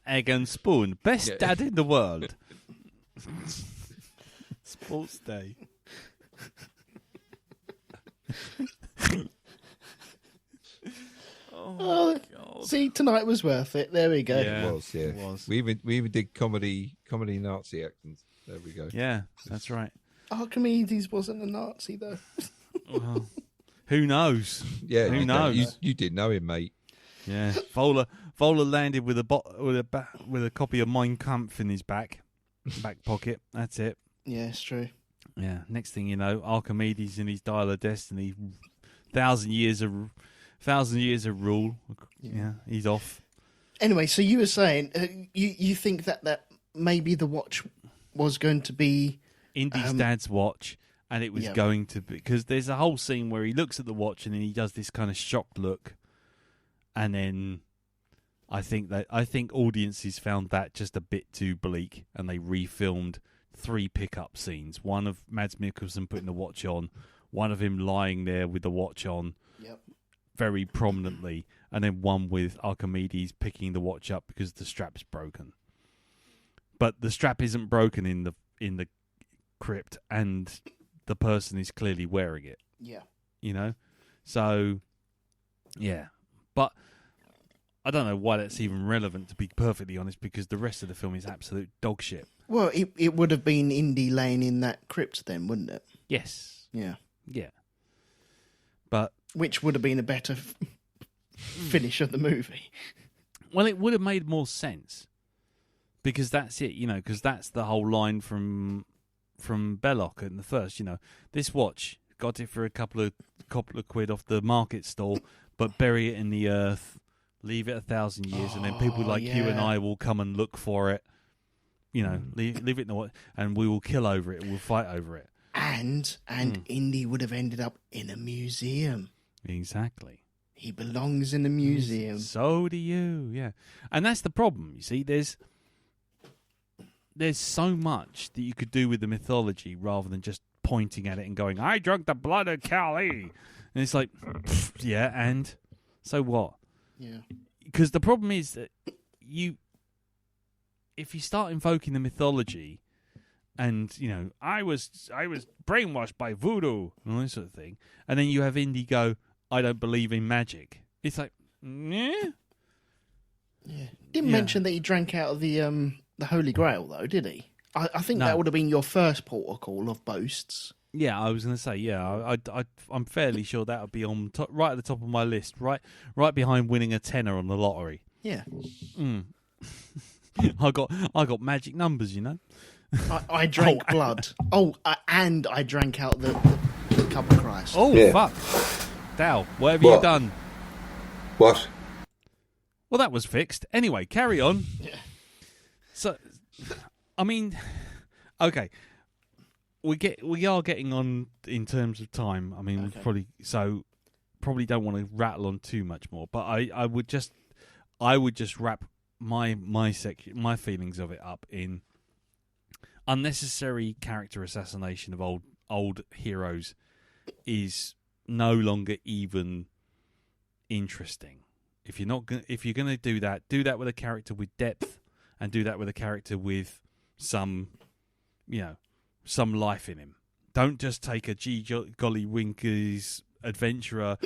Egg and spoon. Best dad in the world. Sports Day. Oh, see, tonight was worth it. There we go. Yeah. It was, yeah. It was. We even did comedy Nazi accents. There we go. Yeah, that's right. Archimedes wasn't a Nazi, though. Well, who knows? Yeah, Who you know- knows? You did know him, mate. Yeah, Vola landed with a copy of Mein Kampf in his back pocket. That's it. Yeah, it's true. Yeah. Next thing you know, Archimedes in his Dial of Destiny, 1,000 years of rule. Yeah, he's off. Anyway, so you were saying you think that maybe the watch was going to be Indy's dad's watch, and it was Yeah. going to be, because there's a whole scene where he looks at the watch and then he does this kind of shocked look, and then I think audiences found that just a bit too bleak, and they refilmed 3 pickup scenes. One of Mads Mikkelsen putting the watch on, one of him lying there with the watch on, Yep. very prominently, and then one with Archimedes picking the watch up because the strap's broken. But the strap isn't broken in the crypt, and the person is clearly wearing it. Yeah. You know, so yeah. But I don't know why that's even relevant, to be perfectly honest, because the rest of the film is absolute dog shit. Well, it would have been Indy laying in that crypt then, wouldn't it? Yes. Yeah. Yeah. But Which would have been a better finish of the movie. well, it would have made more sense, because that's it, you know, because that's the whole line from Belloc in the first, you know, this watch, got it for a couple of quid off the market stall, but bury it in the earth, leave it 1,000 years, and then people like you and yeah. I will come and look for it, you know, leave it in the water, and we will kill over it, we'll fight over it. And Indy would have ended up in a museum. Exactly. He belongs in a museum. So do you, yeah. And that's the problem, you see, there's so much that you could do with the mythology rather than just pointing at it and going, I drank the blood of Kali. And it's like, yeah, and so what? Yeah. Because the problem is that if you start invoking the mythology and, you know, I was brainwashed by voodoo and all this sort of thing, and then you have Indy go, I don't believe in magic. It's like, yeah. Didn't Yeah. mention that he drank out of the Holy Grail, though, did he? I think No. that would have been your first port of call of boasts. Yeah, I was going to say, yeah, I'm fairly sure that would be on right at the top of my list, right behind winning a tenner on the lottery. Yeah. I got magic numbers, you know. I drank blood. And I drank out the cup of Christ. Oh, Yeah. fuck. Dow, what have you What? done? What? Well, that was fixed. Anyway, carry on. So, I mean, okay. We are getting on in terms of time. I mean, Okay. we probably don't want to rattle on too much more. But I would just wrap my feelings of it up in unnecessary character assassination of old heroes is no longer even interesting. If you're going to do that with a character with depth and do that with a character with some, some life in him. Don't just take a golly winkers adventurer.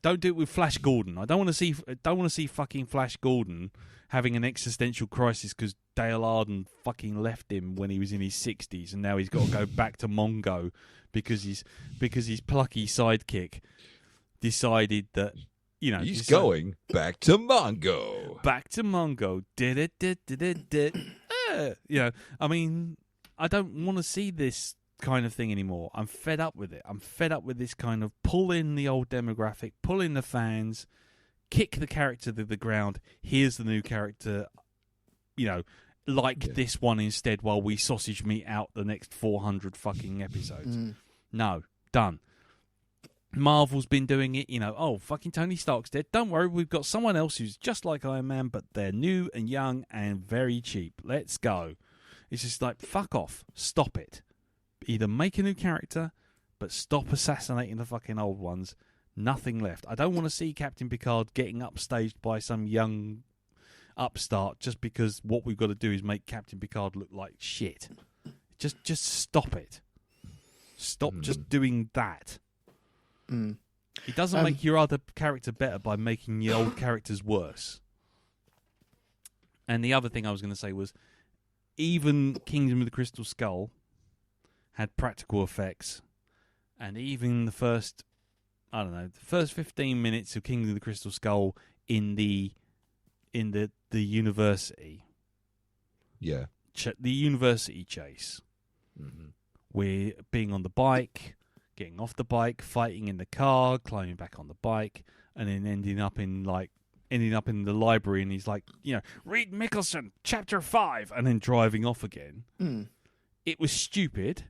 Don't do it with Flash Gordon. I don't want to see fucking Flash Gordon having an existential crisis because Dale Arden fucking left him when he was in his 60s, and now he's got to go back to Mongo because his plucky sidekick decided that he's going back to Mongo. Back to Mongo. I mean, I don't want to see this kind of thing anymore. I'm fed up with it. I'm fed up with this kind of pull in the old demographic, pull in the fans, kick the character to the ground. Here's the new character, this one instead while we sausage meat out the next 400 fucking episodes. No, done. Marvel's been doing it, fucking Tony Stark's dead. Don't worry, we've got someone else who's just like Iron Man, but they're new and young and very cheap. Let's go. It's just like, fuck off. Stop it. Either make a new character, but stop assassinating the fucking old ones. Nothing left. I don't want to see Captain Picard getting upstaged by some young upstart just because what we've got to do is make Captain Picard look like shit. Just stop it. Stop just doing that. It doesn't make your other character better by making your old characters worse. And the other thing I was going to say was, even Kingdom of the Crystal Skull had practical effects, and even the first 15 minutes of Kingdom of the Crystal Skull in the university, the university chase, we're being on the bike, getting off the bike, fighting in the car, climbing back on the bike, and then ending up in the library, and he's like, read Mickelson, chapter 5, and then driving off again. It was stupid,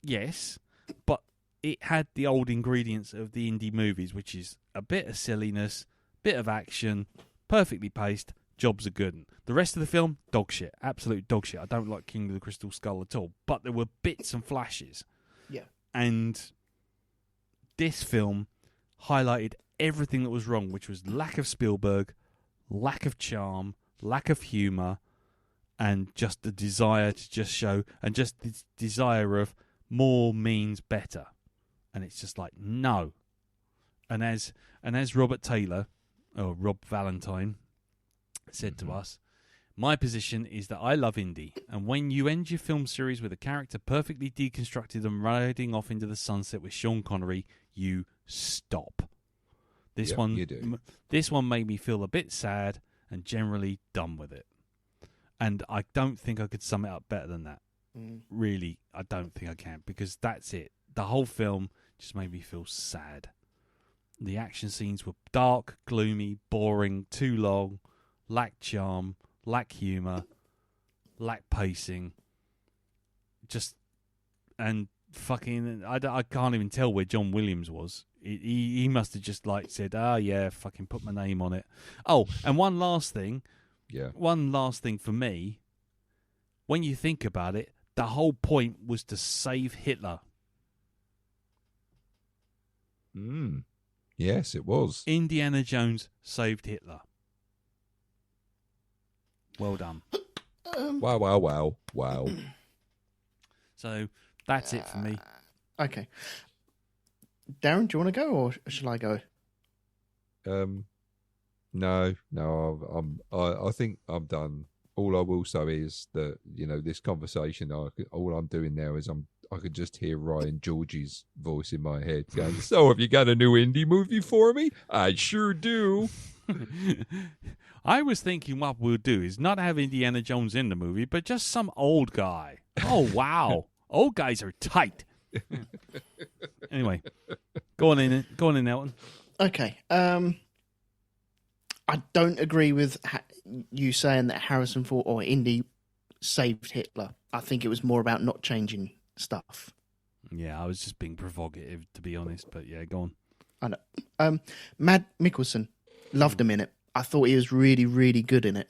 yes, but it had the old ingredients of the indie movies, which is a bit of silliness, bit of action, perfectly paced, jobs are good. The rest of the film, dog shit, absolute dog shit. I don't like King of the Crystal Skull at all, but there were bits and flashes. Yeah. And this film highlighted everything that was wrong, which was lack of Spielberg, lack of charm, lack of humour, and just the desire to just show, and just the desire of more means better. And it's just like, no. And as Robert Taylor, or Rob Valentine, said to us, my position is that I love indie, and when you end your film series with a character perfectly deconstructed and riding off into the sunset with Sean Connery, you stop. This one made me feel a bit sad and generally done with it. And I don't think I could sum it up better than that. Really, I don't think I can, because that's it. The whole film just made me feel sad. The action scenes were dark, gloomy, boring, too long, lacked charm, lacked humour, lacked pacing. And fucking, I can't even tell where John Williams was. He must have just said, fucking put my name on it. Oh, and one last thing for me. When you think about it, the whole point was to save Hitler. Yes, it was. Indiana Jones saved Hitler. Well done. Wow. So that's it for me. Okay. Darren, do you want to go, or shall I go? No. I think I'm done. All I will say is that this conversation. All I'm doing now is I could just hear Ryan George's voice in my head going, "So, have you got a new indie movie for me? I sure do." I was thinking what we'll do is not have Indiana Jones in the movie, but just some old guy. Oh, wow. Old guys are tight. Anyway, go on in, Elton. Okay. I don't agree with you saying that Harrison Ford or Indy saved Hitler. I think it was more about not changing stuff. Yeah, I was just being provocative, to be honest. But yeah, go on. I know. Matt Mikkelsen, loved him in it. I thought he was really, really good in it.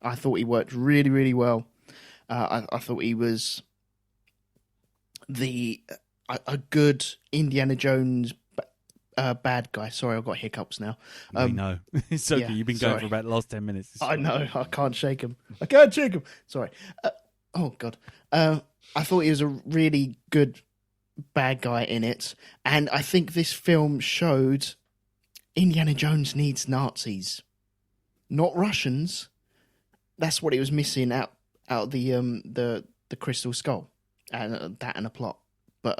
I thought he worked really, really well. I thought he was a good Indiana Jones bad guy. Sorry, I've got hiccups now. We know. It's okay. yeah, You've been going sorry. for about the last 10 minutes. It's I fine. know. I can't shake him. I can't shake him. Sorry. Oh, God. I thought he was a really good bad guy in it. And I think this film showed Indiana Jones needs Nazis, not Russians. That's what he was missing out of the Crystal Skull, and that and a plot. But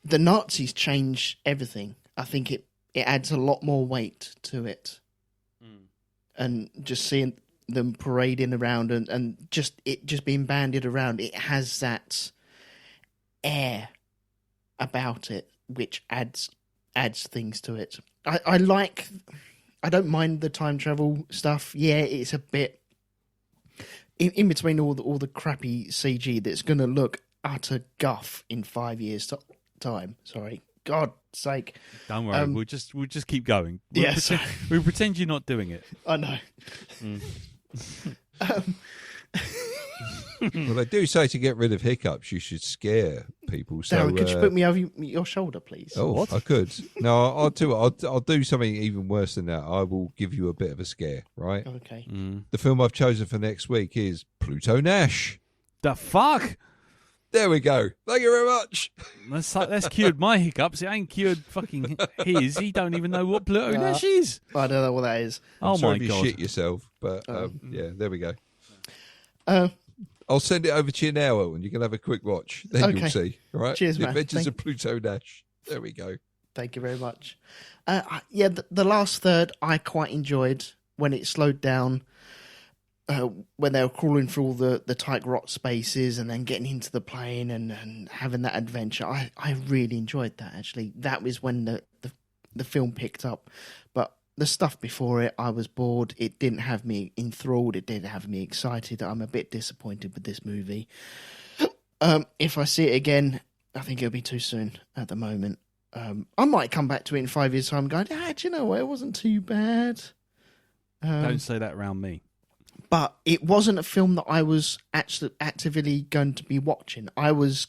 the Nazis change everything. I think it adds a lot more weight to it, and just seeing them parading around and just being banded around, it has that air about it, which adds things to it. I don't mind the time travel stuff. Yeah, it's a bit in between all the crappy CG that's going to look utter guff in 5 years time. Sorry, God's sake. Don't worry. We'll just keep going. We'll pretend you're not doing it. I know. Well, they do say to get rid of hiccups, you should scare people. So, Darren, could you put me over your shoulder, please? Oh, what? I could. No, I'll do. I'll do something even worse than that. I will give you a bit of a scare. Right? Okay. The film I've chosen for next week is Pluto Nash. The fuck? There we go. Thank you very much. That's cured my hiccups. It ain't cured fucking his. He don't even know what Pluto Nash is. I don't know what that is. Oh Sorry my if you god! shit yourself, but yeah, there we go. Uh, I'll send it over to you now, Owen. You can have a quick watch. Then Okay. you'll see. All right? Cheers, The man. Adventures of Pluto Nash. There we go. Thank you very much. Yeah, the last third I quite enjoyed when it slowed down, when they were crawling through all the tight rot spaces and then getting into the plane and having that adventure. I really enjoyed that, actually. That was when the film picked up. But the stuff before it, I was bored. It didn't have me enthralled. It didn't have me excited. I'm a bit disappointed with this movie. If I see it again, I think it'll be too soon at the moment. I might come back to it in 5 years' time and go, do you know what? It wasn't too bad. Don't say that around me. But it wasn't a film that I was actually actively going to be watching. I was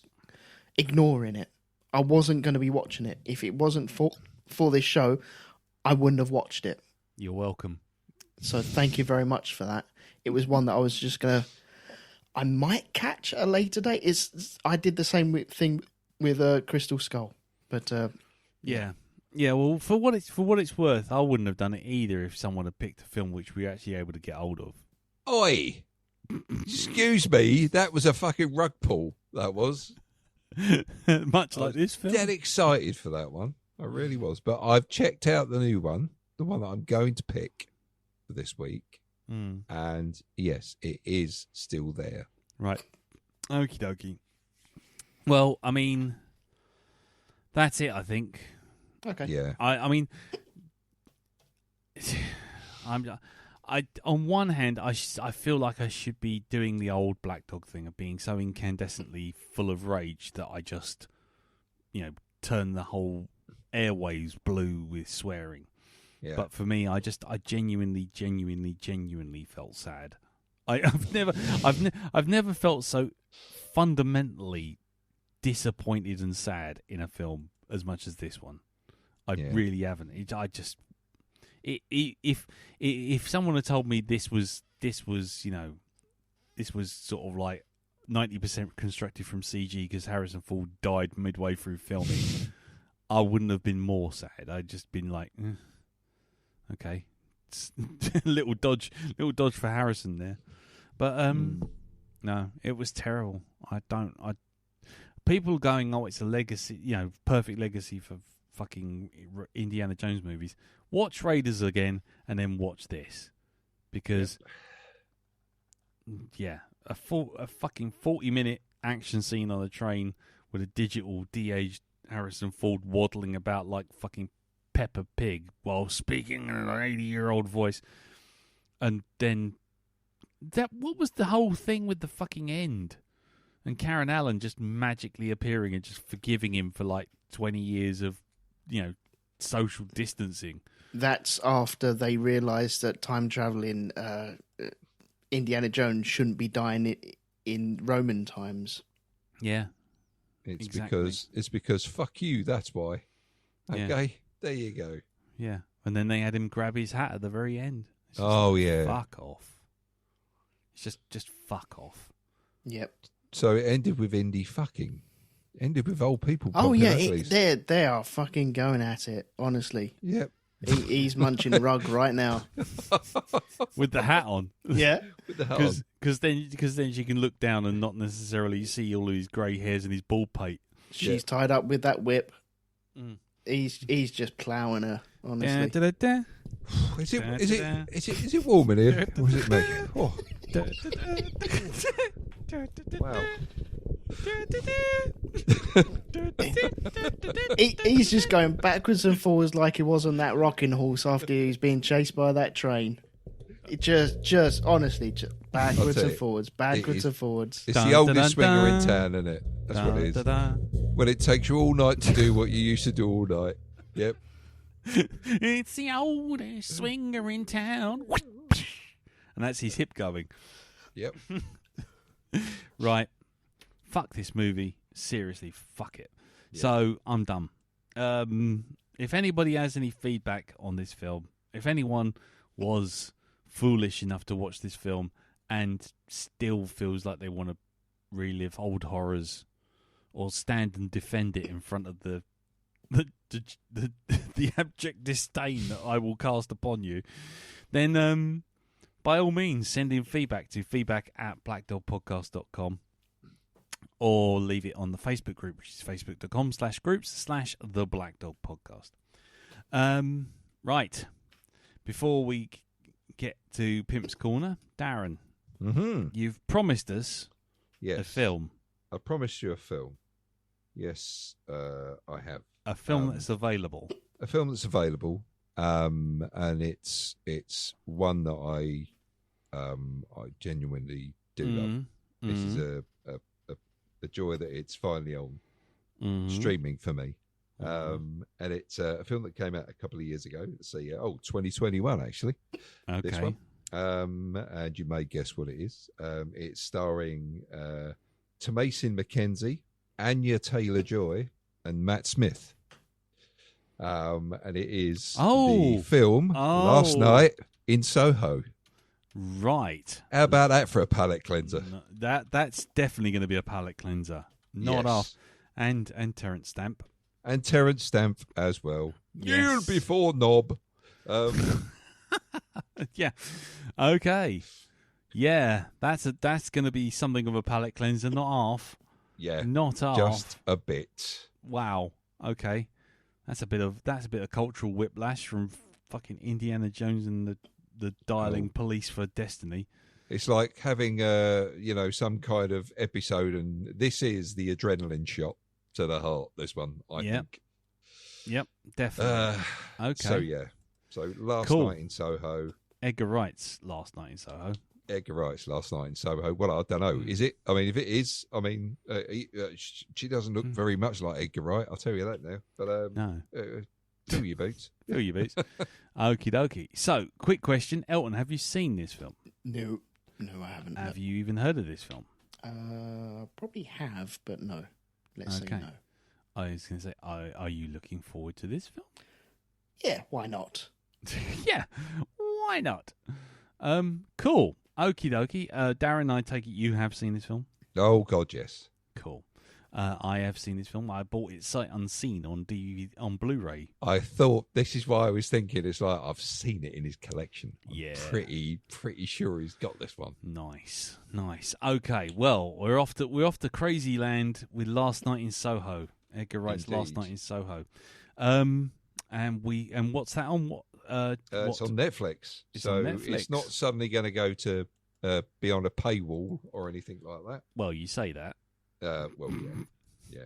ignoring it. I wasn't going to be watching it. If it wasn't for this show, I wouldn't have watched it. You're welcome. So thank you very much for that. It was one that I was just going to... I might catch at a later date. I did the same thing with Crystal Skull. But Yeah. Well, for what it's worth, I wouldn't have done it either if someone had picked a film which we were actually able to get hold of. Oi! Excuse me, that was a fucking rug pull. That was. Much like this film. Dead excited for that one. I really was. But I've checked out the new one, the one that I'm going to pick for this week. And yes, it is still there. Right. Okie dokie. Well, I mean, that's it, I think. okay. Yeah. I mean, on one hand, I feel like I should be doing the old Black Dog thing of being so incandescently full of rage that I just, turn the whole airwaves blue with swearing. Yeah. But for me, I genuinely felt sad. I've never felt so fundamentally disappointed and sad in a film as much as this one. I really haven't. If someone had told me this was sort of like 90% constructed from CG because Harrison Ford died midway through filming, I wouldn't have been more sad. I'd just been like, okay, little dodge for Harrison there. But no, it was terrible. People going, oh, it's a legacy, perfect legacy for fucking Indiana Jones movies. Watch Raiders again and then watch this, because a fucking 40-minute action scene on a train with a digital de-aged Harrison Ford waddling about like fucking Peppa Pig while speaking in an 80-year-old voice, and then what was the whole thing with the fucking end? And Karen Allen just magically appearing and just forgiving him for like 20 years of, social distancing. That's after they realised that time travelling Indiana Jones shouldn't be dying in Roman times. Yeah. It's Exactly. because fuck you. That's why. Yeah. Okay, there you go. Yeah. And then they had him grab his hat at the very end. It's just Oh, like, yeah. Fuck off. It's just fuck off. Yep. So it ended with Indy fucking. Ended with old people. Oh popping yeah, uglies. they are fucking going at it. Honestly, Yep. he's munching rug right now. With the hat on. Yeah. With the hat on. Because then she can look down and not necessarily see all his grey hairs and his bald pate. She's tied up with that whip. Mm. He's just ploughing her. Honestly. Da, da, da, da. Is it warm in here? Or is it me? Oh, wow. He's just going backwards and forwards like he was on that rocking horse after he was being chased by that train. It just honestly, just backwards I'll tell and you, forwards, backwards and forwards. It's Dun, the oldest dun, dun, swinger in dun. town, isn't it? That's what it is. Da, da, da. When it takes you all night to do what you used to do all night. Yep. It's the oldest swinger in town. And that's his hip going. Yep. Right. Fuck this movie. Seriously, fuck it. Yeah. So, I'm done. If anybody has any feedback on this film, if anyone was foolish enough to watch this film and still feels like they want to relive old horrors or stand and defend it in front of the abject disdain that I will cast upon you, then by all means send in feedback to feedback@blackdogpodcast.com or leave it on the Facebook group, which is facebook.com/groups/the Black Dog Podcast. Right. Before we get to Pimp's Corner, Darren, you've promised us Yes. a film. I promised you a film. Yes, I have. A film that's available. A film that's available, and it's one that I genuinely do love. This is a joy that it's finally on streaming for me. And it's a film that came out a couple of years ago. Let's see, 2021 actually. Okay. This one. And you may guess what it is. It's starring Thomasin McKenzie, Anya Taylor-Joy, and Matt Smith. And it is the film Last Night in Soho. Right. How about that for a palate cleanser? No, that's definitely going to be a palate cleanser. Not Yes. off. And Terence Stamp. And Terence Stamp as well. Yes. Kneel before Knob. Yeah. Okay. Yeah, that's going to be something of a palate cleanser, not half. Yeah. Not half. Just a bit. Wow. Okay. That's a bit of cultural whiplash from fucking Indiana Jones and the dialing police for destiny. It's like having some kind of episode, and this is the adrenaline shot to the heart. This one, I think. Yep, definitely. Okay. So yeah. So Last Cool. Night in Soho. Edgar Wright's Last Night in Soho. Edgar Wright's Last Night in Soho. Well, I don't know. Is it? I mean, if it is, I mean, she doesn't look very much like Edgar Wright. I'll tell you that now. But No. fill your boots. Fill your boots. Okie dokie. So, quick question. Elton, have you seen this film? No, I haven't. Have you even heard of this film? Probably have, but no. Let's say Okay. no. I was going to say, are you looking forward to this film? Yeah, why not? Yeah, why not? Cool. Okie dokie. Darren, I take it you have seen this film? Oh God, yes. Cool. I have seen this film. I bought it sight unseen on DVD, on Blu-ray. I thought this is why I was thinking. It's like I've seen it in his collection. I'm Yeah. pretty sure he's got this one. Nice. Okay, well, we're off to crazy land with Last Night in Soho. Edgar Wright's Last Indeed. Night in Soho. And what's that on? It's on Netflix, It's so on Netflix. it's not suddenly going to go to be on a paywall or anything like that. Well, you say that. Well, yeah.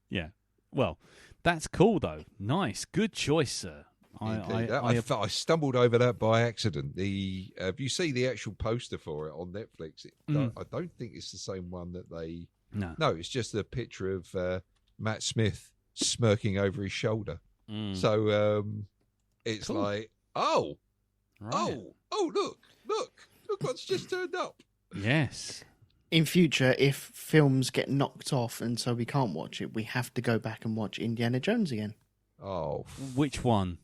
Yeah. Well, that's cool though. Nice, good choice, sir. Indeed. I stumbled over that by accident. If you see the actual poster for it on Netflix, I don't think it's the same one that they. No, it's just a picture of Matt Smith smirking over his shoulder. So it's Cool. like, right. look what's just turned up. Yes. in future, if films get knocked off and so we can't watch it, we have to go back and watch Indiana Jones again. Oh, Which one?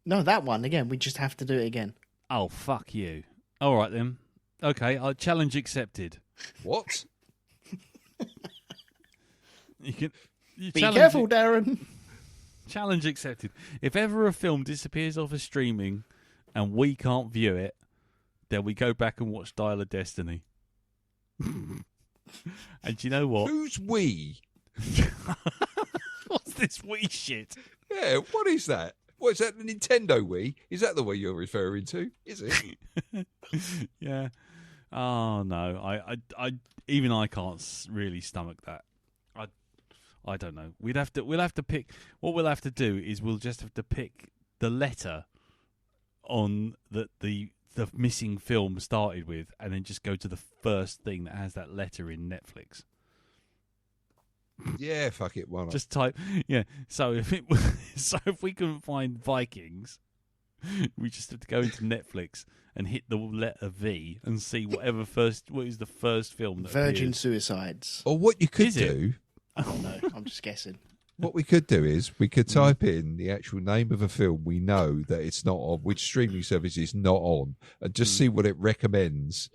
No, that one again. We just have to do it again. Oh, fuck you. All right, then. Okay, challenge accepted. what? You can... Be careful, Darren. Challenge accepted. If ever a film disappears off of streaming and we can't view it, then we go back and watch Dial of Destiny. And you know what? Who's we? What's this Wii shit? Yeah, what is that? What is that? The Nintendo Wii? Is that the Wii you're referring to? Is it? Yeah. Oh no, I even I can't really stomach that. I don't know. We'll have to pick. What we'll have to do is we'll just have to pick the letter on that the missing film started with, and then just go to the first thing that has that letter in Netflix. Yeah, fuck it. Why not? Just type. Yeah. So if we couldn't find Vikings, we just have to go into Netflix and hit the letter V and see what is the first film that Virgin appears. Suicides. Or what you could Is it? do. Oh no, I'm just guessing. What we could do is we could type in the actual name of a film we know that it's not on, which streaming service is not on, and just see what it recommends.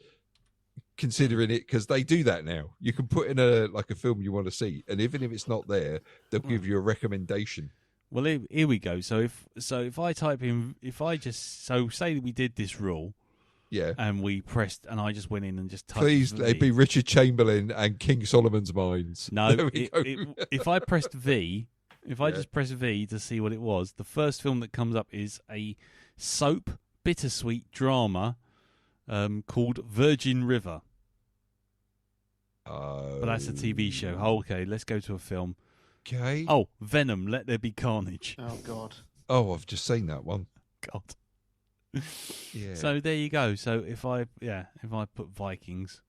Considering it, because they do that now. You can put in a film you want to see, and even if it's not there, they'll give you a recommendation. Well, here we go. So if I type in, say we did this rule, Yeah. and we pressed, and I just went in and just typed. Please V. let it be Richard Chamberlain and King Solomon's Mines. No, There we go. if I pressed V, if I just press V to see what it was, the first film that comes up is a soap bittersweet drama called Virgin River. But that's a TV show. Oh, okay, let's go to a film. Okay. Oh, Venom, Let There Be Carnage. Oh god. Oh, I've just seen that one. God. Yeah. So there you go. So if I put Vikings,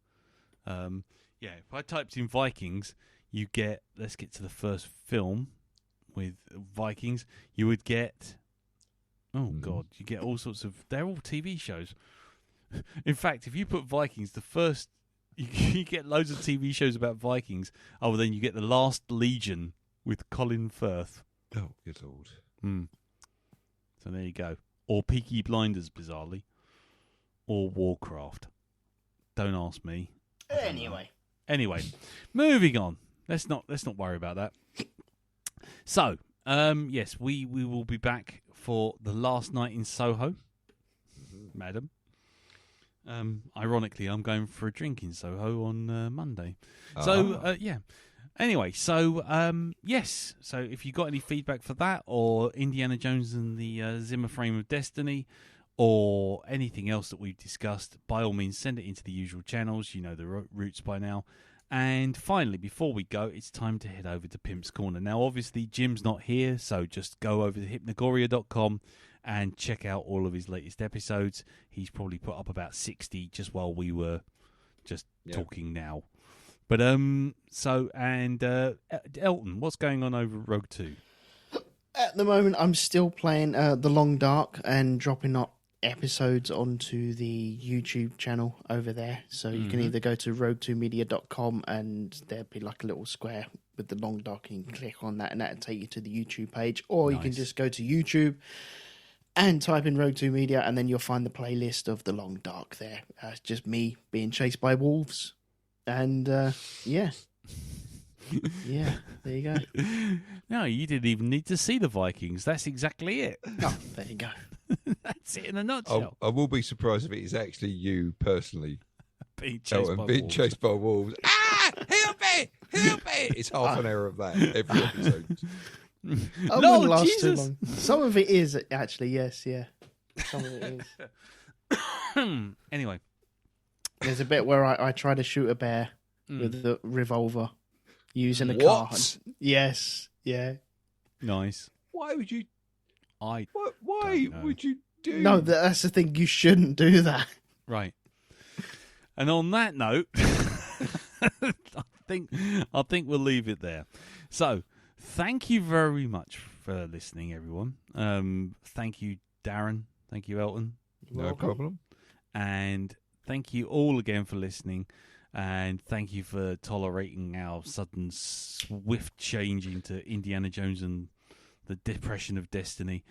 if I typed in Vikings, you get. Let's get to the first film with Vikings. You would get. Oh God, you get all sorts of. They're all TV shows. In fact, if you put Vikings, the first you get loads of TV shows about Vikings. Oh, then you get The Last Legion with Colin Firth. Oh, good lord. So there you go. Or Peaky Blinders, bizarrely, or Warcraft. Don't ask me. Anyway, moving on. Let's not worry about that. So, yes, we will be back for The Last Night in Soho, madam. Ironically, I'm going for a drink in Soho on Monday. So, yeah. Anyway, so, yes. So if you got any feedback for that, or Indiana Jones and the Zimmer Frame of Destiny, or anything else that we've discussed, by all means, send it into the usual channels. You know the routes by now. And finally, before we go, it's time to head over to Pimp's Corner. Now, obviously, Jim's not here, so just go over to hypnagoria.com and check out all of his latest episodes. He's probably put up about 60 just while we were just talking now. But Elton, what's going on over at Rogue 2? At the moment, I'm still playing The Long Dark and dropping up episodes onto the YouTube channel over there. So you can either go to rogue2media.com and there'll be like a little square with The Long Dark, and you can click on that and that'll take you to the YouTube page. Or you can just go to YouTube and type in Rogue 2 Media, and then you'll find the playlist of The Long Dark there. It's just me being chased by wolves. And, yeah, there you go. No, you didn't even need to see the Vikings. That's exactly it. Oh, there you go. That's it in a nutshell. I will be surprised if it is actually you personally Being chased by being wolves. chased by wolves. Help me! Help me! It's half an hour of that every episode. I Lord wouldn't last Jesus. too long. Some of it is actually, yes, yeah. Some of it is. Anyway. There's a bit where I try to shoot a bear with a revolver using a car. What? Yes, yeah. Nice. Why would you? Why Why don't know. would you do? No, that's the thing. You shouldn't do that. Right. And on that note, I think we'll leave it there. So, thank you very much for listening, everyone. Thank you, Darren. Thank you, Elton. No problem. And thank you all again for listening. And thank you for tolerating our sudden swift change into Indiana Jones and the Depression of Destiny.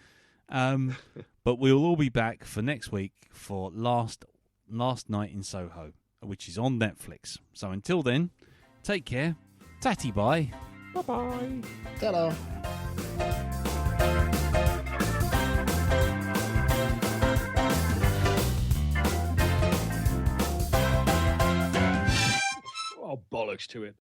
But we'll all be back for next week for Last Night in Soho, which is on Netflix. So until then, take care. Tatty bye. Bye-bye. Ta-da. Oh, bollocks to it.